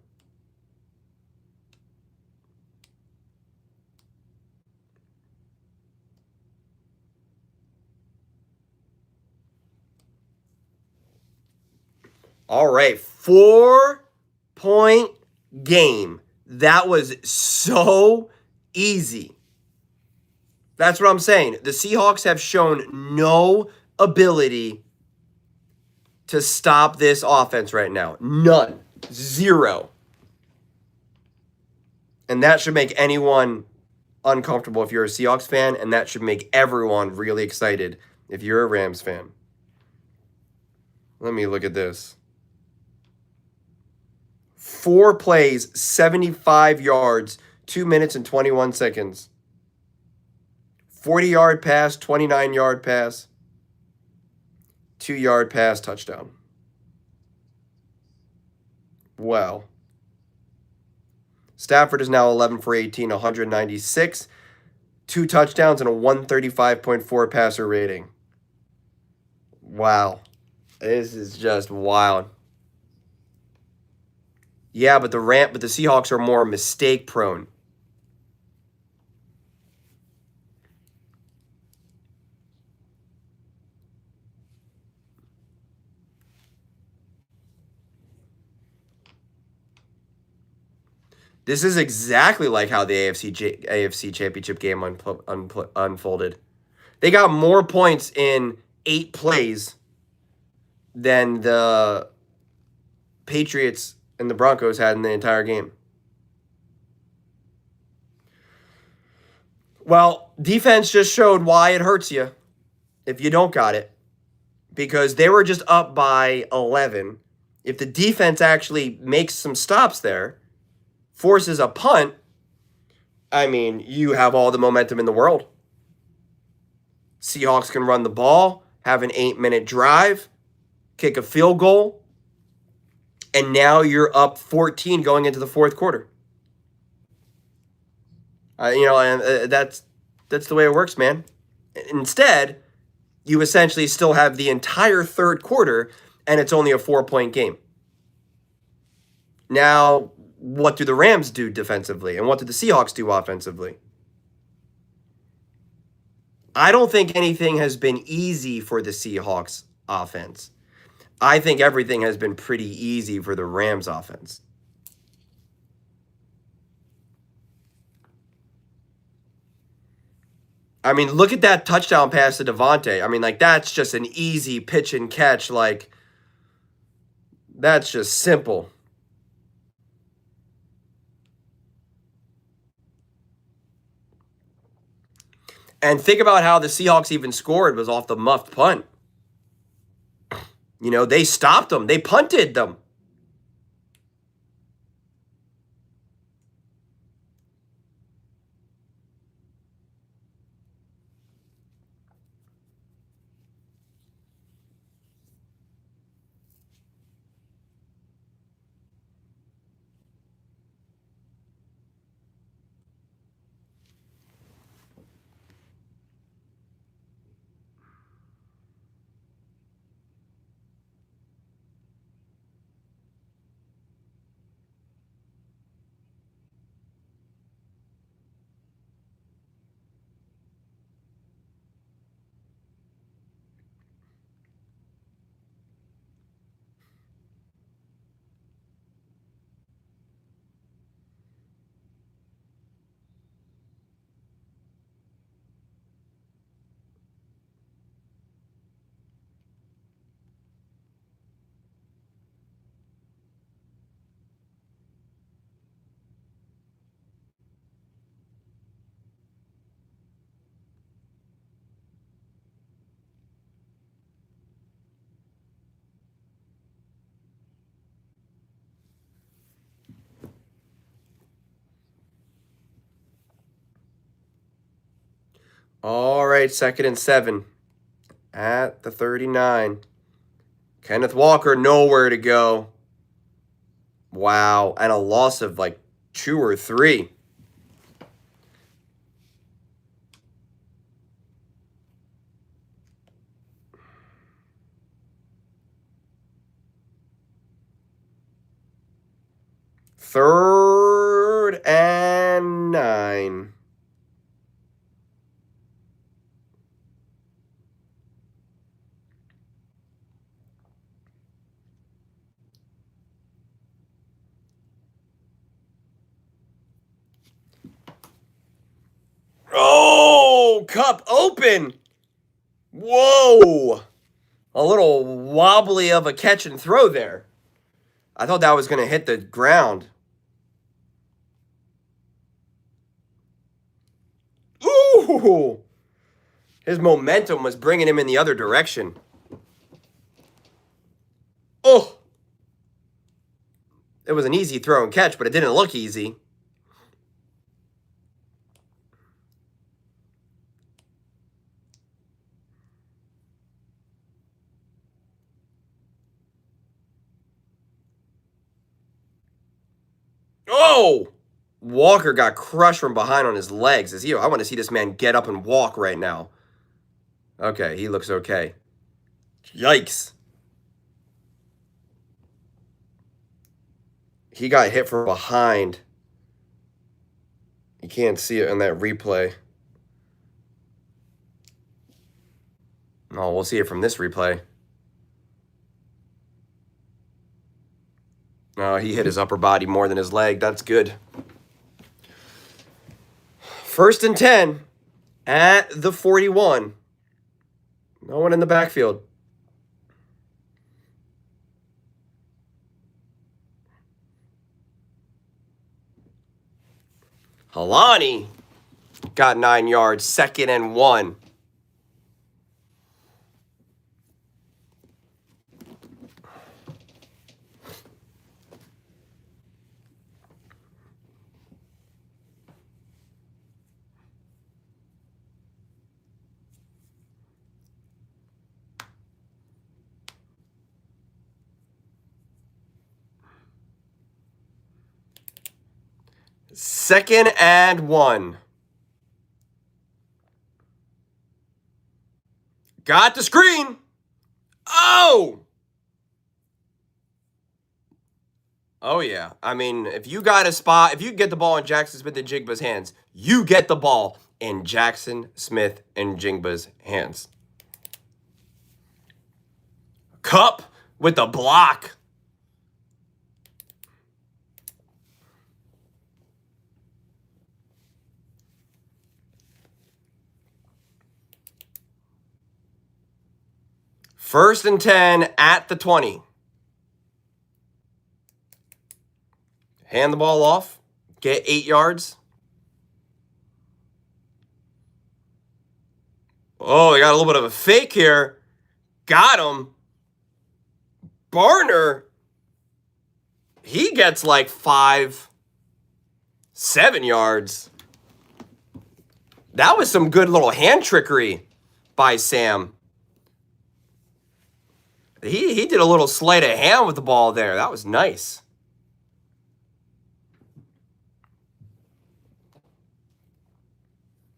All right, 4-point game. That was so easy. That's what I'm saying. The Seahawks have shown no ability to stop this offense right now. None. 0. And that should make anyone uncomfortable if you're a Seahawks fan, and that should make everyone really excited if you're a Rams fan. Let me look at this. 4 plays, 75 yards, 2 minutes and 21 seconds. 40-yard pass, 29-yard pass, 2-yard pass, touchdown. Wow. Stafford is now 11 for 18, 196. 2 touchdowns, and a 135.4 passer rating. Wow. This is just wild. Yeah, but the Seahawks are more mistake prone. This is exactly like how the AFC Championship game unfolded. They got more points in 8 plays than the Patriots and the Broncos had in the entire game. Well, defense just showed why it hurts you if you don't got it, because they were just up by 11. If the defense actually makes some stops there, forces a punt, I mean, you have all the momentum in the world. Seahawks can run the ball, have an 8-minute drive, kick a field goal, and now you're up 14 going into the fourth quarter. And that's the way it works, man. Instead, you essentially still have the entire third quarter, and it's only a 4-point game. Now, what do the Rams do defensively, and what do the Seahawks do offensively? I don't think anything has been easy for the Seahawks offense. I think everything has been pretty easy for the Rams offense. I mean, look at that touchdown pass to Devontae. I mean, like, that's just an easy pitch and catch. Like, that's just simple. And think about how the Seahawks even scored was off the muffed punt. You know, they stopped them. They punted them. All right, 2nd and 7 at the 39. Kenneth Walker, nowhere to go. Wow, and a loss of like 2 or 3. Third and 9. Oh, cup open. Whoa. A little wobbly of a catch and throw there. I thought that was going to hit the ground. Ooh. His momentum was bringing him in the other direction. Oh. It was an easy throw and catch, but it didn't look easy. Oh. Walker got crushed from behind on his legs. I want to see this man get up and walk right now. Okay, he looks okay. Yikes. He got hit from behind. You can't see it in that replay. Oh, we'll see it from this replay. Oh, he hit his upper body more than his leg. That's good. 1st and 10 at the 41. No one in the backfield. Halani got 9 yards, 2nd and 1. Second and 1. Got the screen. Oh! Oh, yeah. I mean, if you got a spot, if you get the ball in Jackson Smith and Jigba's hands, you get the ball in Jackson Smith and Jigba's hands. Cup with the block. First and 10 at the 20. Hand the ball off. Get 8 yards. Oh, they got a little bit of a fake here. Got him. Barner. He gets like 5, 7 yards. That was some good little hand trickery by Sam. He did a little sleight of hand with the ball there. That was nice.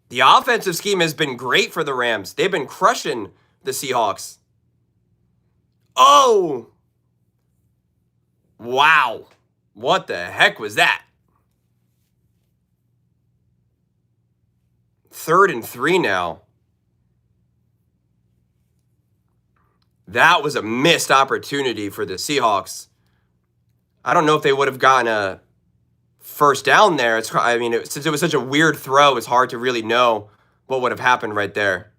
The offensive scheme has been great for the Rams. They've been crushing the Seahawks. Oh! Wow. What the heck was that? 3rd and 3 now. That was a missed opportunity for the Seahawks. I don't know if they would have gotten a first down there. Since it was such a weird throw, it's hard to really know what would have happened right there.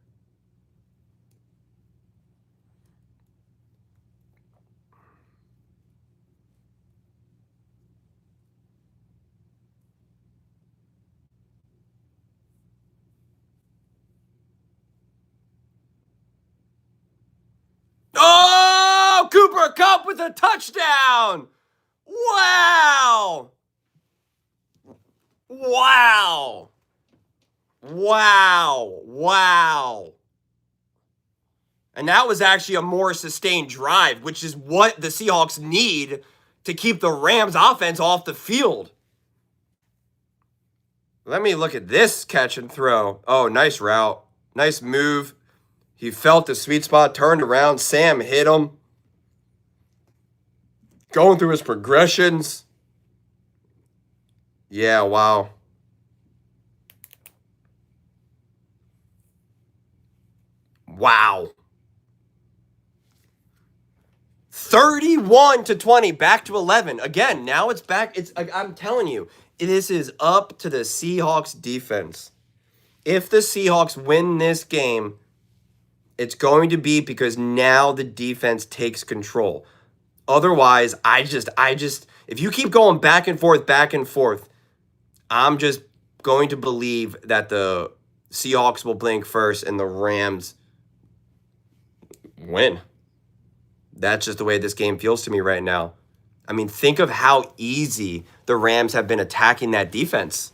Oh, Cooper Kupp with a touchdown. Wow. Wow. Wow. Wow. And that was actually a more sustained drive, which is what the Seahawks need to keep the Rams offense off the field. Let me look at this catch and throw. Oh, nice route. Nice move. He felt the sweet spot, turned around. Sam hit him. Going through his progressions. Yeah, wow. Wow. 31-20, back to 11. Again, now it's back. I'm telling you, this is up to the Seahawks defense. If the Seahawks win this game, it's going to be because now the defense takes control. Otherwise, if you keep going back and forth, I'm just going to believe that the Seahawks will blink first and the Rams win. That's just the way this game feels to me right now. I mean, think of how easy the Rams have been attacking that defense.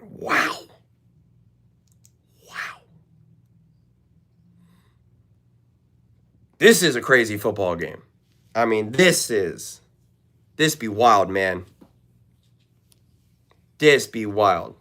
Wow. Wow. This is a crazy football game. I mean, this be wild, man. This be wild.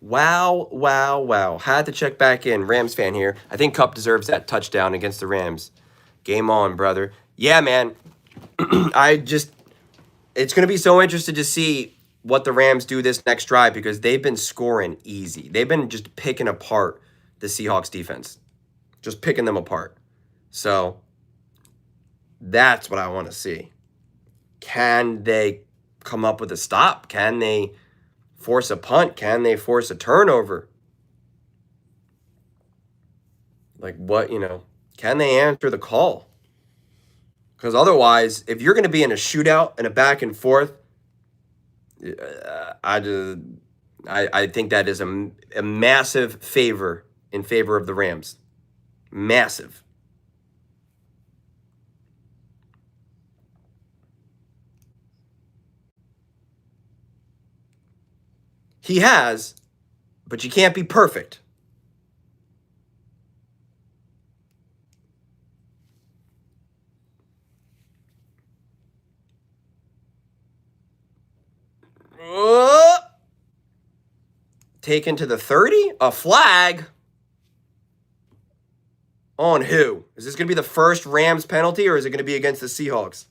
Wow, wow, wow. Had to check back in. Rams fan here. I think Kupp deserves that touchdown against the Rams. Game on, brother. Yeah, man. It's going to be so interesting to see what the Rams do this next drive because they've been scoring easy. They've been just picking apart the Seahawks defense, just picking them apart. So that's what I want to see. Can they come up with a stop? Can they force a punt? Can they force a turnover? Like what, can they answer the call? Because otherwise, if you're going to be in a shootout and a back and forth, I think that is a massive favor in favor of the Rams. Massive. He has, but you can't be perfect. Taken to the 30? A flag? On who? Is this going to be the first Rams penalty or is it going to be against the Seahawks?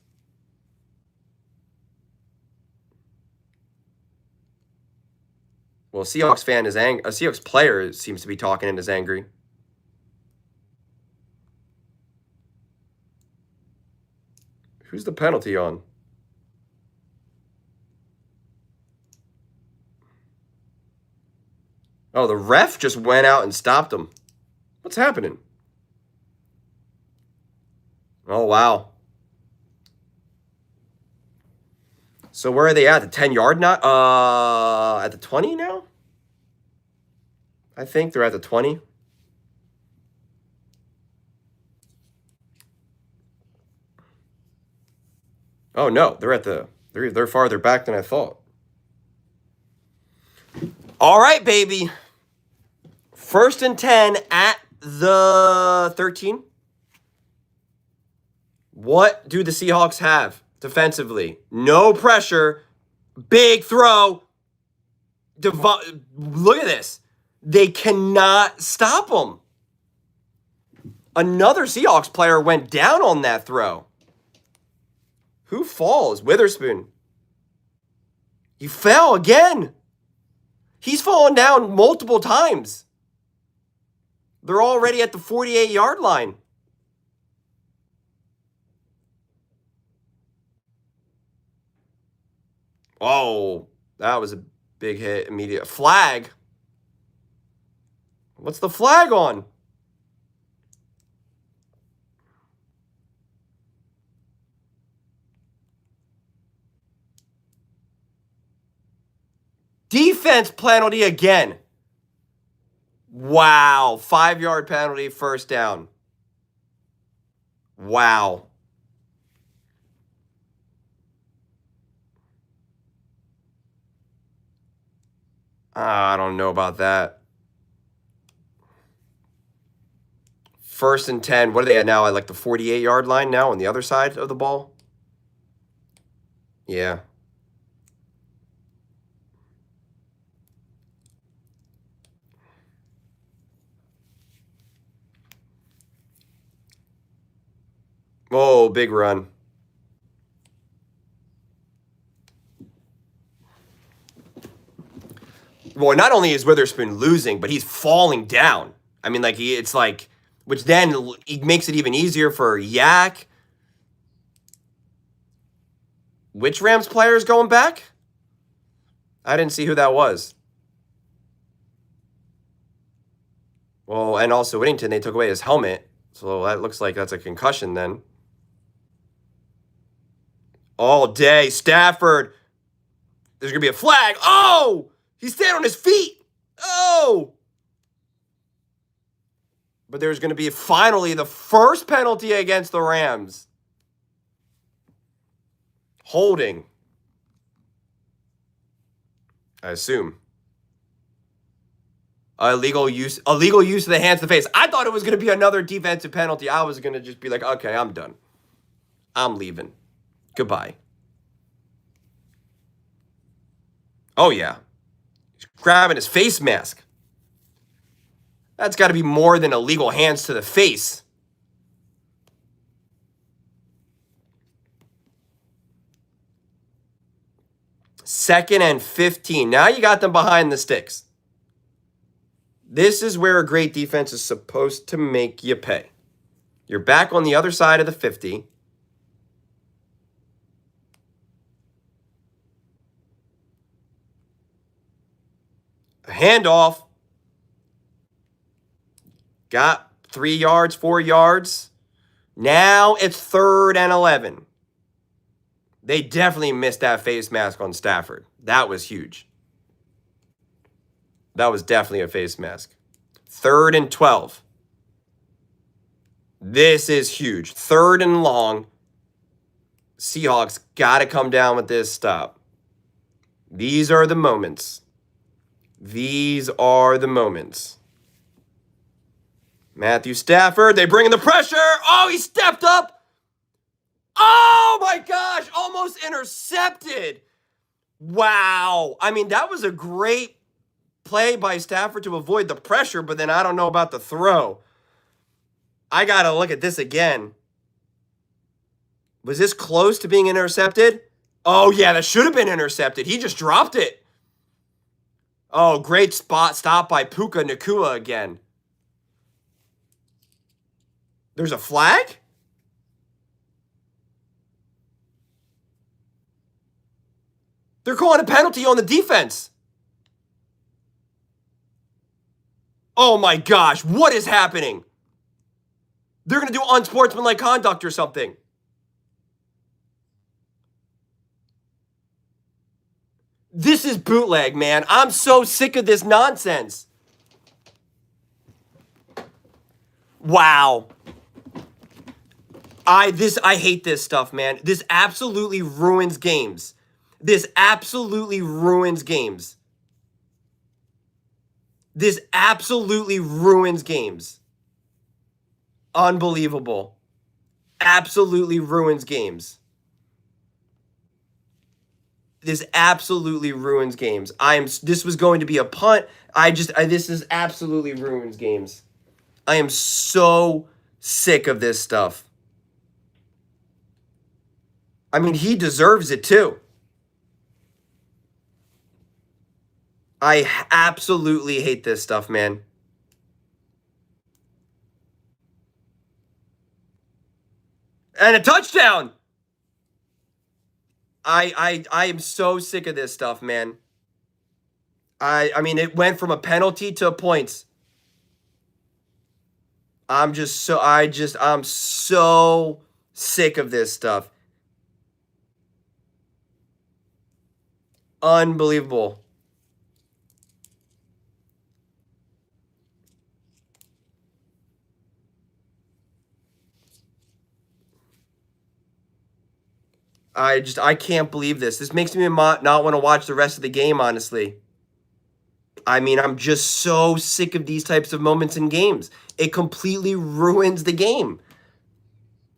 Well, a Seahawks fan is angry. A Seahawks player seems to be talking and is angry. Who's the penalty on? Oh, the ref just went out and stopped him. What's happening? Oh, wow. So where are they at? The 10-yard now? At the 20 now? I think they're at the 20. Oh no, they're farther back than I thought. All right, baby. 1st and 10 at the 13. What do the Seahawks have defensively? No pressure. Big throw. Look at this. They cannot stop him. Another Seahawks player went down on that throw. Who falls? Witherspoon. He fell again. He's fallen down multiple times. They're already at the 48-yard line. Oh, that was a big hit. Immediate flag. What's the flag on? Defense penalty again. Wow. 5-yard penalty, first down. Wow. I don't know about that. 1st and 10. What are they at now? At like the 48-yard line now on the other side of the ball? Yeah. Oh, big run. well, not only is Witherspoon losing, but he's falling down. I mean, like, it's like, which then it makes it even easier for Yak. Which Rams player is going back? I didn't see who that was. Well, and also Whittington, they took away his helmet. So that looks like that's a concussion then. All day, Stafford. There's going to be a flag. Oh! He's standing on his feet. Oh! But there's going to be finally the first penalty against the Rams. Holding. I assume. Illegal use of the hands to the face. I thought it was going to be another defensive penalty. I was going to just be like, okay, I'm done. I'm leaving. Goodbye. Oh, yeah. He's grabbing his face mask. That's got to be more than illegal hands to the face. Second and 15. Now you got them behind the sticks. This is where a great defense is supposed to make you pay. You're back on the other side of the 50. A handoff. Got 3 yards, 4 yards. Now it's 3rd and 11. They definitely missed that face mask on Stafford. That was huge. That was definitely a face mask. 3rd and 12. This is huge. 3rd and long. Seahawks got to come down with this stop. These are the moments. These are the moments. Matthew Stafford, they bring in the pressure. Oh, he stepped up. Oh, my gosh, almost intercepted. Wow. I mean, that was a great play by Stafford to avoid the pressure, but then I don't know about the throw. I got to look at this again. Was this close to being intercepted? Oh, yeah, that should have been intercepted. He just dropped it. Oh, great stop by Puka Nacua again. There's a flag? They're calling a penalty on the defense. Oh my gosh, what is happening? They're going to do unsportsmanlike conduct or something. This is bootleg, man. I'm so sick of this nonsense. Wow. I hate this stuff, man. This absolutely ruins games. This absolutely ruins games. This absolutely ruins games. Unbelievable. Absolutely ruins games. This absolutely ruins games. This was going to be a punt. This is absolutely ruins games. I am so sick of this stuff. I mean, he deserves it too. I absolutely hate this stuff, man. And a touchdown. I am so sick of this stuff, man. I mean, it went from a penalty to points. I'm so sick of this stuff. Unbelievable. I can't believe this. This makes me not want to watch the rest of the game, honestly. I mean, I'm just so sick of these types of moments in games. It completely ruins the game.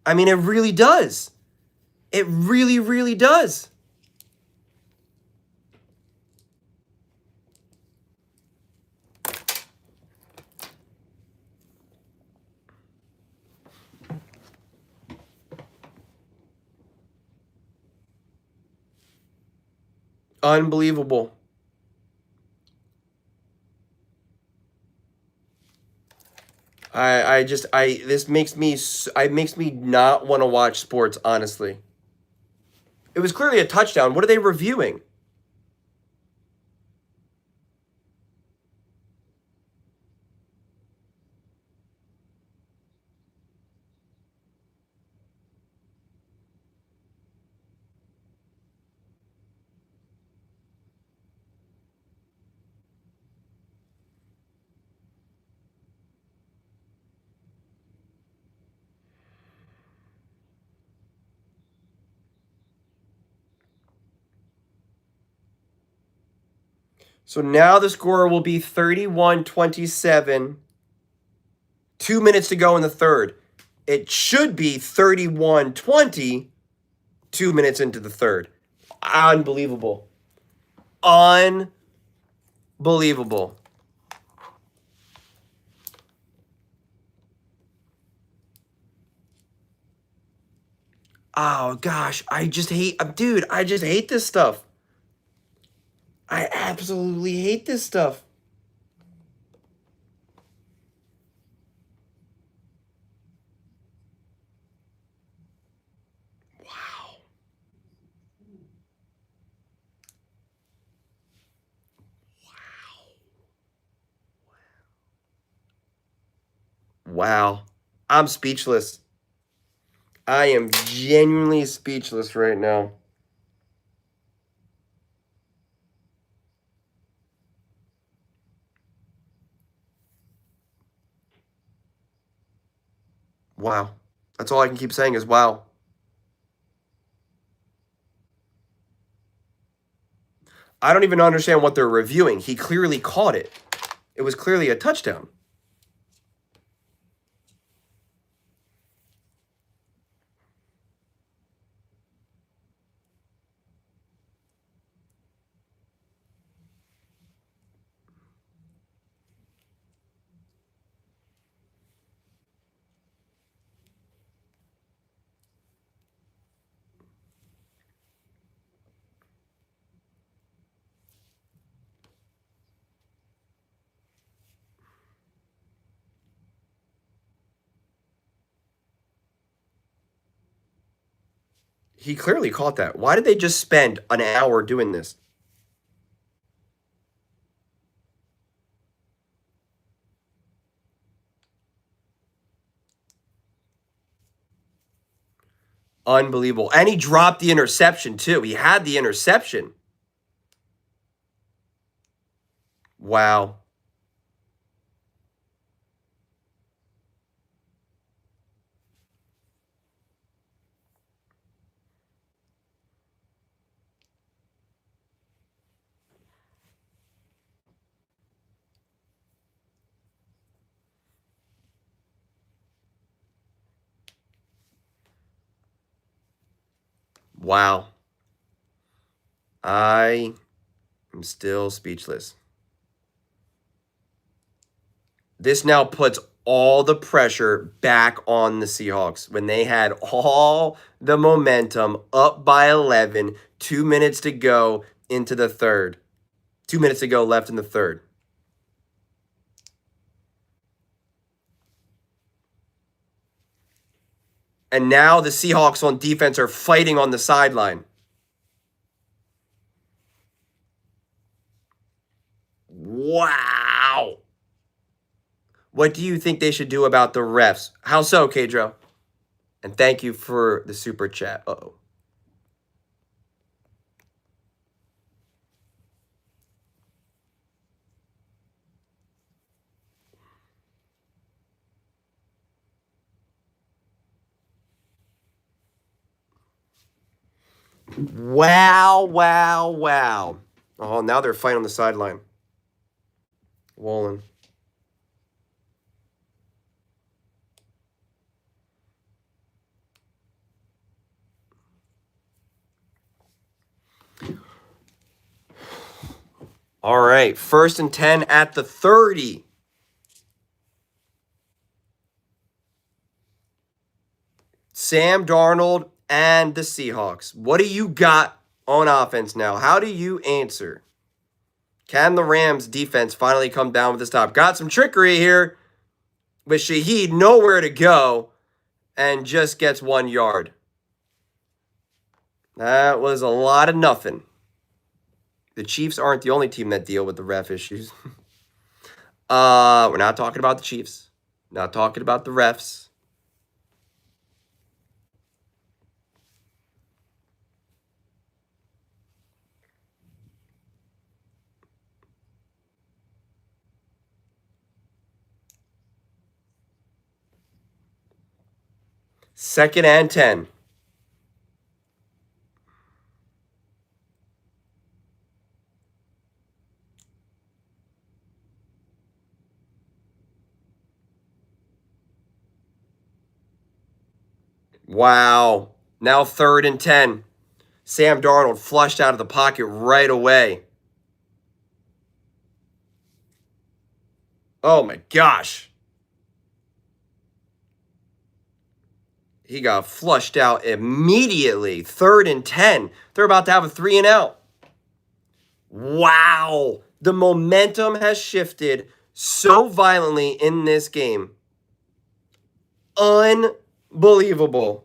I mean, it really does. It really, really does. Unbelievable. This makes me not want to watch sports, honestly. It was clearly a touchdown. What are they reviewing? So now the score will be 31-27. 2 minutes to go in the third. It should be 31-20. 2 minutes into the third. Unbelievable. Unbelievable. Oh gosh, I just hate this stuff. I absolutely hate this stuff. Wow. Wow. I'm speechless. I am genuinely speechless right now. Wow. That's all I can keep saying is wow. I don't even understand what they're reviewing. He clearly caught it. It was clearly a touchdown. He clearly caught that. Why did they just spend an hour doing this? Unbelievable. And he dropped the interception, too. He had the interception. Wow. Wow. I am still speechless. This now puts all the pressure back on the Seahawks when they had all the momentum up by 11, 2 minutes to go into the third. 2 minutes to go left in the third. And now the Seahawks on defense are fighting on the sideline. Wow. What do you think they should do about the refs? How so, Kadro? And thank you for the super chat. Uh-oh. Wow, wow, wow. Oh, now they're fighting on the sideline. Wolin. All right, 1st and 10 at the 30. Sam Darnold and the Seahawks. What do you got on offense now? How do you answer? Can the Rams defense finally come down with the stop? Got some trickery here. with Shaheed nowhere to go and just gets 1 yard. That was a lot of nothing. The Chiefs aren't the only team that deal with the ref issues. We're not talking about the Chiefs. Not talking about the refs. Second and 10. Wow. Now 3rd and 10. Sam Darnold flushed out of the pocket right away. Oh my gosh. He got flushed out immediately. 3rd and 10. They're about to have a 3 and out. Wow. The momentum has shifted so violently in this game. Unbelievable.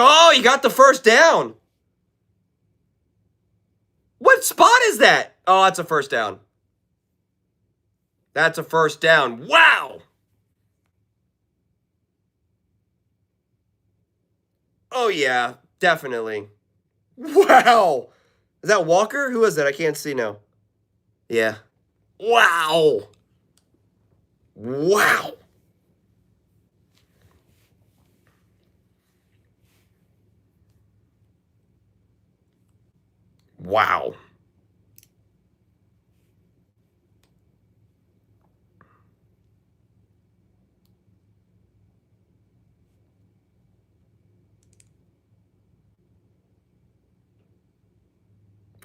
Oh, he got the first down. What spot is that? Oh, that's a first down. That's a first down. Wow. Oh, yeah, definitely. Wow. Is that Walker? Who is that? I can't see now. Yeah. Wow. Wow. Wow.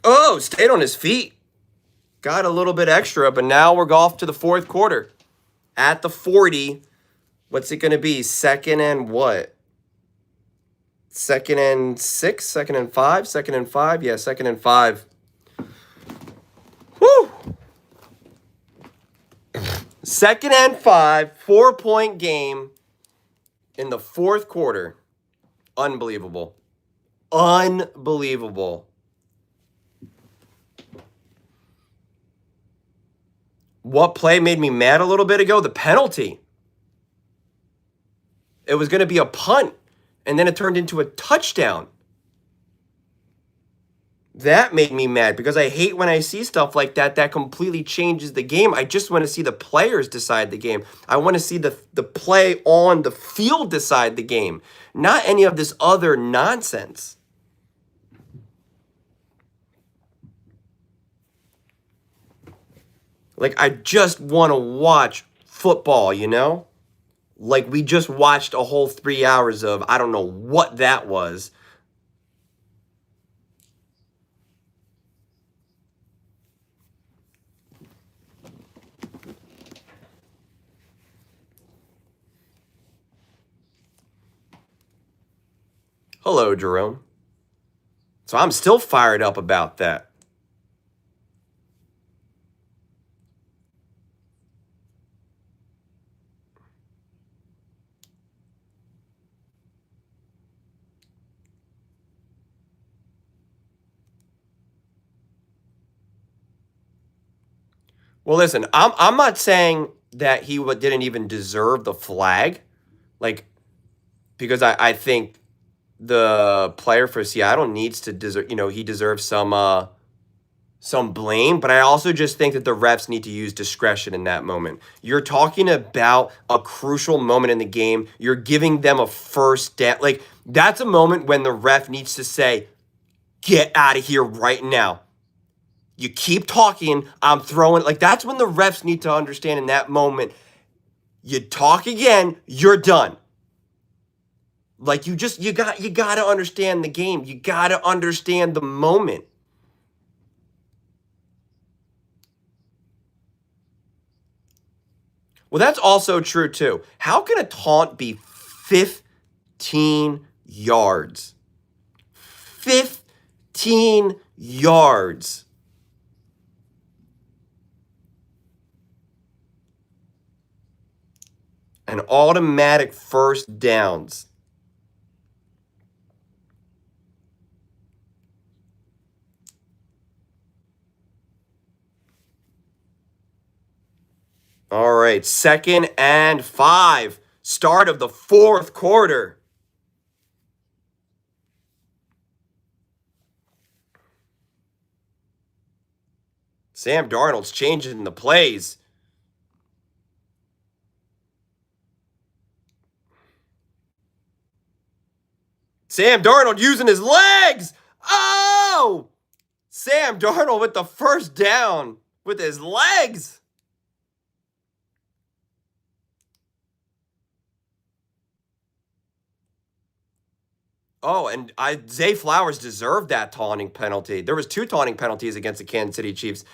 Oh, stayed on his feet. Got a little bit extra, but now we're off to the 4th quarter. At the 40. What's it going to be? 2nd and what? 2nd and 6? 2nd and 5? 2nd and 5? Yeah, 2nd and 5. Whew. 2nd and 5. 4-point game in the 4th quarter. Unbelievable. Unbelievable. What play made me mad a little bit ago? The penalty. It was going to be a punt, and then it turned into a touchdown. That made me mad because I hate when I see stuff like that. That completely changes the game. I just want to see the players decide the game. I want to see the play on the field decide the game, not any of this other nonsense. Like, I just want to watch football, you know? Like, we just watched a whole 3 hours of, I don't know what that was. Hello, Jerome. So I'm still fired up about that. Well, listen, I'm not saying that he didn't even deserve the flag, like, because I think the player for Seattle needs to deserve, he deserves some blame, but I also just think that the refs need to use discretion in that moment. You're talking about a crucial moment in the game. You're giving them a first down. Like, that's a moment when the ref needs to say, "Get out of here right now." You keep talking, I'm throwing. Like, that's when the refs need to understand in that moment. You talk again, you're done. Like, you got to understand the game. You got to understand the moment. Well, that's also true, too. How can a taunt be 15 yards? 15 yards. An automatic first downs. All right, 2nd and 5. Start of the 4th quarter. Sam Darnold's changing the plays. Sam Darnold using his legs. Oh! Sam Darnold with the first down with his legs. Oh, and Zay Flowers deserved that taunting penalty. There was 2 taunting penalties against the Kansas City Chiefs.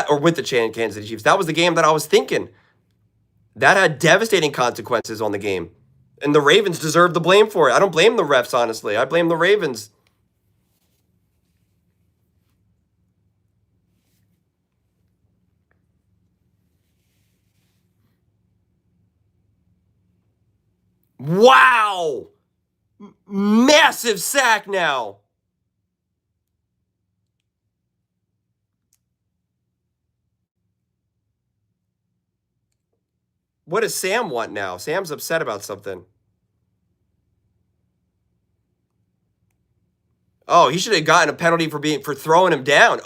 With the Kansas City Chiefs. That was the game that I was thinking. That had devastating consequences on the game. And the Ravens deserve the blame for it. I don't blame the refs, honestly. I blame the Ravens. Wow! Massive sack now. What does Sam want now? Sam's upset about something. Oh, he should have gotten a penalty for throwing him down.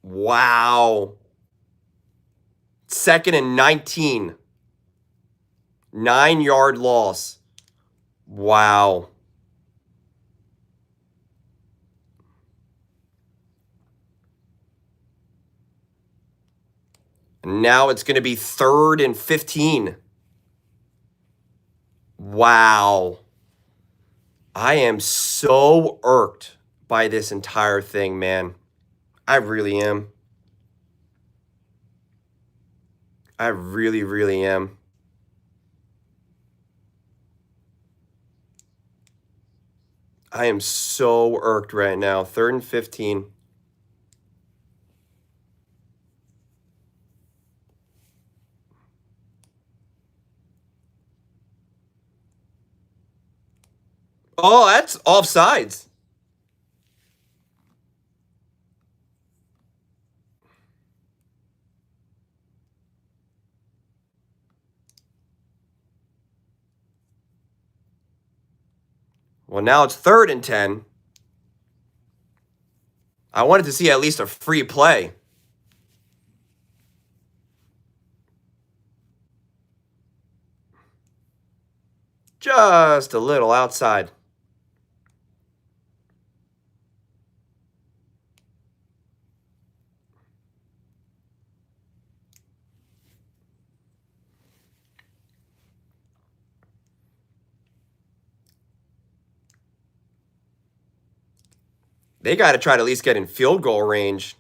Wow. 2nd and 19. 9-yard loss. Wow. And now it's going to be 3rd and 15. Wow. I am so irked by this entire thing, man. I really am. I really, really am. I am so irked right now. 3rd and 15. Oh, that's offsides. Well, now it's 3rd and 10. I wanted to see at least a free play. Just a little outside. They got to try to at least get in field goal range.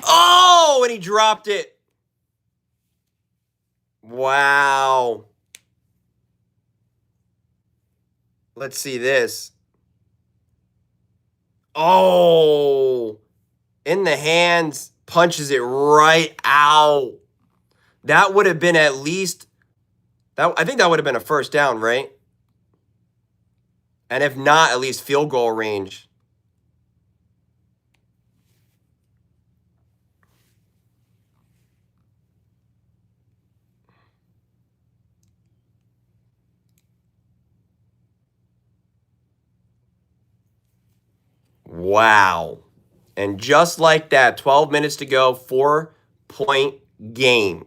Oh, and he dropped it. Wow. Let's see this. Oh, in the hands, punches it right out. That would have been at least that. I think that would have been a first down, right? And if not, at least field goal range. Wow. And just like that, 12 minutes to go, 4-point game.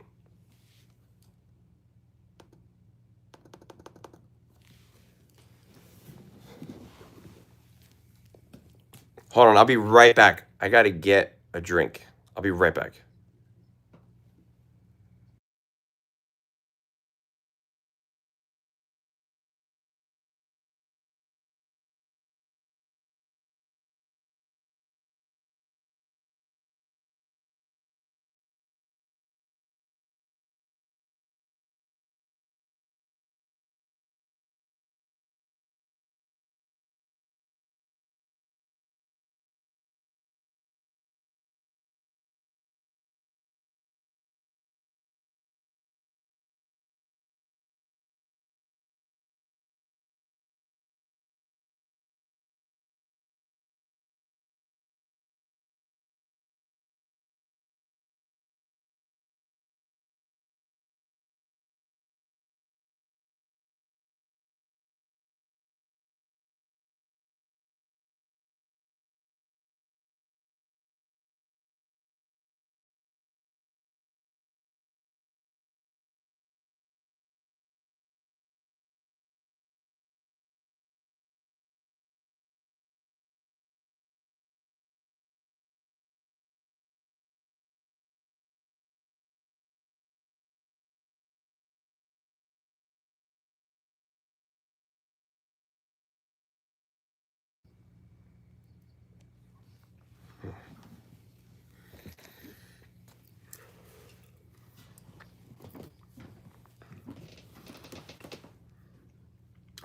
Hold on, I'll be right back. I got to get a drink. I'll be right back.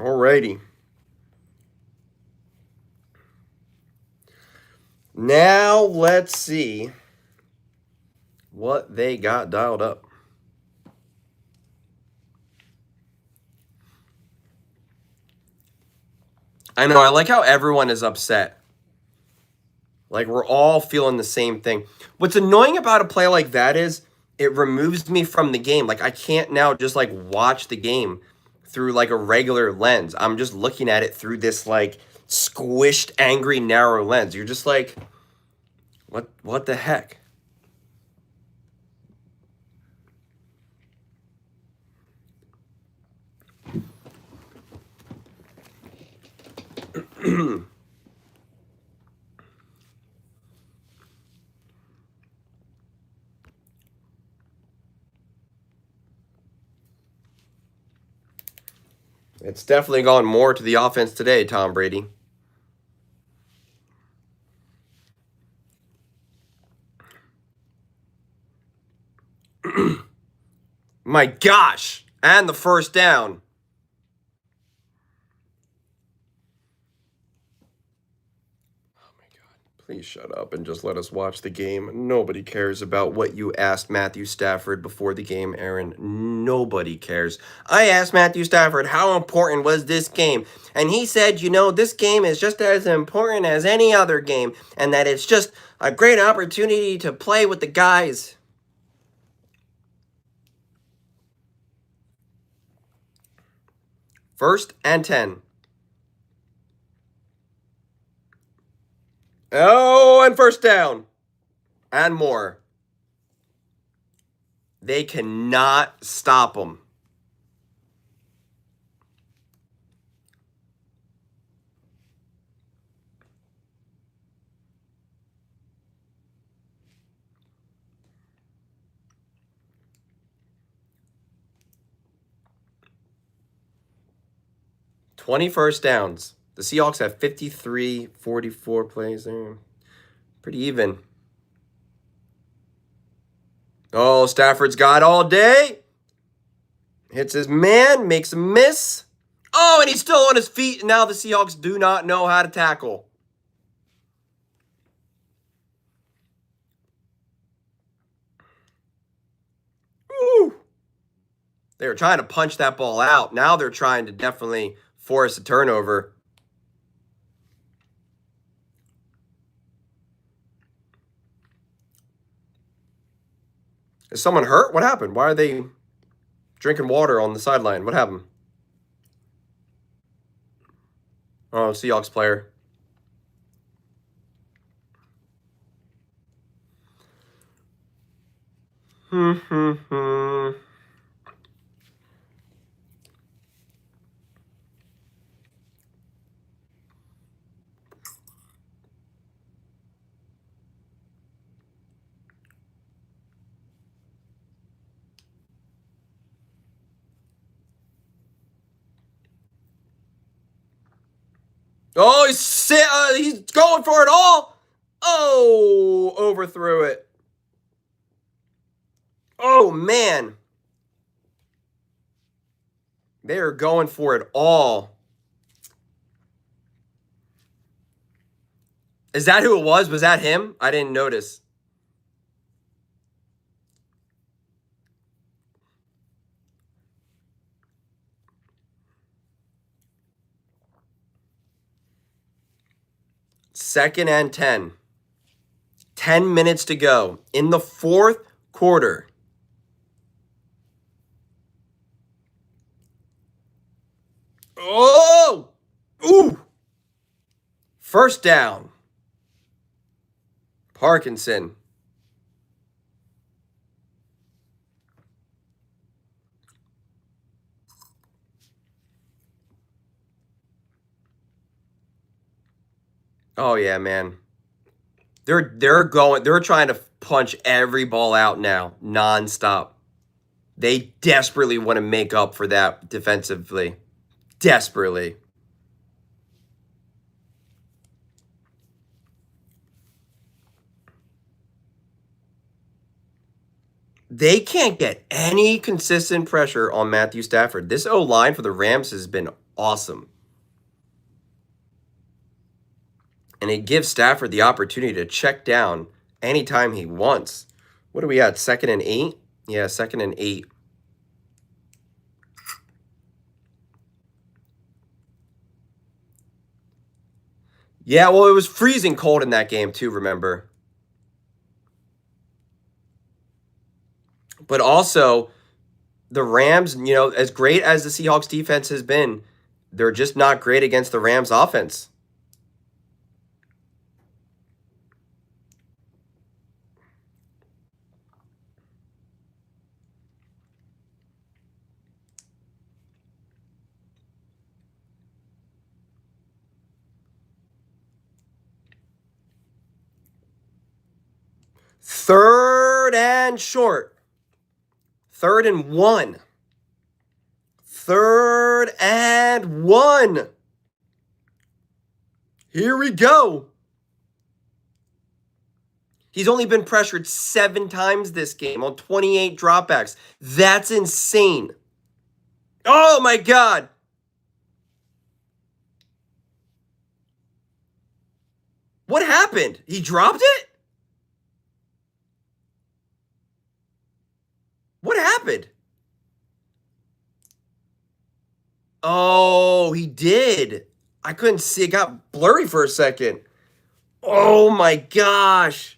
Alrighty. Now let's see what they got dialed up. I know, I like how everyone is upset. Like, we're all feeling the same thing. What's annoying about a play like that is it removes me from the game. Like, I can't now just, like, watch the game through, like, a regular lens. I'm just looking at it through this, like, squished, angry, narrow lens. You're just like, what the heck? It's definitely gone more to the offense today, Tom Brady. My gosh! And the first down. Please shut up and just let us watch the game. Nobody cares about what you asked Matthew Stafford before the game, Aaron. Nobody cares. I asked Matthew Stafford, how important was this game? And he said, this game is just as important as any other game, and that it's just a great opportunity to play with the guys. First and 10. Oh, and first down. And more. They cannot stop them. First downs. The Seahawks have 53, 44 plays there. Pretty even. Oh, Stafford's got all day. Hits his man, makes a miss. Oh, and he's still on his feet. And now the Seahawks do not know how to tackle. Woo. They were trying to punch that ball out. Now they're trying to definitely force a turnover. Is someone hurt? What happened? Why are they drinking water on the sideline? What happened? Oh, Seahawks player. Oh, he's going for it all. Oh, overthrew it. Oh, man. They are going for it all. Is that who it was? Was that him? I didn't notice. Second and 10. 10 minutes to go in the fourth quarter. Oh! Ooh! First down. Parkinson. Oh yeah, man. They're trying to punch every ball out now, nonstop. They desperately want to make up for that defensively. Desperately. They can't get any consistent pressure on Matthew Stafford. This O-line for the Rams has been awesome. And it gives Stafford the opportunity to check down anytime he wants. What are we at? 2nd and 8? Yeah, 2nd and 8. Yeah, well, it was freezing cold in that game too, remember? But also, the Rams, as great as the Seahawks defense has been, they're just not great against the Rams offense. Third and short. 3rd and 1. 3rd and 1. Here we go. He's only been pressured 7 times this game on 28 dropbacks. That's insane. Oh my God. What happened? He dropped it? What happened? Oh, he did. I couldn't see. It got blurry for a second. Oh my gosh.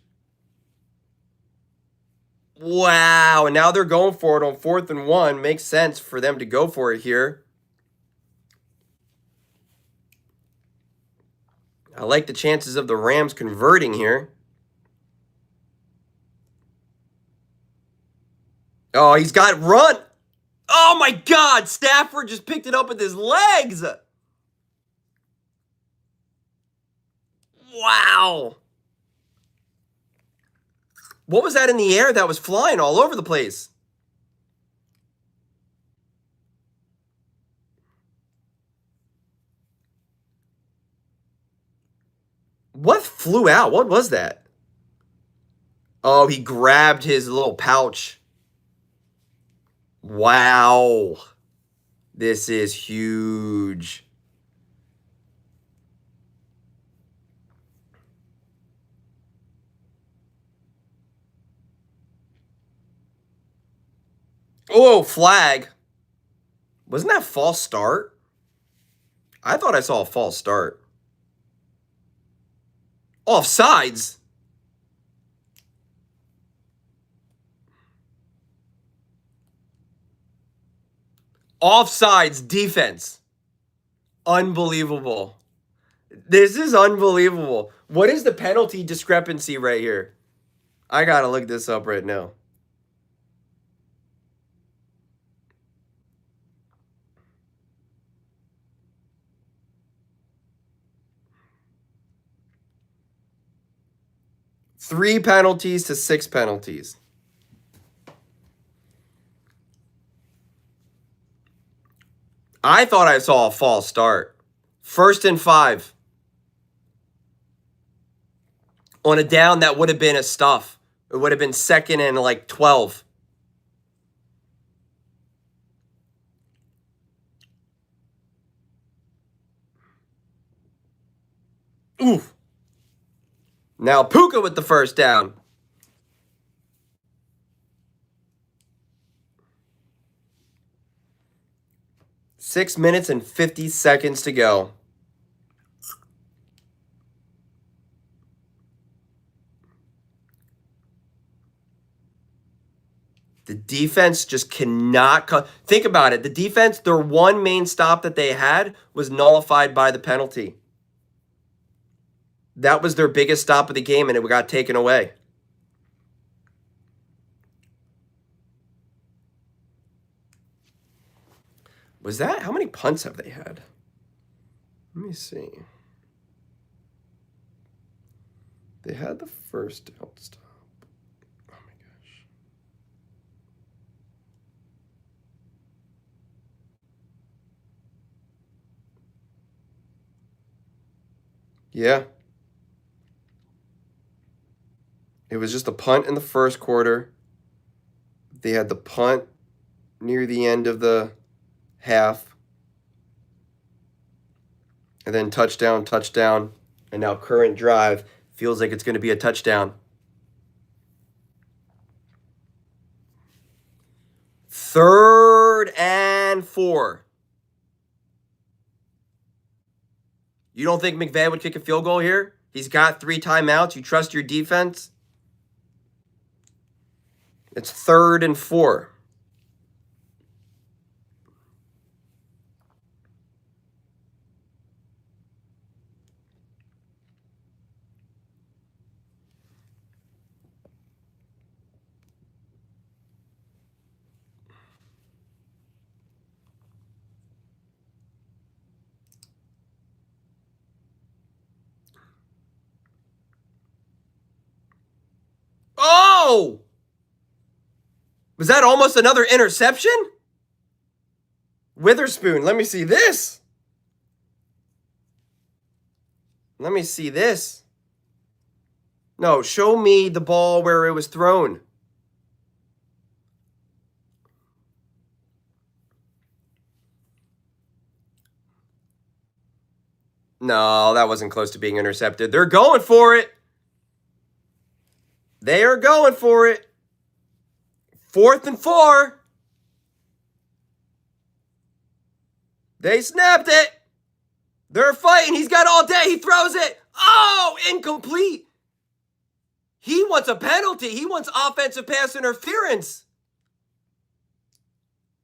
Wow. And now they're going for it on 4th and 1. Makes sense for them to go for it here. I like the chances of the Rams converting here. Oh, he's got run. Oh my God. Stafford just picked it up with his legs. Wow. What was that in the air that was flying all over the place? What flew out? What was that? Oh, he grabbed his little pouch. Wow. This is huge. Oh, flag. Wasn't that false start? I thought I saw a false start. Offsides. Offsides defense. Unbelievable. This is unbelievable. What is the penalty discrepancy right here? I gotta look this up right now. Three penalties to 6 penalties. I thought I saw a false start. 1st and 5. On a down that would have been a stuff. It would have been 2nd and like 12. Oof. Now Puka with the first down. Six minutes and 50 seconds to go. The defense just cannot think about it. The defense, their one main stop that they had was nullified by the penalty. That was their biggest stop of the game, and it got taken away. Was that? How many punts have they had? Let me see. They had the first down stop. Oh my gosh. Yeah. It was just a punt in the first quarter. They had the punt near the end of the half. And then touchdown, touchdown. And now current drive feels like it's going to be a touchdown. 3rd and 4. You don't think McVay would kick a field goal here? He's got 3 timeouts. You trust your defense? It's 3rd and 4. Oh! Was that almost another interception? Witherspoon, let me see this. Let me see this. No, show me the ball where it was thrown. No, that wasn't close to being intercepted. They're going for it. They are going for it. 4th and 4. They snapped it. They're fighting. He's got all day. He throws it. Oh, incomplete. He wants a penalty. He wants offensive pass interference.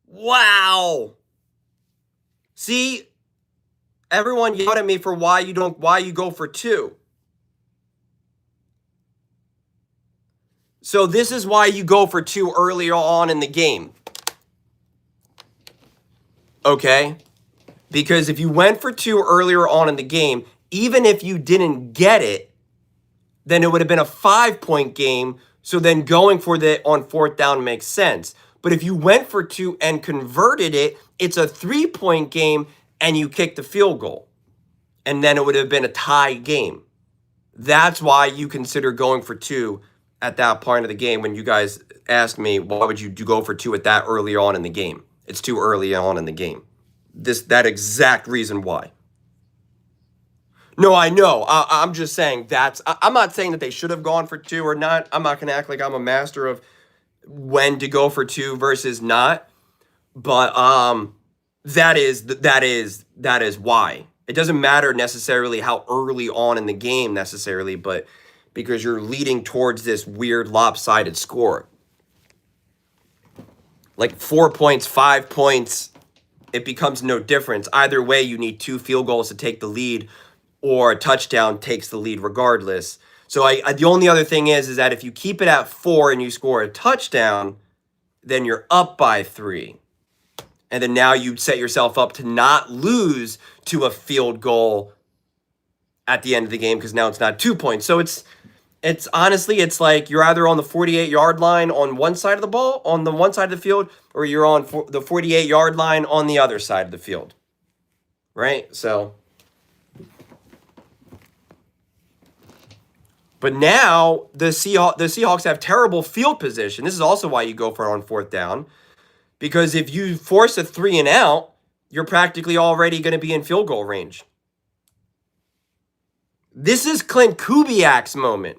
Wow. See, everyone yelled at me for why you go for 2. So this is why you go for 2 earlier on in the game. Okay? Because if you went for 2 earlier on in the game, even if you didn't get it, then it would have been a 5-point game. So then going for it on 4th down makes sense. But if you went for 2 and converted it, it's a 3-point game and you kicked the field goal. And then it would have been a tie game. That's why you consider going for 2 at that point of the game when you guys asked me, why would you go for 2 at that early on in the game? It's too early on in the game. That exact reason why. No, I know. I'm just saying I'm not saying that they should have gone for 2 or not. I'm not going to act like I'm a master of when to go for 2 versus not. But that is why. It doesn't matter necessarily how early on in the game necessarily, but because you're leading towards this weird lopsided score. Like 4 points, 5 points, it becomes no difference. Either way, you need 2 field goals to take the lead, or a touchdown takes the lead regardless. So the only other thing is that if you keep it at 4 and you score a touchdown, then you're up by 3. And then now you set yourself up to not lose to a field goal at the end of the game because now it's not 2 points. So it's honestly, it's like you're either on the 48-yard line on one side of the ball, on the one side of the field, or you're on the 48-yard line on the other side of the field. Right? So, but now the Seahawks have terrible field position. This is also why you go for it on 4th down. Because if you force a 3 and out, you're practically already going to be in field goal range. This is Clint Kubiak's moment.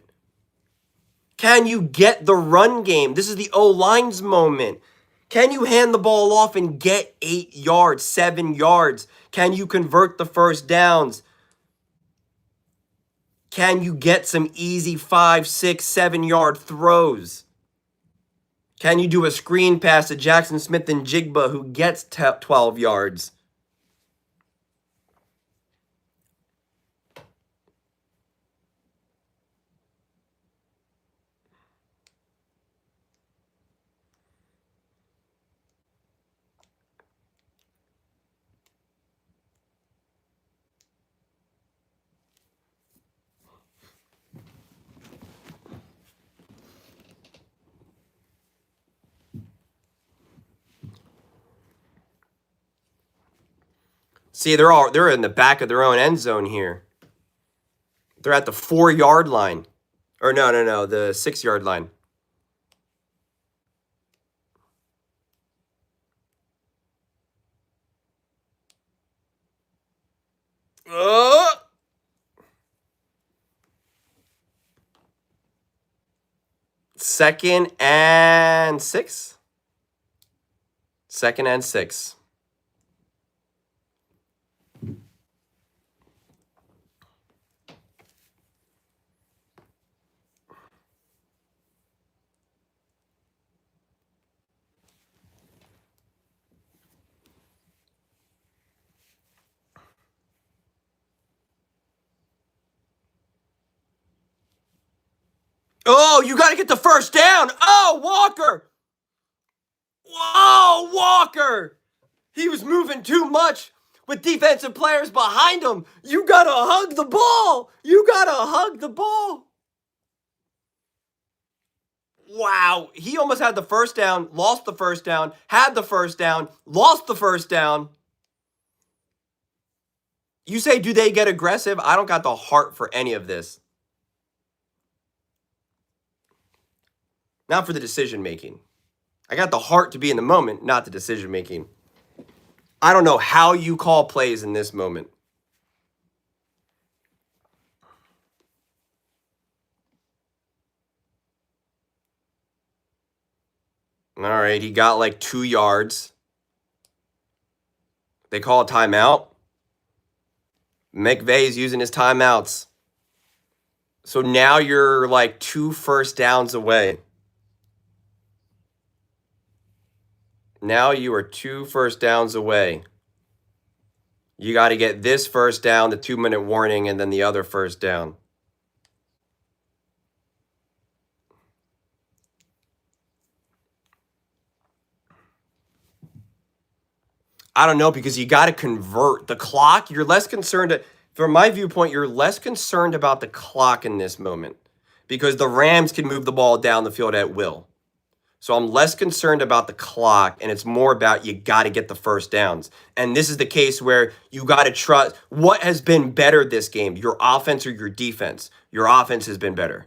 Can you get the run game? This is the O-line's moment. Can you hand the ball off and get 8 yards, 7 yards? Can you convert the first downs? Can you get some easy 5, 6, 7-yard throws? Can you do a screen pass to Jackson Smith and Jigba who gets 12 yards? See, they're in the back of their own end zone here. They're at the 4-yard line. Or no, the 6-yard line. Second and 6. Second and 6. Oh, you got to get the first down. Oh, Walker. Whoa, Walker. He was moving too much with defensive players behind him. You got to hug the ball. You got to hug the ball. Wow. He almost had the first down, lost the first down, had the first down, lost the first down. You say, do they get aggressive? I don't got the heart for any of this. Not for the decision making. I got the heart to be in the moment, not the decision making. I don't know how you call plays in this moment. All right, he got like 2 yards. They call a timeout. McVay's using his timeouts. So now you're like 2 first downs away. Now you are 2 first downs away. You got to get this first down, the 2-minute warning, and then the other first down. I don't know, because you got to convert the clock. You're less concerned, from my viewpoint, you're less concerned about the clock in this moment because the Rams can move the ball down the field at will. So I'm less concerned about the clock, and it's more about you got to get the first downs. And this is the case where you got to trust. What has been better this game, your offense or your defense? Your offense has been better.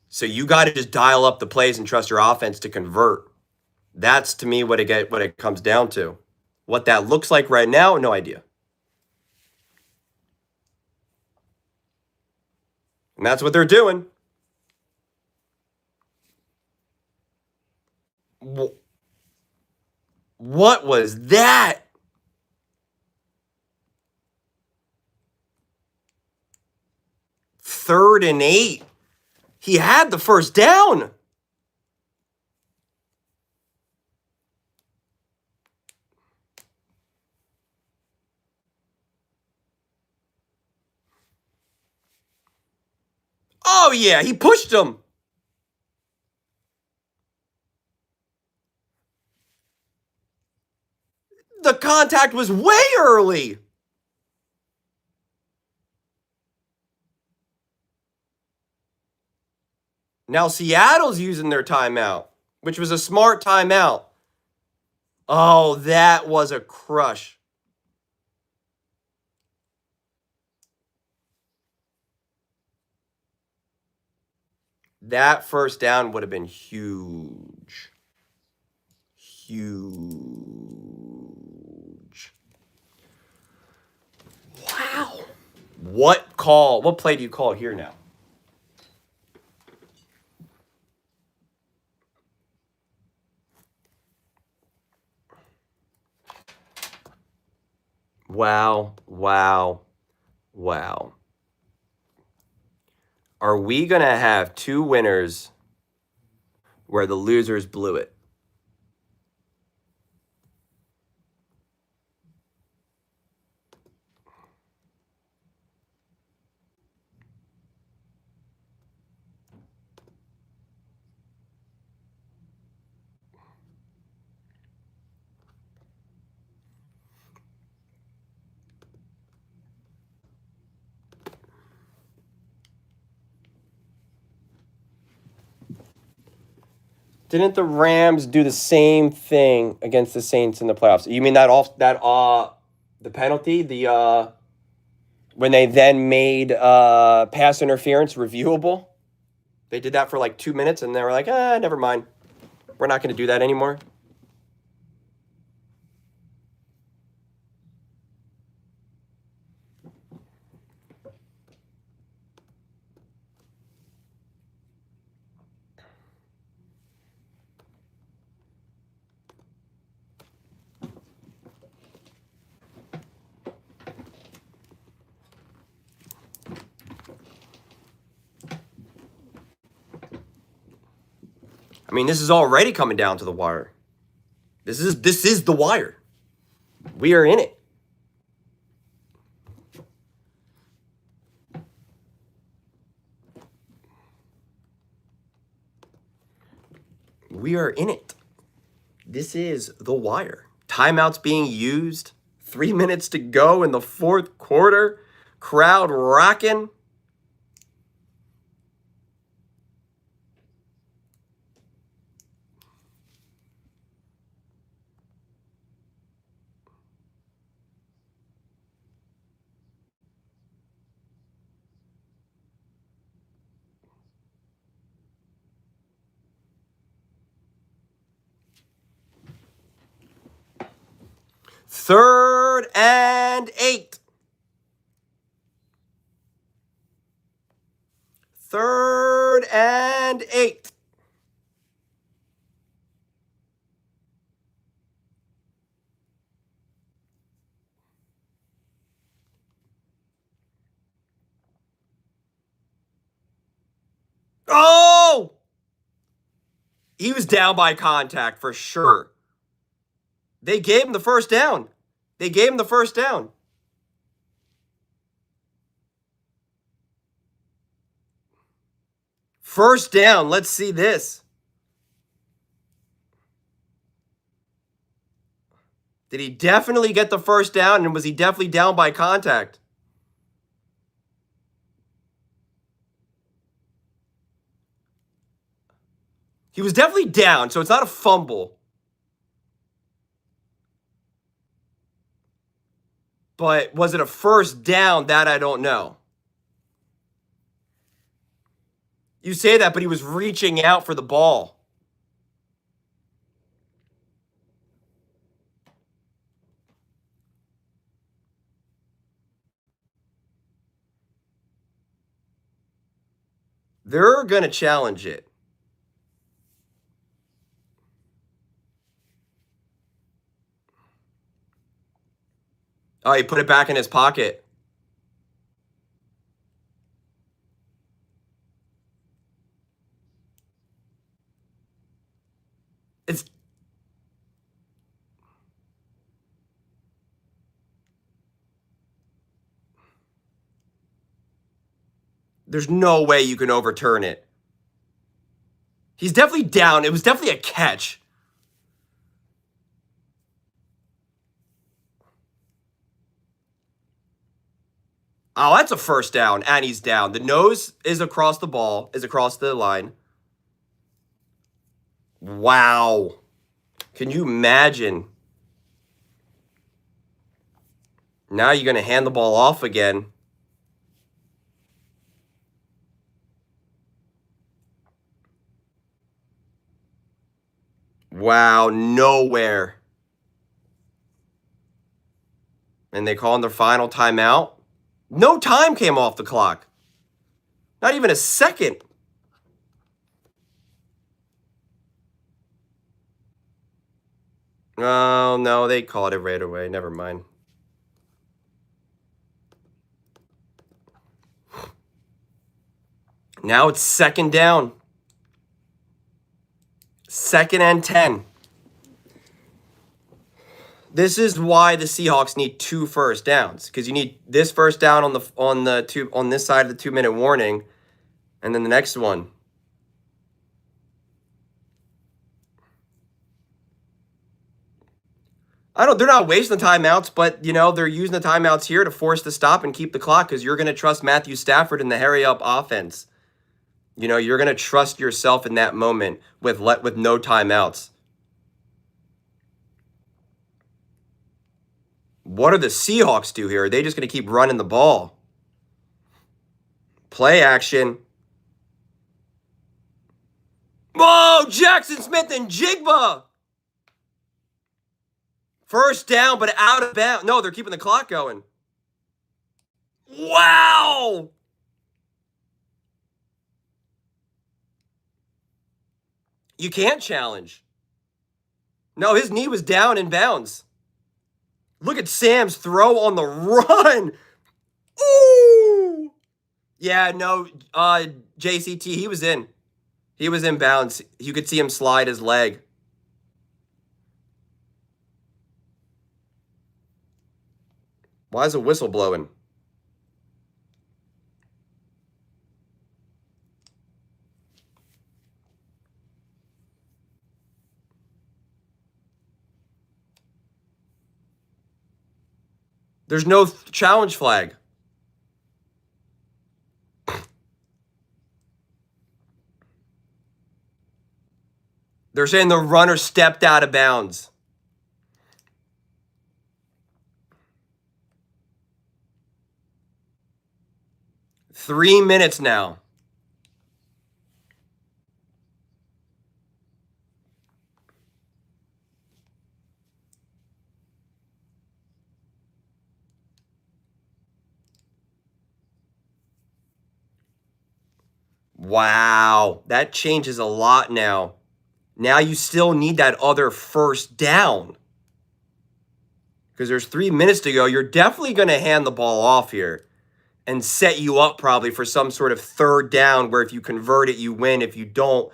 So you got to just dial up the plays and trust your offense to convert. That's, to me, what it comes down to. What that looks like right now, no idea. And that's what they're doing. What was that? Third and 8. He had the first down. Oh, yeah, he pushed him. The contact was way early. Now Seattle's using their timeout, which was a smart timeout. Oh, that was a crush. That first down would have been huge. Huge. Wow. What play do you call here now? Wow. Are we going to have 2 winners where the losers blew it? Didn't the Rams do the same thing against the Saints in the playoffs? You mean the penalty, when they then made pass interference reviewable? They did that for like 2 minutes, and they were like, never mind. We're not going to do that anymore. I mean, this is already coming down to the wire. This is the wire. We are in it. We are in it. This is the wire. Timeouts being used. 3 minutes to go in the fourth quarter. Crowd rocking. Third and 8. Third and 8. Oh! He was down by contact for sure. They gave him the first down. They gave him the first down. First down. Let's see this. Did he definitely get the first down, and was he definitely down by contact? He was definitely down, so it's not a fumble. But was it a first down? That I don't know. You say that, but he was reaching out for the ball. They're going to challenge it. Oh, he put it back in his pocket. It's There's no way you can overturn it. He's definitely down. It was definitely a catch. Oh, that's a first down, and he's down. The nose is across the ball, is across the line. Wow. Can you imagine? Now you're going to hand the ball off again. Wow, nowhere. And they call in their final timeout. No time came off the clock. Not even a second. Oh, no, they called it right away. Never mind. Now it's second down. 2nd and 10. This is why the Seahawks need 2 first downs, because you need this first down on this side of the 2-minute warning, and then the next one. They're not wasting the timeouts, but they're using the timeouts here to force the stop and keep the clock, because you're going to trust Matthew Stafford in the hurry up offense. You're going to trust yourself in that moment with no timeouts. What do the Seahawks do here? Are they just going to keep running the ball? Play action. Whoa, Jackson Smith and Jigba. First down, but out of bounds. No, they're keeping the clock going. Wow. You can't challenge. No, his knee was down in bounds. Look at Sam's throw on the run. Ooh. Yeah, no, JCT, he was in. He was inbounds. You could see him slide his leg. Why is a whistle blowing? There's no challenge flag. They're saying the runner stepped out of bounds. Three minutes now. Wow, that changes a lot now. Now you still need that other first down. Because there's 3 minutes to go. You're definitely going to hand the ball off here and set you up probably for some sort of third down where if you convert it, you win. If you don't,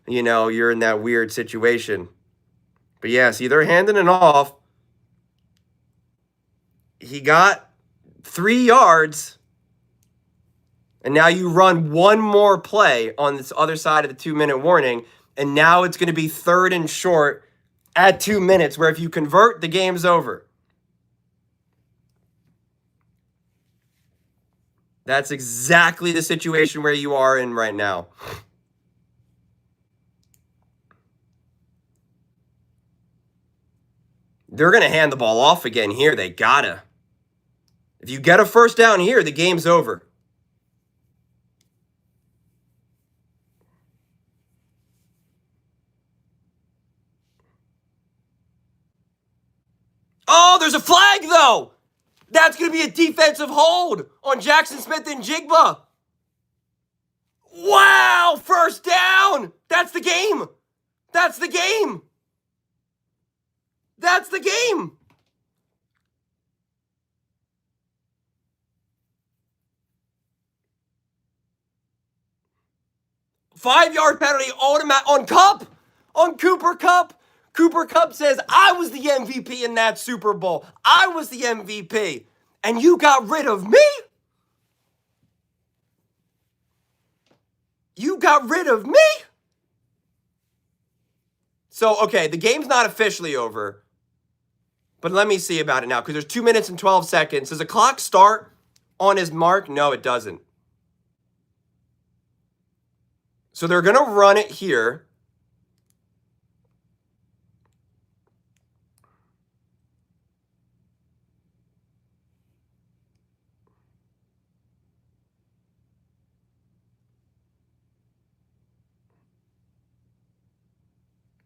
you're in that weird situation. But yeah, see, they're handing it off. He got 3 yards. And now you run one more play on this other side of the 2-minute warning. And now it's going to be 3rd and short at 2 minutes, where if you convert, the game's over. That's exactly the situation where you are in right now. They're going to hand the ball off again here. They gotta. If you get a first down here, the game's over. Oh, there's a flag, though. That's going to be a defensive hold on Jackson Smith and Jigba. Wow, first down. That's the game. That's the game. That's the game. Five-yard penalty on Kupp, on Cooper Kupp. Cooper Kupp says, I was the MVP in that Super Bowl. I was the MVP. And you got rid of me? You got rid of me? So, okay, the game's not officially over. But let me see about it now, because there's 2 minutes and 12 seconds. Does the clock start on his mark? No, it doesn't. So they're going to run it here.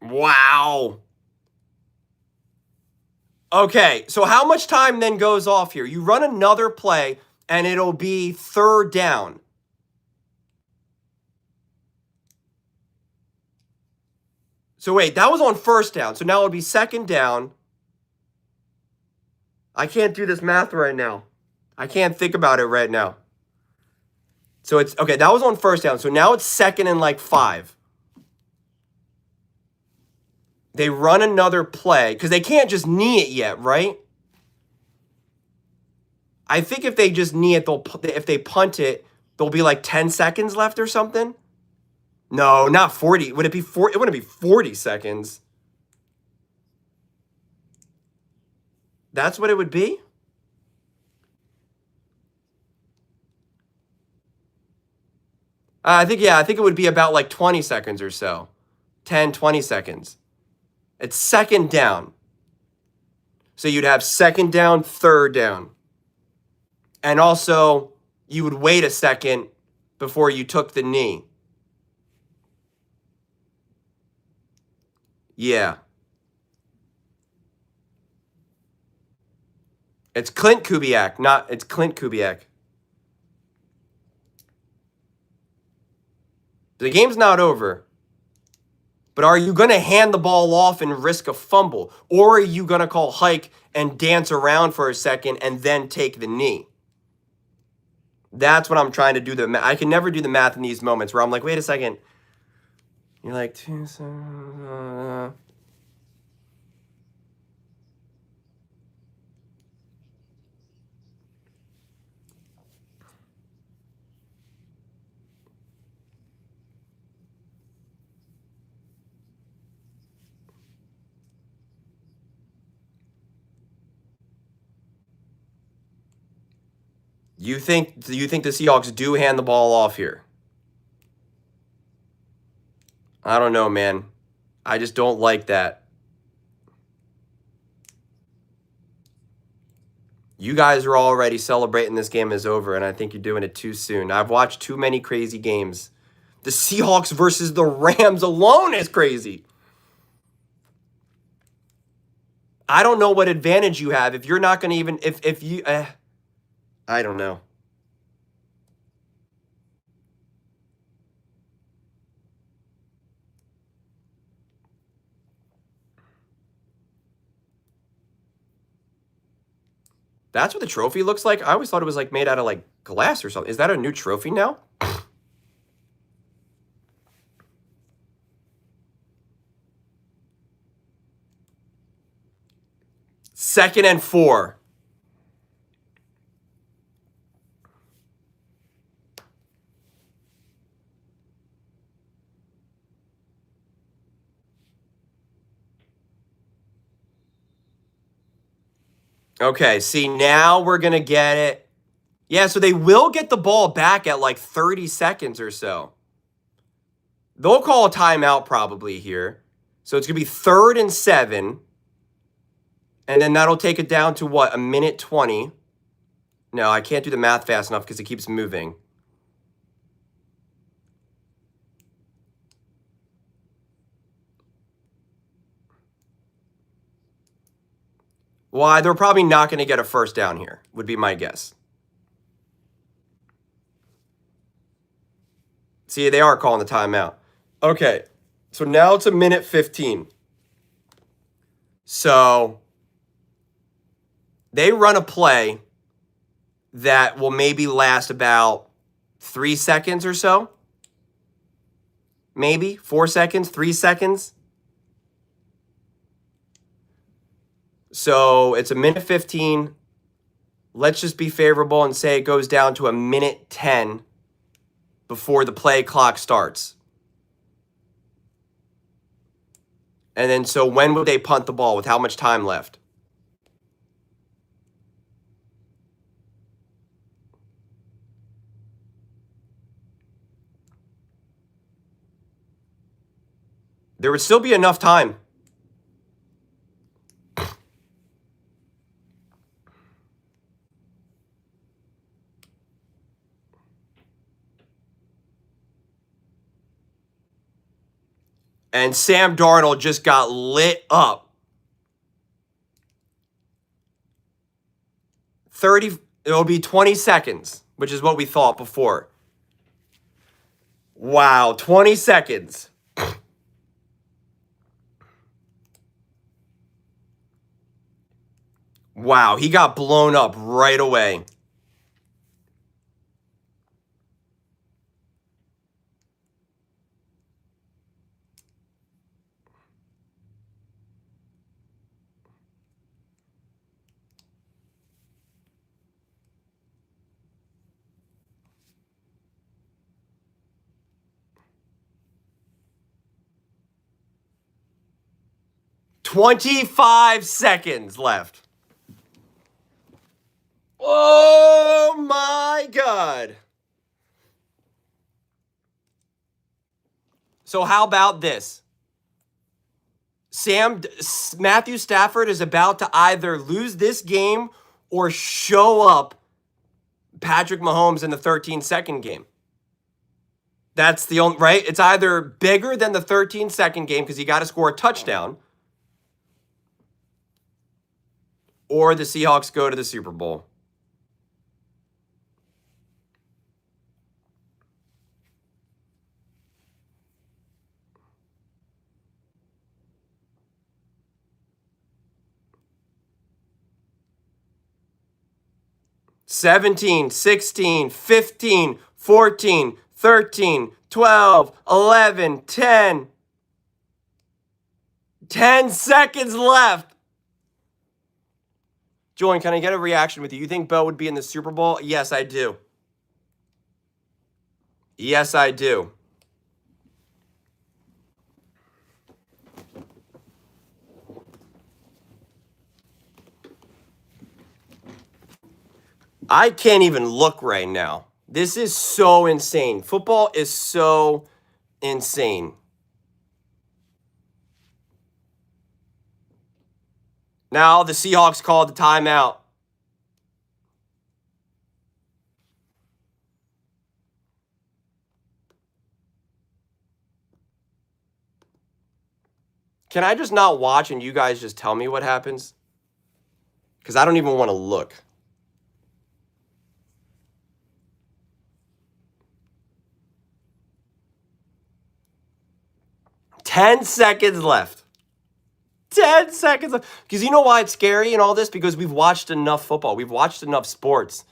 Wow. Okay, so how much time then goes off here? You run another play, and it'll be 3rd down. So wait, that was on 1st down. So now it'll be 2nd down. I can't do this math right now. I can't think about it right now. So it's, okay, that was on 1st down. So now it's 2nd and 5. They run another play, because they can't just knee it yet, right? I think if they just knee it, if they punt it, there'll be 10 seconds left or something. No, not 40. Would it be 40? It wouldn't be 40 seconds. That's what it would be? I think it would be about 20 seconds or so. 10, 20 seconds. It's 2nd down. So you'd have 2nd down, 3rd down. And also, you would wait a second before you took the knee. Yeah. It's Clint Kubiak, it's Clint Kubiak. The game's not over. But are you going to hand the ball off and risk a fumble? Or are you going to call hike and dance around for a second and then take the knee? That's what I'm trying to do. I can never do the math in these moments where I'm like, wait a second. You're like, you think the Seahawks do hand the ball off here? I don't know, man. I just don't like that. You guys are already celebrating this game is over, and I think you're doing it too soon. I've watched too many crazy games. The Seahawks versus the Rams alone is crazy. I don't know what advantage you have if you're not going to even if you I don't know. That's what the trophy looks like. I always thought it was like made out of like glass or something. Is that a new trophy now? Second and 4. Okay, see, now we're going to get it. Yeah, so they will get the ball back at like 30 seconds or so. They'll call a timeout probably here. So it's going to be 3rd and 7. And then that'll take it down to what, a minute 20? No, I can't do the math fast enough because it keeps moving. Why? They're probably not going to get a first down here, would be my guess. See, they are calling the timeout. Okay, so now it's a minute 15. So they run a play that will maybe last about 3 seconds or so. Maybe 4 seconds, 3 seconds. So it's a minute 15. Let's just be favorable and say it goes down to a minute 10 before the play clock starts. And then so when would they punt the ball with how much time left? There would still be enough time. And Sam Darnold just got lit up. it'll be 20 seconds, which is what we thought before. Wow, 20 seconds. Wow, he got blown up right away. "25 seconds left." Oh my God. So how about this? Matthew Stafford is about to either lose this game or show up Patrick Mahomes in the 13-second game. That's the only, right? It's either bigger than the 13-second game because you got to score a touchdown, or the Seahawks go to the Super Bowl. "17, 16, 15, 14, 13, 12, 11, 10. 10 seconds left. Julian, can I get a reaction with you? You think Bo would be in the Super Bowl? Yes, I do. Yes, I do. I can't even look right now. This is so insane. Football is so insane. Now the Seahawks called the timeout. Can I just not watch and you guys just tell me what happens? Because I don't even want to look. Ten seconds left. 10 seconds left. Because you know why it's scary in all this? Because we've watched enough football. We've watched enough sports.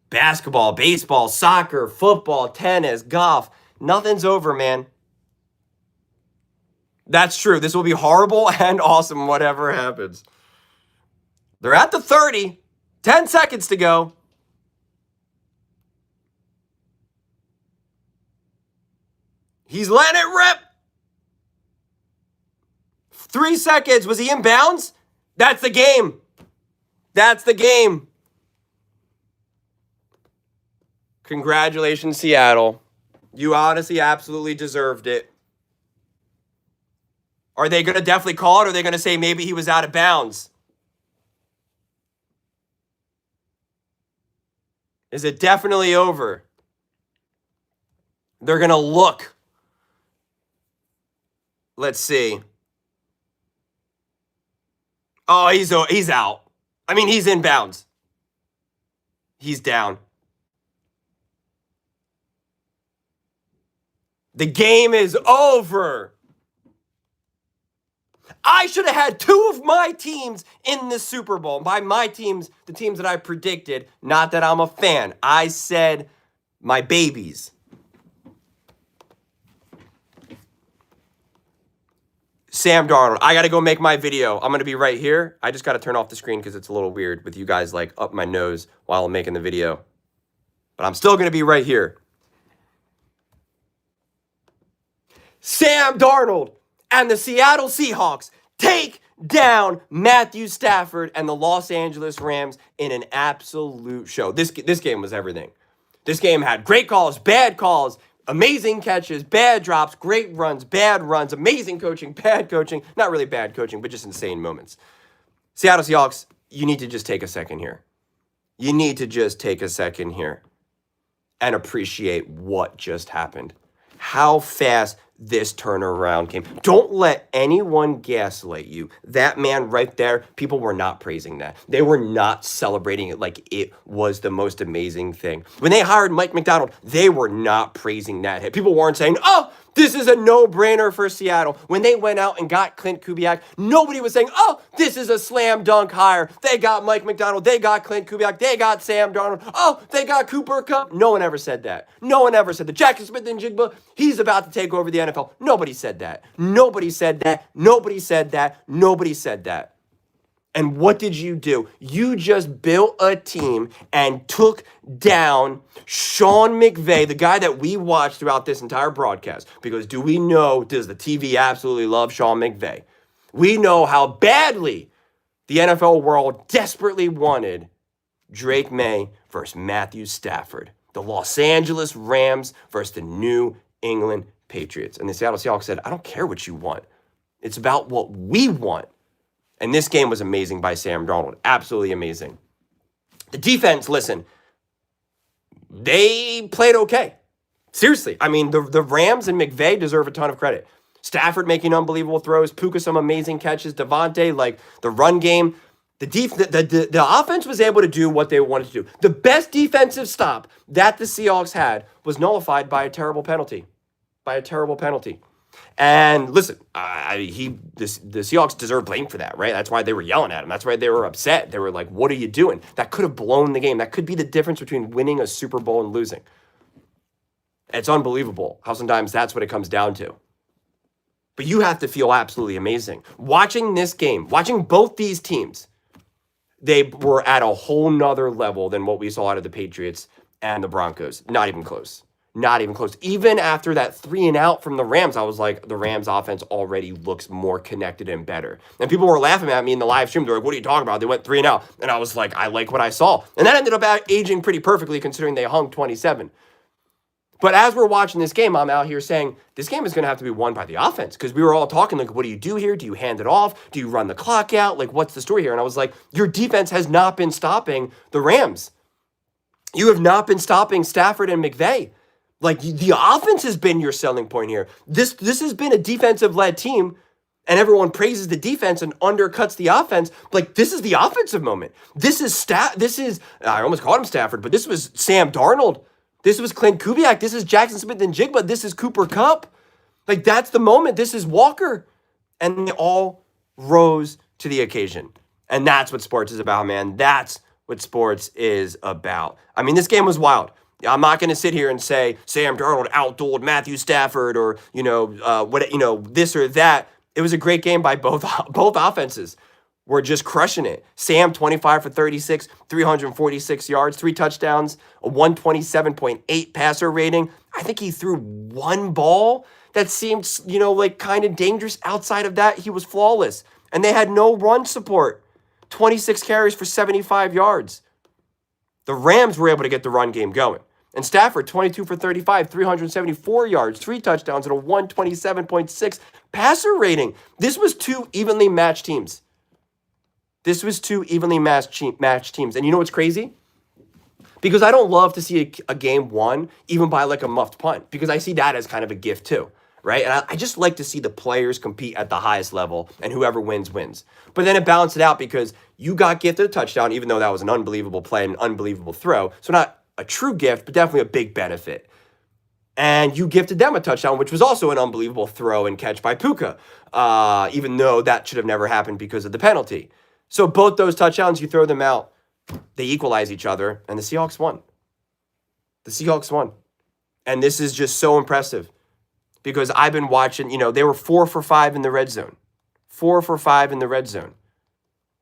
Basketball, baseball, soccer, football, tennis, golf. Nothing's over, man. That's true. This will be horrible and awesome, whatever happens. They're at the 30. 10 seconds to go. He's letting it rip. 3 seconds. Was he in bounds? That's the game. That's the game. Congratulations, Seattle. You honestly absolutely deserved it. Are they going to definitely call it, or are they going to say maybe he was out of bounds? Is it definitely over? They're going to look. Let's see. Oh, he's out. I mean, he's in bounds. He's down. The game is over. I should have had 2 of my teams in the Super Bowl. By my teams, the teams that I predicted, not that I'm a fan. I said my babies. Sam Darnold. I got to go make my video. I'm going to be right here. I just got to turn off the screen because it's a little weird with you guys like up my nose while I'm making the video. But I'm still going to be right here. Sam Darnold and the Seattle Seahawks take down Matthew Stafford and the Los Angeles Rams in an absolute show. This game was everything. This game had great calls, bad calls, amazing catches, bad drops, great runs, bad runs, amazing coaching, bad coaching. Not really bad coaching, but just insane moments. Seattle Seahawks, you need to just take a second here. You need to just take a second here and appreciate what just happened. How fast this turnaround came. Don't let anyone gaslight you. That man right there, people were not praising that. They were not celebrating it like it was the most amazing thing. When they hired Mike Macdonald, they were not praising that hit. People weren't saying, oh, this is a no-brainer for Seattle. When they went out and got Clint Kubiak, nobody was saying, oh, this is a slam dunk hire. They got Mike Macdonald. They got Clint Kubiak. They got Sam Darnold. Oh, they got Cooper Kupp. No one ever said that. No one ever said that. Jackson Smith and Jigba, he's about to take over the NFL. Nobody said that. Nobody said that. Nobody said that. Nobody said that. And what did you do? You just built a team and took down Sean McVay, the guy that we watched throughout this entire broadcast. Because does the TV absolutely love Sean McVay? We know how badly the NFL world desperately wanted Drake May versus Matthew Stafford. The Los Angeles Rams versus the New England Patriots. And the Seattle Seahawks said, I don't care what you want. It's about what we want. And this game was amazing by Sam Darnold. Absolutely amazing. The defense, listen, they played okay. Seriously. I mean, the Rams and McVay deserve a ton of credit. Stafford making unbelievable throws. Puka some amazing catches. Devontae, like the run game. The offense was able to do what they wanted to do. The best defensive stop that the Seahawks had was nullified by a terrible penalty. And listen, the Seahawks deserve blame for that, right? That's why they were yelling at him. That's why they were upset. They were like, what are you doing? That could have blown the game. That could be the difference between winning a Super Bowl and losing. It's unbelievable how sometimes that's what it comes down to. But you have to feel absolutely amazing. Watching this game, watching both these teams, they were at a whole nother level than what we saw out of the Patriots and the Broncos. Not even close. Not even close. Even after that 3-and-out from the Rams, I was like, the Rams offense already looks more connected and better. And people were laughing at me in the live stream. They're like, what are you talking about? They went 3-and-out. And I was like, I like what I saw. And that ended up aging pretty perfectly considering they hung 27. But as we're watching this game, I'm out here saying this game is going to have to be won by the offense because we were all talking like, what do you do here? Do you hand it off? Do you run the clock out? Like, what's the story here? And I was like, your defense has not been stopping the Rams. You have not been stopping Stafford and McVay. Like, the offense has been your selling point here. This has been a defensive-led team, and everyone praises the defense and undercuts the offense. Like, this is the offensive moment. This is I almost called him Stafford, but this was Sam Darnold. This was Clint Kubiak. This is Jackson Smith and Jigba. This is Cooper Kupp. Like, that's the moment. This is Walker. And they all rose to the occasion. And that's what sports is about, man. That's what sports is about. I mean, this game was wild. I'm not going to sit here and say Sam Darnold outdueled Matthew Stafford or, this or that. It was a great game by both offenses. We're just crushing it. Sam, 25 for 36, 346 yards, 3 touchdowns, a 127.8 passer rating. I think he threw one ball that seemed, kind of dangerous. Outside of that, he was flawless. And they had no run support. 26 carries for 75 yards. The Rams were able to get the run game going. And Stafford, 22 for 35, 374 yards, 3 touchdowns, and a 127.6 passer rating. This was 2 evenly matched teams. And you know what's crazy? Because I don't love to see a game won even by like a muffed punt, because I see that as kind of a gift too, right? And I just like to see the players compete at the highest level, and whoever wins, wins. But then it balanced it out because you got gifted a touchdown, even though that was an unbelievable play and an unbelievable throw. So not a true gift, but definitely a big benefit. And you gifted them a touchdown, which was also an unbelievable throw and catch by Puka, even though that should have never happened because of the penalty. So both those touchdowns, you throw them out, they equalize each other, and the Seahawks won. And this is just so impressive because I've been watching, they were 4 for 5 in the red zone. 4 for 5 in the red zone.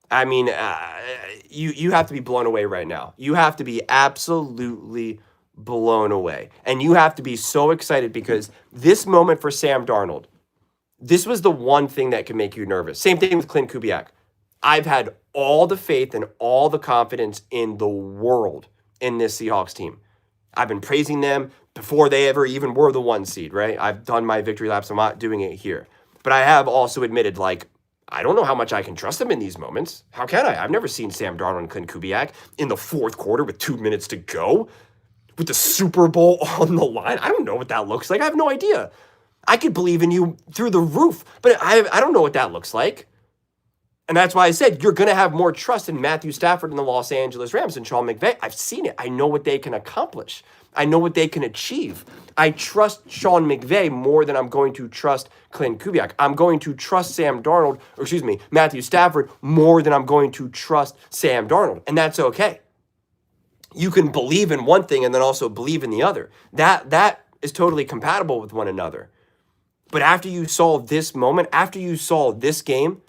I mean, you have to be blown away right now. You have to be absolutely blown away. And you have to be so excited because this moment for Sam Darnold, this was the one thing that can make you nervous. Same thing with Clint Kubiak. I've had all the faith and all the confidence in the world in this Seahawks team. I've been praising them before they ever even were the 1 seed, right? I've done my victory laps. I'm not doing it here. But I have also admitted, I don't know how much I can trust them in these moments. How can I? I've never seen Sam Darnold and Clint Kubiak in the 4th quarter with 2 minutes to go with the Super Bowl on the line. I don't know what that looks like. I have no idea. I could believe in you through the roof, but I don't know what that looks like. And that's why I said you're going to have more trust in Matthew Stafford and the Los Angeles Rams than Sean McVay. I've seen it. I know what they can accomplish. I know what they can achieve. I trust Sean McVay more than I'm going to trust Clint Kubiak. I'm going to trust Matthew Stafford more than I'm going to trust Sam Darnold. And that's okay. You can believe in one thing and then also believe in the other. That is totally compatible with one another. But after you saw this moment, after you saw this game,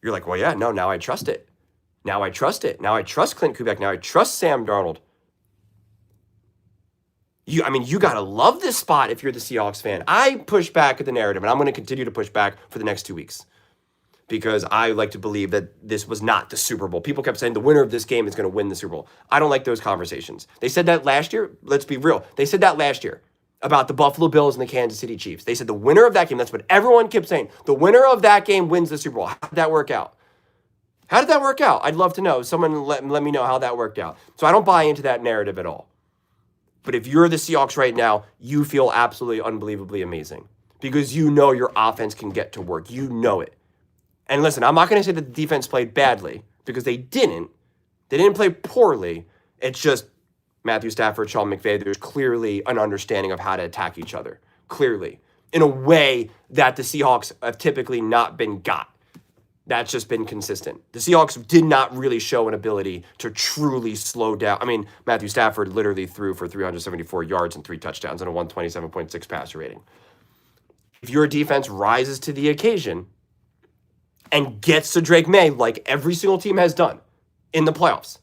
you're like, well, yeah, no, now I trust it. Now I trust Clint Kubiak. Now I trust Sam Darnold. You got to love this spot if you're the Seahawks fan. I push back at the narrative, and I'm going to continue to push back for the next 2 weeks because I like to believe that this was not the Super Bowl. People kept saying the winner of this game is going to win the Super Bowl. I don't like those conversations. They said that last year. Let's be real. They said that last year about the Buffalo Bills and the Kansas City Chiefs. They said the winner of that game, that's what everyone kept saying, the winner of that game wins the Super Bowl. How did that work out? I'd love to know. Someone let me know how that worked out. So I don't buy into that narrative at all. But if you're the Seahawks right now, you feel absolutely unbelievably amazing because you know your offense can get to work. You know it. And listen, I'm not going to say that the defense played badly because they didn't. They didn't play poorly. It's just Matthew Stafford, Sean McVay, there's clearly an understanding of how to attack each other. Clearly. In a way that the Seahawks have typically not been got. That's just been consistent. The Seahawks did not really show an ability to truly slow down. I mean, Matthew Stafford literally threw for 374 yards and 3 touchdowns and a 127.6 passer rating. if your defense rises to the occasion and gets to Drake May like every single team has done in the playoffs,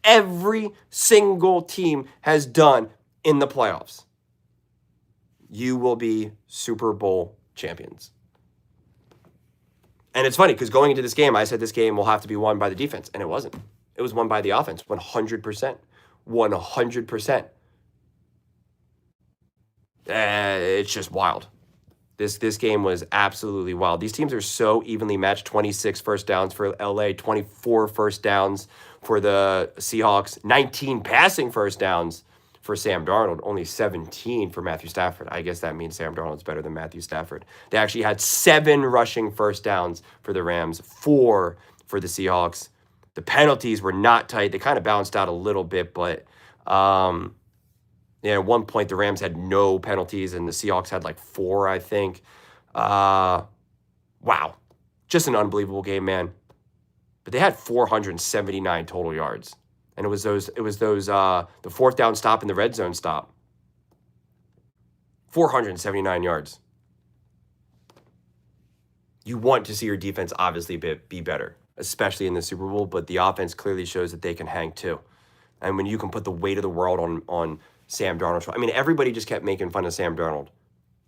every single team has done in the playoffs, you will be Super Bowl champions. And it's funny because going into this game, I said this game will have to be won by the defense, and it wasn't. It was won by the offense, 100%. 100%. It's just wild. This game was absolutely wild. These teams are so evenly matched. 26 first downs for LA, 24 first downs for the Seahawks, 19 passing first downs for Sam Darnold, only 17 for Matthew Stafford. I guess that means Sam Darnold's better than Matthew Stafford. They actually had 7 rushing first downs for the Rams, 4 for the Seahawks. The penalties were not tight. They kind of bounced out a little bit, but at one point the Rams had no penalties and the Seahawks had like 4, I think. Wow. Just an unbelievable game, man. But they had 479 total yards. And it was those the 4th down stop and the red zone stop. 479 yards. You want to see your defense obviously be better, especially in the Super Bowl, but the offense clearly shows that they can hang too. And when you can put the weight of the world on Sam Darnold. I mean, everybody just kept making fun of Sam Darnold.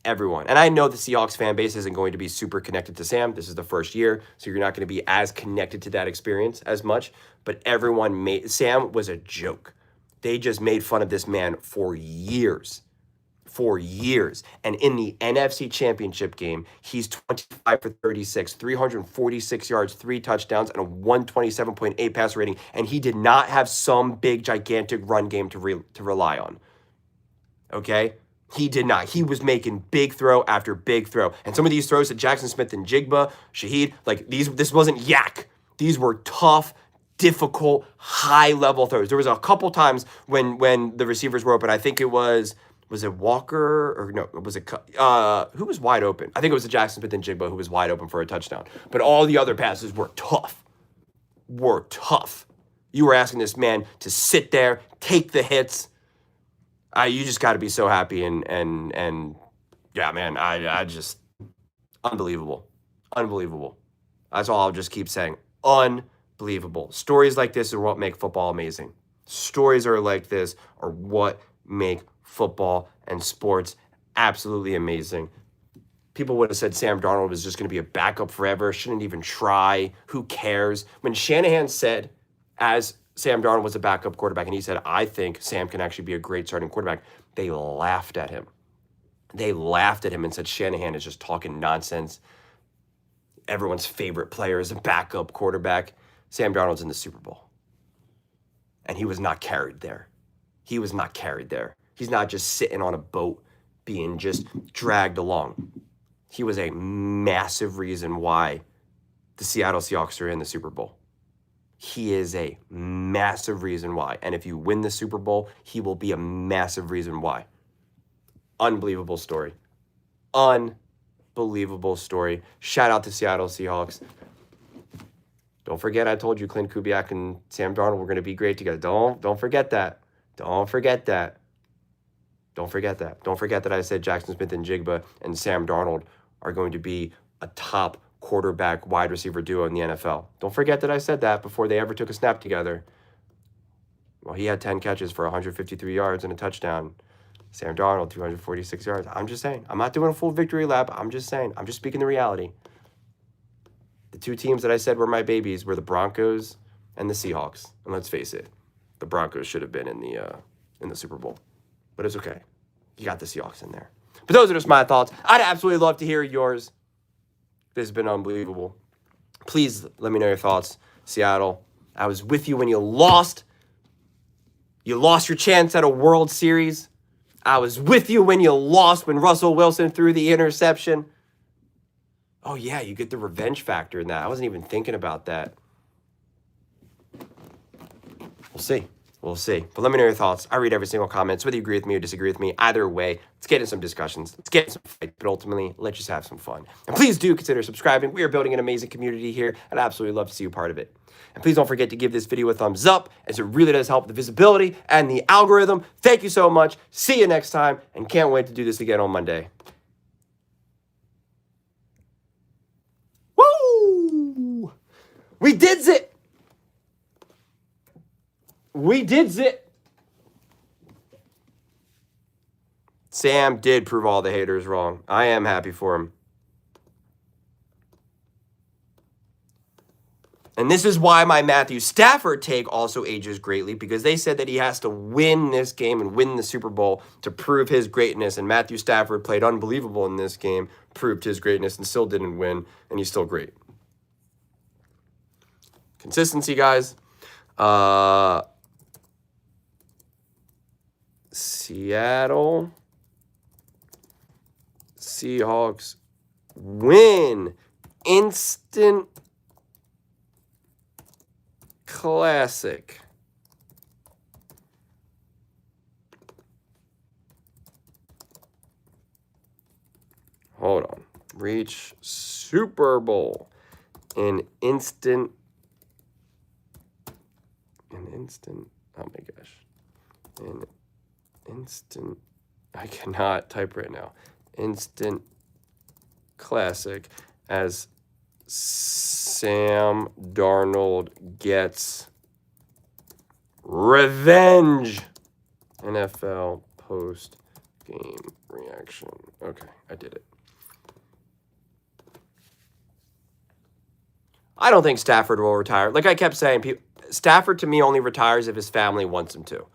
Everyone. And I know the Seahawks fan base isn't going to be super connected to Sam. This is the first year, so you're not going to be as connected to that experience as much. But Sam was a joke. They just made fun of this man for years. For years. And in the NFC Championship game, he's 25 for 36, 346 yards, 3 touchdowns, and a 127.8 passer rating. And he did not have some big, gigantic run game to rely on. Okay? He did not. He was making big throw after big throw. And some of these throws to Jackson Smith and Jigba, Shaheed, like this wasn't yak. These were tough, difficult, high-level throws. There was a couple times when the receivers were open. I think it was it Walker or no, was it who was wide open? I think it was the Jackson Smith and Jigba who was wide open for a touchdown. But all the other passes were tough. You were asking this man to sit there, take the hits. You just got to be so happy and yeah, man, I just unbelievable. That's all I'll just keep saying. Unbelievable. Stories like this are what make football amazing. Stories are like this are what make football and sports absolutely amazing. People would have said Sam Darnold was just going to be a backup forever, shouldn't even try. Who cares? When Shanahan said, as Sam Darnold was a backup quarterback, and he said, I think Sam can actually be a great starting quarterback, they laughed at him. They laughed at him and said Shanahan is just talking nonsense. Everyone's favorite player is a backup quarterback. Sam Darnold's in the Super Bowl. And he was not carried there. He's not just sitting on a boat being just dragged along. He was a massive reason why the Seattle Seahawks are in the Super Bowl. He is a massive reason why. And if you win the Super Bowl, he will be a massive reason why. Unbelievable story. Unbelievable story. Shout out to Seattle Seahawks. Don't forget I told you Clint Kubiak and Sam Darnold were going to be great together. Don't forget that. Don't forget that I said Jackson Smith and Jigba and Sam Darnold are going to be a top quarterback wide receiver duo in the NFL. Don't forget that I said that before they ever took a snap together. Well, he had 10 catches for 153 yards and a touchdown. Sam Darnold, 246 yards. I'm just saying. I'm not doing a full victory lap. I'm just saying. I'm just speaking the reality. The 2 teams that I said were my babies were the Broncos and the Seahawks. And let's face it, the Broncos should have been in the Super Bowl. But it's okay. You got the Seahawks in there. But those are just my thoughts. I'd absolutely love to hear yours. This has been unbelievable. Please let me know your thoughts. Seattle, I was with you when you lost. You lost your chance at a World Series. I was with you when you lost when Russell Wilson threw the interception. Oh, yeah, you get the revenge factor in that. I wasn't even thinking about that. We'll see. But let me know your thoughts. I read every single comment. So whether you agree with me or disagree with me, either way, let's get in some discussions. Let's get in some fights. But ultimately, let's just have some fun. And please do consider subscribing. We are building an amazing community here. I'd absolutely love to see you part of it. And please don't forget to give this video a thumbs up, as it really does help the visibility and the algorithm. Thank you so much. See you next time. And can't wait to do this again on Monday. We did it. We did it. Sam did prove all the haters wrong. I am happy for him. And this is why my Matthew Stafford take also ages greatly, because they said that he has to win this game and win the Super Bowl to prove his greatness. And Matthew Stafford played unbelievable in this game, proved his greatness, and still didn't win, and he's still great. Consistency, guys. Seattle Seahawks win. Instant classic. Hold on. Reach Super Bowl. An instant. Oh my gosh. An instant. I cannot type right now. Instant classic as Sam Darnold gets revenge. NFL post-game reaction. Okay, I did it. I don't think Stafford will retire. Like I kept saying, Stafford to me only retires if his family wants him to.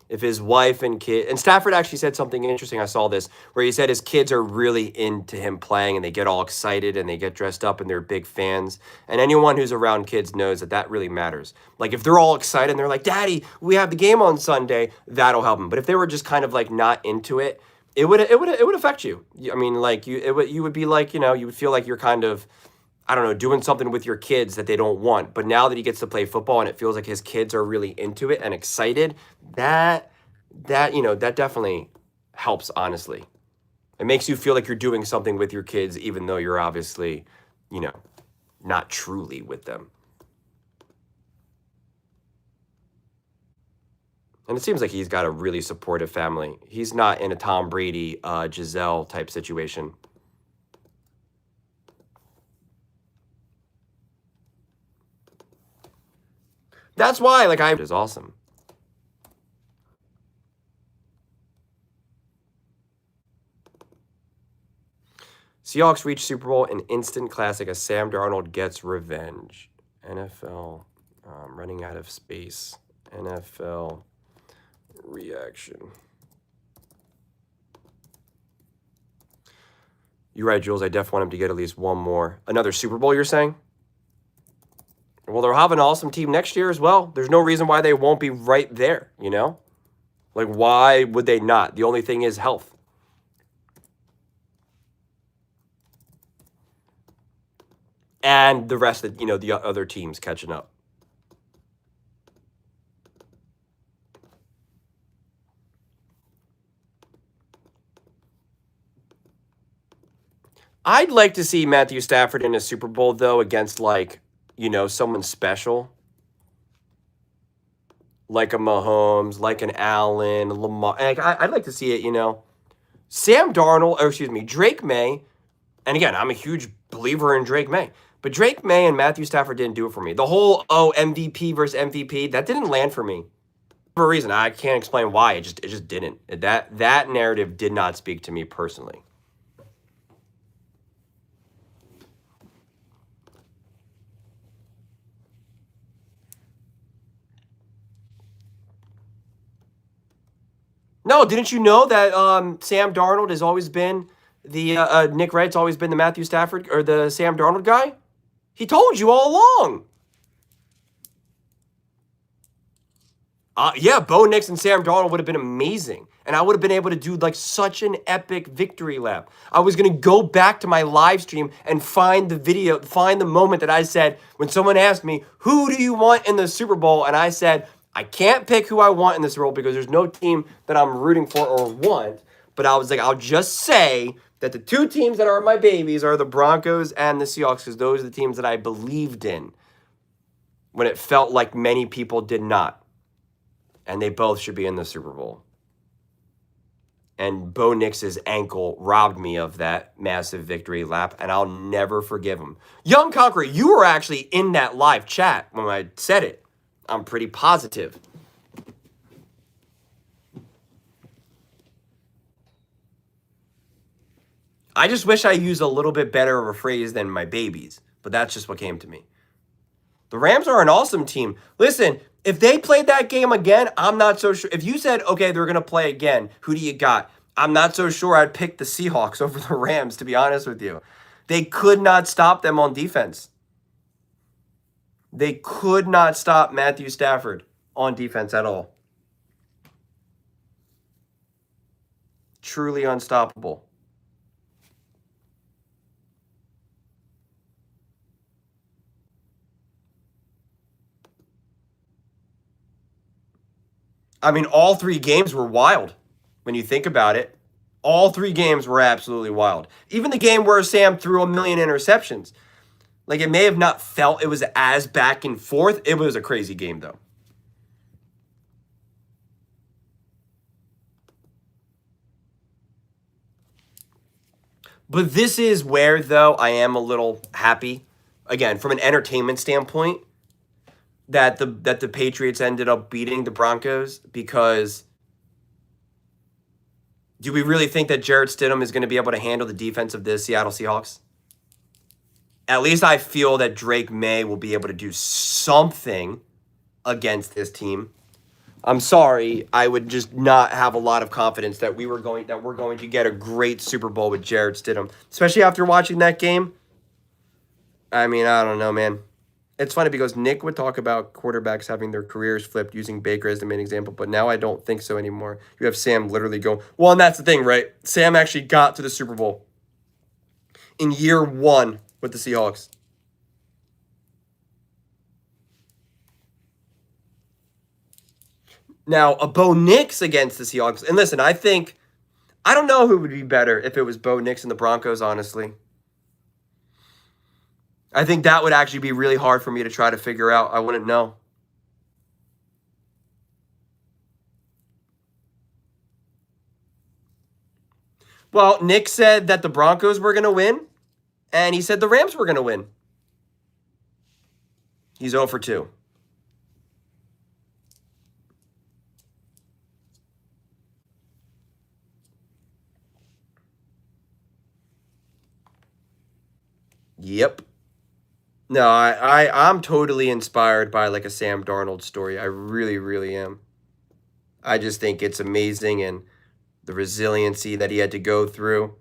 If his wife and kid, and Stafford actually said something interesting. I saw this where he said his kids are really into him playing and they get all excited and they get dressed up and they're big fans. And anyone who's around kids knows that that really matters. Like if they're all excited and they're like, "Daddy, we have the game on Sunday," that'll help them. But if they were just kind of like not into it, it would affect you. I mean, like you would be like, you would feel like you're kind of, I don't know, doing something with your kids that they don't want. But now that he gets to play football and it feels like his kids are really into it and excited, that definitely helps, honestly. It makes you feel like you're doing something with your kids, even though you're obviously, not truly with them. And it seems like he's got a really supportive family. He's not in a Tom Brady, Giselle type situation. That's why, it is awesome. Seahawks reach Super Bowl, an instant classic as Sam Darnold gets revenge. NFL, running out of space. NFL reaction. You're right, Jules. I definitely want him to get at least one more. Another Super Bowl, you're saying? Well, they'll have an awesome team next year as well. There's no reason why they won't be right there, Like, why would they not? The only thing is health. And the rest of, the other teams catching up. I'd like to see Matthew Stafford in a Super Bowl, though, against, someone special. Like a Mahomes, like an Allen, Lamar. I'd like to see it, Sam Darnold, Drake May. And again, I'm a huge believer in Drake May. But Drake May and Matthew Stafford didn't do it for me. The whole, MVP versus MVP, that didn't land for me. For a reason. I can't explain why. It just didn't. That narrative did not speak to me personally. No, didn't you know that Sam Darnold has always been the Nick Wright's always been the Matthew Stafford or the Sam Darnold guy? He told you all along. Yeah, Bo Nix and Sam Darnold would have been amazing. And I would have been able to do such an epic victory lap. I was going to go back to my live stream and find the moment that I said, when someone asked me, who do you want in the Super Bowl? And I said, I can't pick who I want in this role because there's no team that I'm rooting for or want. But I was like, I'll just say that the two teams that are my babies are the Broncos and the Seahawks because those are the teams that I believed in when it felt like many people did not. And they both should be in the Super Bowl. And Bo Nix's ankle robbed me of that massive victory lap, and I'll never forgive him. Young Conqueror, you were actually in that live chat when I said it. I'm pretty positive. I just wish I used a little bit better of a phrase than my babies, but that's just what came to me. The Rams are an awesome team. Listen, if they played that game again, I'm not so sure. If you said, okay, they're going to play again, who do you got? I'm not so sure I'd pick the Seahawks over the Rams, to be honest with you. They could not stop them on defense. They could not stop Matthew Stafford on defense at all. Truly unstoppable. I mean, all 3 games were wild when you think about it. All 3 games were absolutely wild. Even the game where Sam threw a million interceptions. Like, it may have not felt it was as back and forth. It was a crazy game, though. But this is where, though, I am a little happy. Again, from an entertainment standpoint, that the Patriots ended up beating the Broncos, because do we really think that Jarrett Stidham is going to be able to handle the defense of the Seattle Seahawks? At least I feel that Drake May will be able to do something against this team. I'm sorry, I would just not have a lot of confidence that we're going to get a great Super Bowl with Jarrett Stidham, especially after watching that game. I mean, I don't know, man. It's funny because Nick would talk about quarterbacks having their careers flipped using Baker as the main example, but now I don't think so anymore. You have Sam literally going, well, and that's the thing, right? Sam actually got to the Super Bowl in year 1 with the Seahawks. Now, a Bo Nix against the Seahawks. And listen, I don't know who would be better if it was Bo Nix and the Broncos, honestly. I think that would actually be really hard for me to try to figure out. I wouldn't know. Well, Nick said that the Broncos were going to win, and he said the Rams were going to win. He's 0 for 2. Yep. No, I'm totally inspired by like a Sam Darnold story. I really, really am. I just think it's amazing, and the resiliency that he had to go through.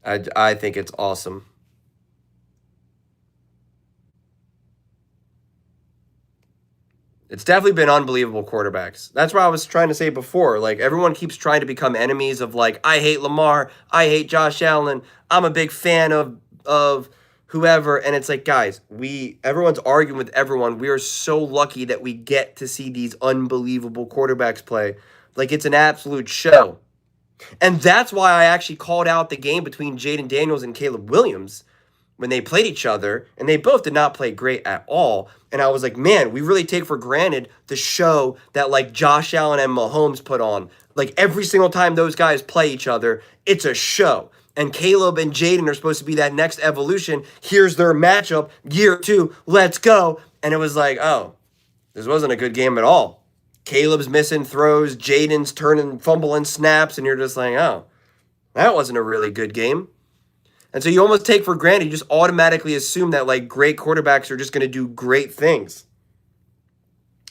I think it's awesome. It's definitely been unbelievable quarterbacks. That's what I was trying to say before. Like, everyone keeps trying to become enemies of, like, I hate Lamar, I hate Josh Allen, I'm a big fan of whoever. And it's like, guys, everyone's arguing with everyone. We are so lucky that we get to see these unbelievable quarterbacks play. Like, it's an absolute show. And that's why I actually called out the game between Jaden Daniels and Caleb Williams when they played each other, and they both did not play great at all. And I was like, man, we really take for granted the show that like Josh Allen and Mahomes put on. Like, every single time those guys play each other, it's a show. And Caleb and Jaden are supposed to be that next evolution. Here's their matchup, year 2, let's go. And it was like, oh, this wasn't a good game at all. Caleb's missing throws, Jaden's turning, fumbling snaps, and you're just like, oh, that wasn't a really good game. And so you almost take for granted, you just automatically assume that like great quarterbacks are just going to do great things.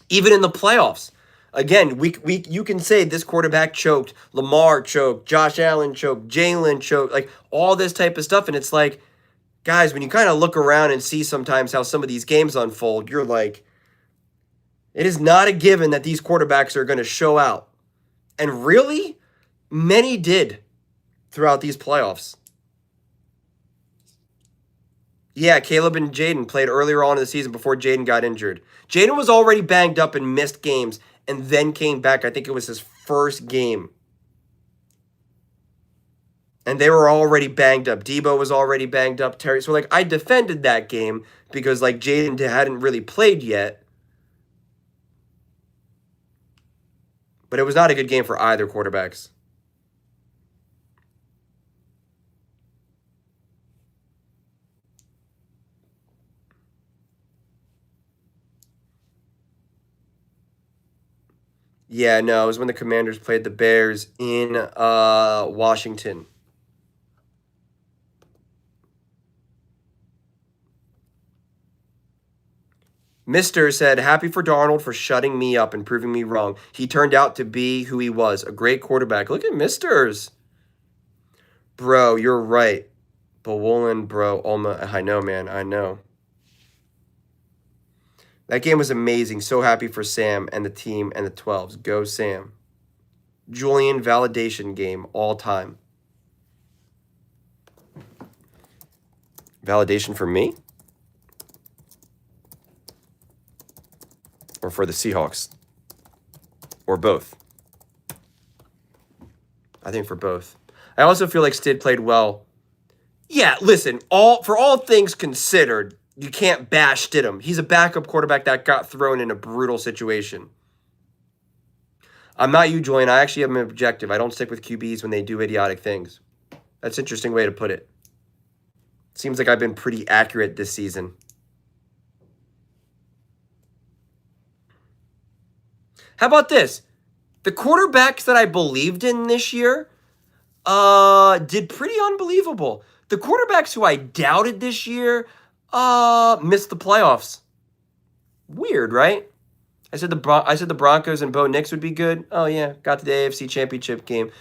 Even in the playoffs. Again, you can say this quarterback choked, Lamar choked, Josh Allen choked, Jalen choked, like all this type of stuff. And it's like, guys, when you kind of look around and see sometimes how some of these games unfold, you're like, it is not a given that these quarterbacks are going to show out. And really, many did throughout these playoffs. Yeah, Caleb and Jaden played earlier on in the season before Jaden got injured. Jaden was already banged up and missed games and then came back. I think it was his first game. And they were already banged up. Debo was already banged up. Terry. So, like, I defended that game because, like, Jaden hadn't really played yet. But it was not a good game for either quarterbacks. Yeah, no, it was when the Commanders played the Bears in Washington. Mister said, happy for Darnold for shutting me up and proving me wrong. He turned out to be who he was, a great quarterback. Look at Misters. Bro, you're right. Bowolin, bro. I know, man. I know. That game was amazing. So happy for Sam and the team and the 12s. Go, Sam. Julian validation game all time. Validation for me? Or for the Seahawks? Or both? I think for both. I also feel like Stid played well. Yeah, listen, for all things considered, you can't bash Stidham. He's a backup quarterback that got thrown in a brutal situation. I'm not you, Julian. I actually have an objective. I don't stick with QBs when they do idiotic things. That's an interesting way to put it. Seems like I've been pretty accurate this season. How about this? The quarterbacks that I believed in this year did pretty unbelievable. The quarterbacks who I doubted this year missed the playoffs. Weird, right? I said the Broncos and Bo Nix would be good. Oh yeah, got to the AFC Championship game.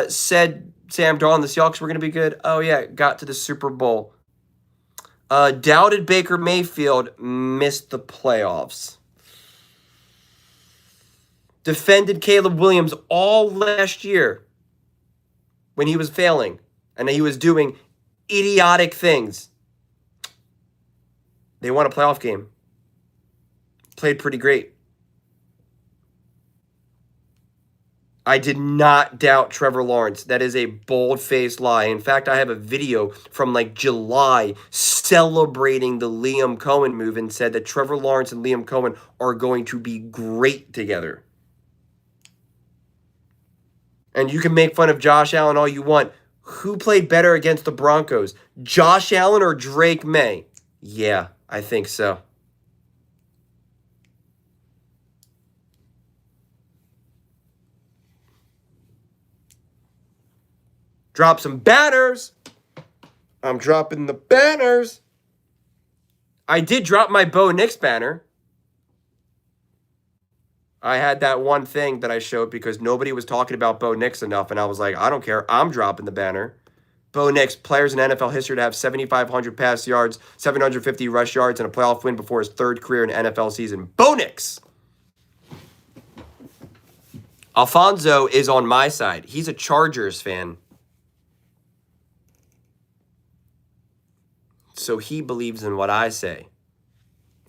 Said Sam Darnold and the Seahawks were going to be good. Oh yeah, got to the Super Bowl. Doubted Baker Mayfield, missed the playoffs. Defended Caleb Williams all last year when he was failing and he was doing idiotic things. They won a playoff game. Played pretty great. I did not doubt Trevor Lawrence. That is a bold-faced lie. In fact, I have a video from like July celebrating the Liam Cohen move and said that Trevor Lawrence and Liam Cohen are going to be great together. And you can make fun of Josh Allen all you want. Who played better against the Broncos? Josh Allen or Drake May? Yeah, I think so. Drop some banners. I'm dropping the banners. I did drop my Bo Nix banner. I had that one thing that I showed because nobody was talking about Bo Nix enough, and I was like, I don't care. I'm dropping the banner. Bo Nix, players in NFL history to have 7,500 pass yards, 750 rush yards, and a playoff win before his third career in NFL season. Bo Nix. Alfonso is on my side. He's a Chargers fan. So he believes in what I say.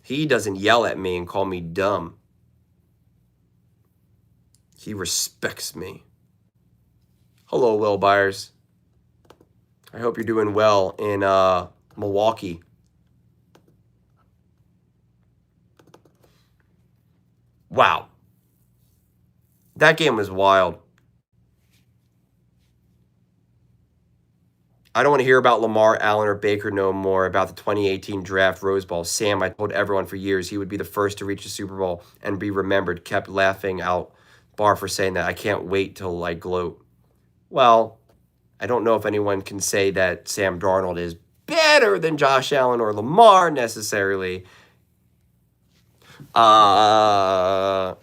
He doesn't yell at me and call me dumb. He respects me. Hello, Will Byers. I hope you're doing well in Milwaukee. Wow. That game was wild. I don't want to hear about Lamar, Allen, or Baker no more about the 2018 draft Rose Bowl. Sam, I told everyone for years he would be the first to reach the Super Bowl and be remembered. Kept laughing out Barr for saying that. I can't wait till I gloat. Well, I don't know if anyone can say that Sam Darnold is better than Josh Allen or Lamar necessarily. I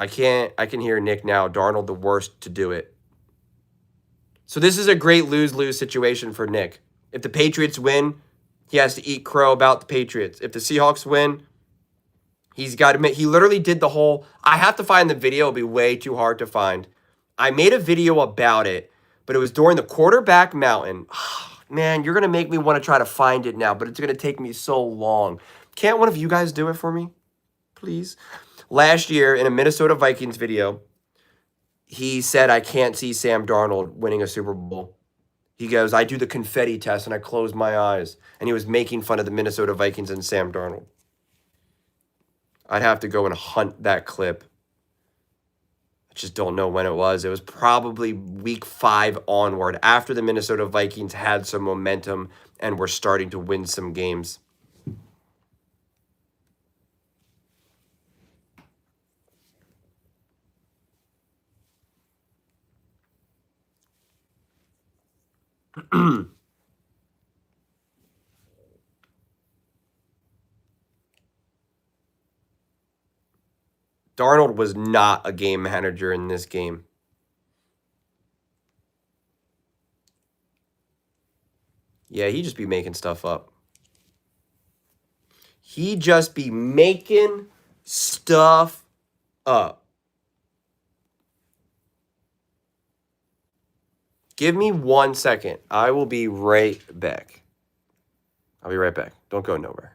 can hear Nick now. Darnold the worst to do it. So this is a great lose-lose situation for Nick. If the Patriots win, he has to eat crow about the Patriots. If the Seahawks win, he's got to make. He literally did the whole. I have to find the video. It'll be way too hard to find. I made a video about it, but it was during the quarterback mountain. Oh, man, you're gonna make me want to try to find it now, but it's gonna take me so long. Can't one of you guys do it for me, please? Last year in a Minnesota Vikings video, he said, I can't see Sam Darnold winning a Super Bowl. He goes, I do the confetti test and I close my eyes. And he was making fun of the Minnesota Vikings and Sam Darnold. I'd have to go and hunt that clip. I just don't know when it was. It was probably week 5 onward, after the Minnesota Vikings had some momentum and were starting to win some games. Darnold was not a game manager in this game. Yeah, he just be making stuff up. He just be making stuff up. Give me 1 second. I will be right back. I'll be right back. Don't go nowhere.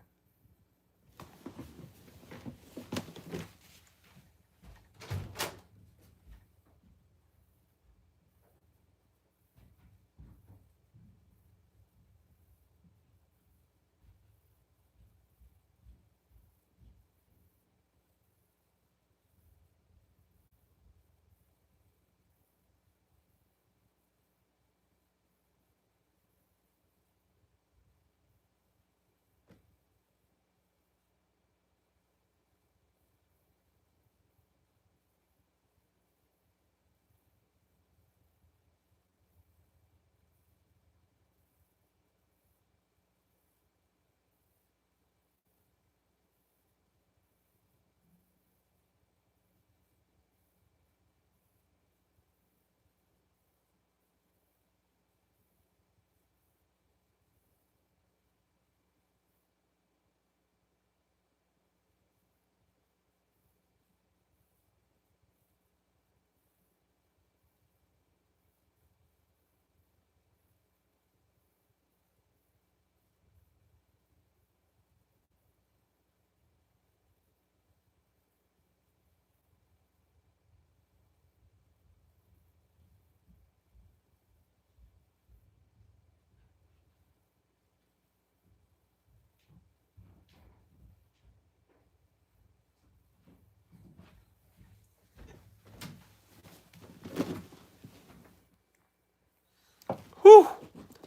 Whew.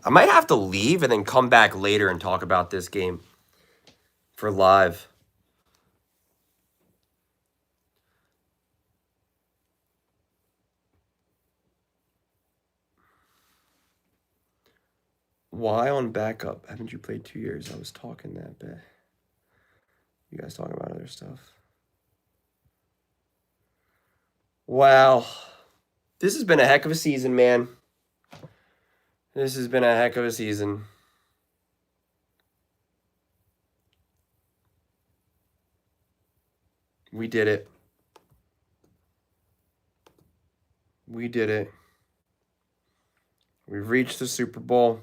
I might have to leave and then come back later and talk about this game for live. Why on backup? Haven't you played 2 years? I was talking that bit. You guys talking about other stuff. Wow. This has been a heck of a season, man. This has been a heck of a season. We did it. We did it. We've reached the Super Bowl.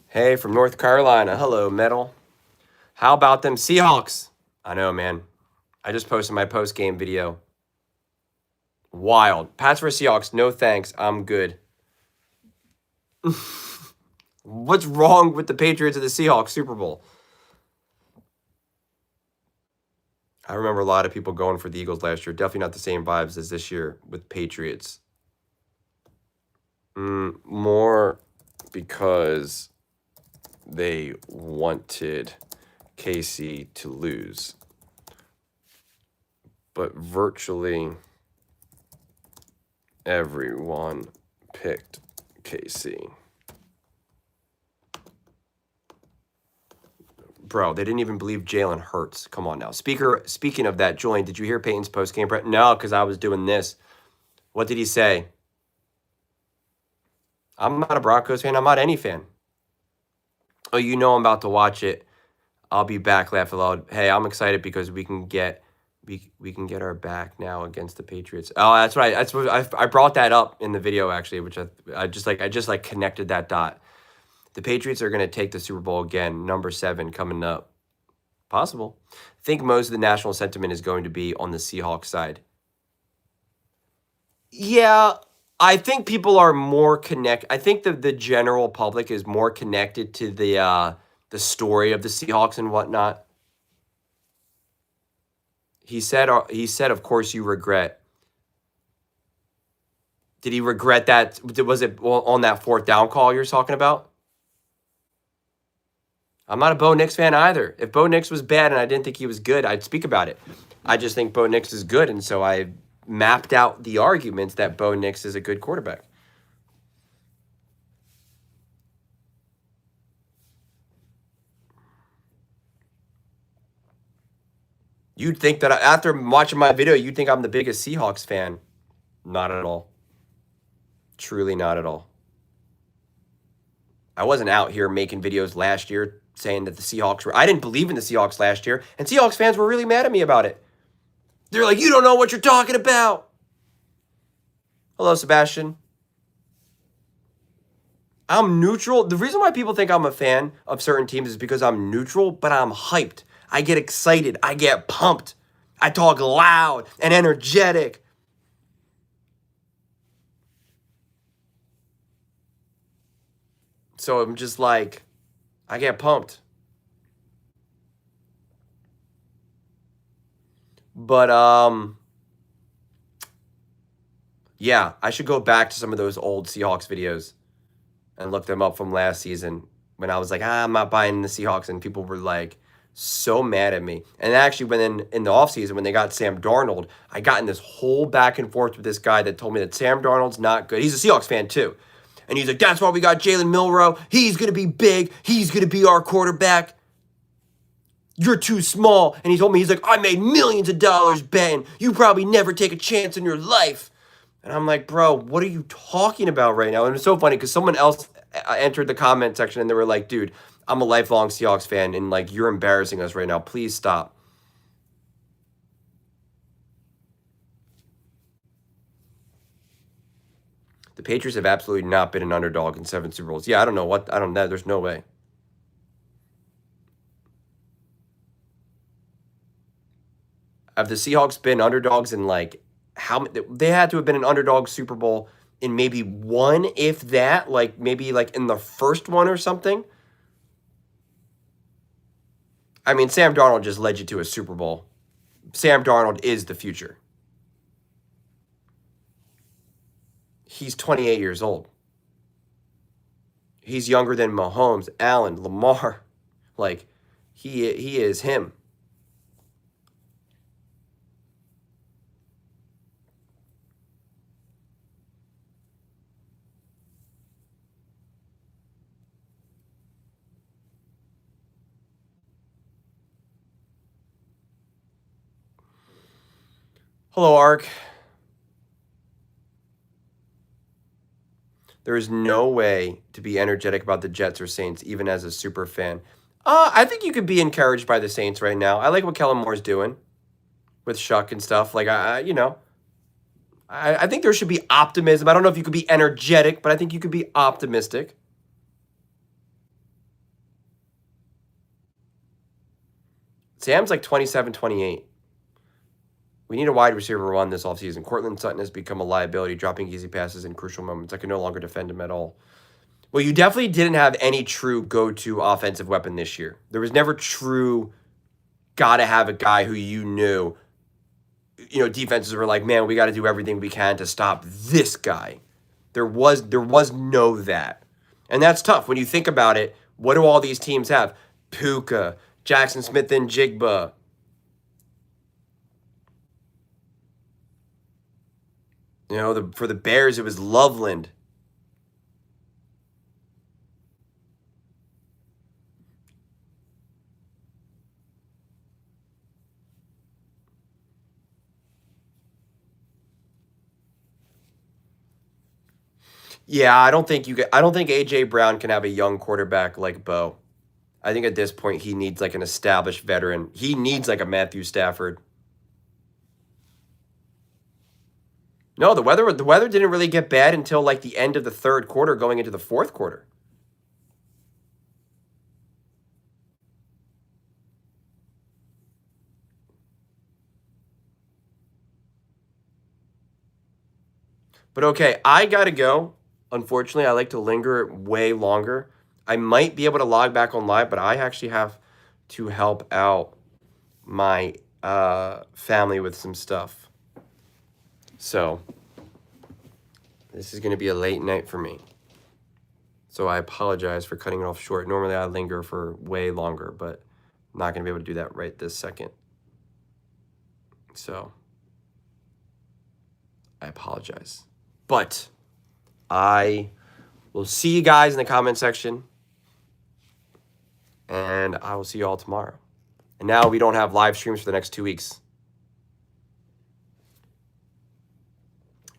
Hey, from North Carolina. Hello, Metal. How about them Seahawks? I know, man. I just posted my post-game video. Wild. Pats for Seahawks. No thanks. I'm good. What's wrong with the Patriots of the Seahawks Super Bowl? I remember a lot of people going for the Eagles last year. Definitely not the same vibes as this year with Patriots. More because they wanted KC to lose. But virtually everyone picked KC. Bro, they didn't even believe Jalen Hurts. Come on now. Speaking of that, Julian, did you hear Peyton's post-game press? No, because I was doing this. What did he say? I'm not a Broncos fan. I'm not any fan. Oh, you know I'm about to watch it. I'll be back, laugh aloud. Hey, I'm excited because we can get our back now against the Patriots. Oh, that's right. That's what I brought that up in the video actually, which I just connected that dot. The Patriots are going to take the Super Bowl again, number 7 coming up. Possible. I think most of the national sentiment is going to be on the Seahawks side. Yeah, I think people are more connect. I think the general public is more connected to the story of the Seahawks and whatnot. He said, of course you regret. Did he regret that? Was it on that fourth down call you're talking about? I'm not a Bo Nix fan either. If Bo Nix was bad and I didn't think he was good, I'd speak about it. I just think Bo Nix is good, and so I mapped out the arguments that Bo Nix is a good quarterback. You'd think that after watching my video, you'd think I'm the biggest Seahawks fan. Not at all. Truly not at all. I wasn't out here making videos last year saying that the Seahawks were. I didn't believe in the Seahawks last year, and Seahawks fans were really mad at me about it. They're like, you don't know what you're talking about. Hello, Sebastian. I'm neutral. The reason why people think I'm a fan of certain teams is because I'm neutral, but I'm hyped. I get excited. I get pumped. I talk loud and energetic. So I'm just like, I get pumped. But yeah, I should go back to some of those old Seahawks videos and look them up from last season when I was like, I'm not buying the Seahawks, and people were like so mad at me. And actually, when in the offseason, when they got Sam Darnold, I got in this whole back and forth with this guy that told me that Sam Darnold's not good. He's a Seahawks fan too. And he's like, that's why we got Jalen Milroe. He's going to be big. He's going to be our quarterback. You're too small. And he told me, he's like, I made millions of dollars betting. You probably never take a chance in your life. And I'm like, bro, what are you talking about right now? And it's so funny because someone else entered the comment section and they were like, dude, I'm a lifelong Seahawks fan and like you're embarrassing us right now. Please stop. The Patriots have absolutely not been an underdog in 7 Super Bowls. Yeah, I don't know. There's no way. Have the Seahawks been underdogs in like how they had to have been an underdog Super Bowl in maybe one, if that, like maybe like in the first one or something? I mean, Sam Darnold just led you to a Super Bowl. Sam Darnold is the future. He's 28 years old. He's younger than Mahomes, Allen, Lamar. Like, he is him. Hello, Ark. There is no way to be energetic about the Jets or Saints, even as a super fan. I think you could be encouraged by the Saints right now. I like what Kellen Moore's doing with Shuck and stuff. Like, I think there should be optimism. I don't know if you could be energetic, but I think you could be optimistic. Sam's like 27, 28. We need a wide receiver one this offseason. Cortland Sutton has become a liability, dropping easy passes in crucial moments. I can no longer defend him at all. Well, you definitely didn't have any true go-to offensive weapon this year. There was never true gotta have a guy who you knew, defenses were like, man, we got to do everything we can to stop this guy. There was no that. And that's tough. When you think about it, what do all these teams have? Puka, Jackson Smith and Jigba. For the Bears, it was Loveland. Yeah, I don't think AJ Brown can have a young quarterback like Bo. I think at this point he needs like an established veteran. He needs like a Matthew Stafford. No, the weather didn't really get bad until like the end of the third quarter going into the fourth quarter. But okay, I got to go. Unfortunately, I like to linger way longer. I might be able to log back on live, but I actually have to help out my family with some stuff. So this is going to be a late night for me. So I apologize for cutting it off short. Normally I linger for way longer, but I'm not going to be able to do that right this second. So I apologize. But I will see you guys in the comment section. And I will see you all tomorrow. And now we don't have live streams for the next 2 weeks.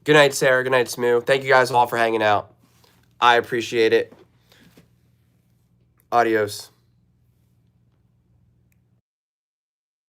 Good night, Sarah. Good night, Smoo. Thank you guys all for hanging out. I appreciate it. Adios.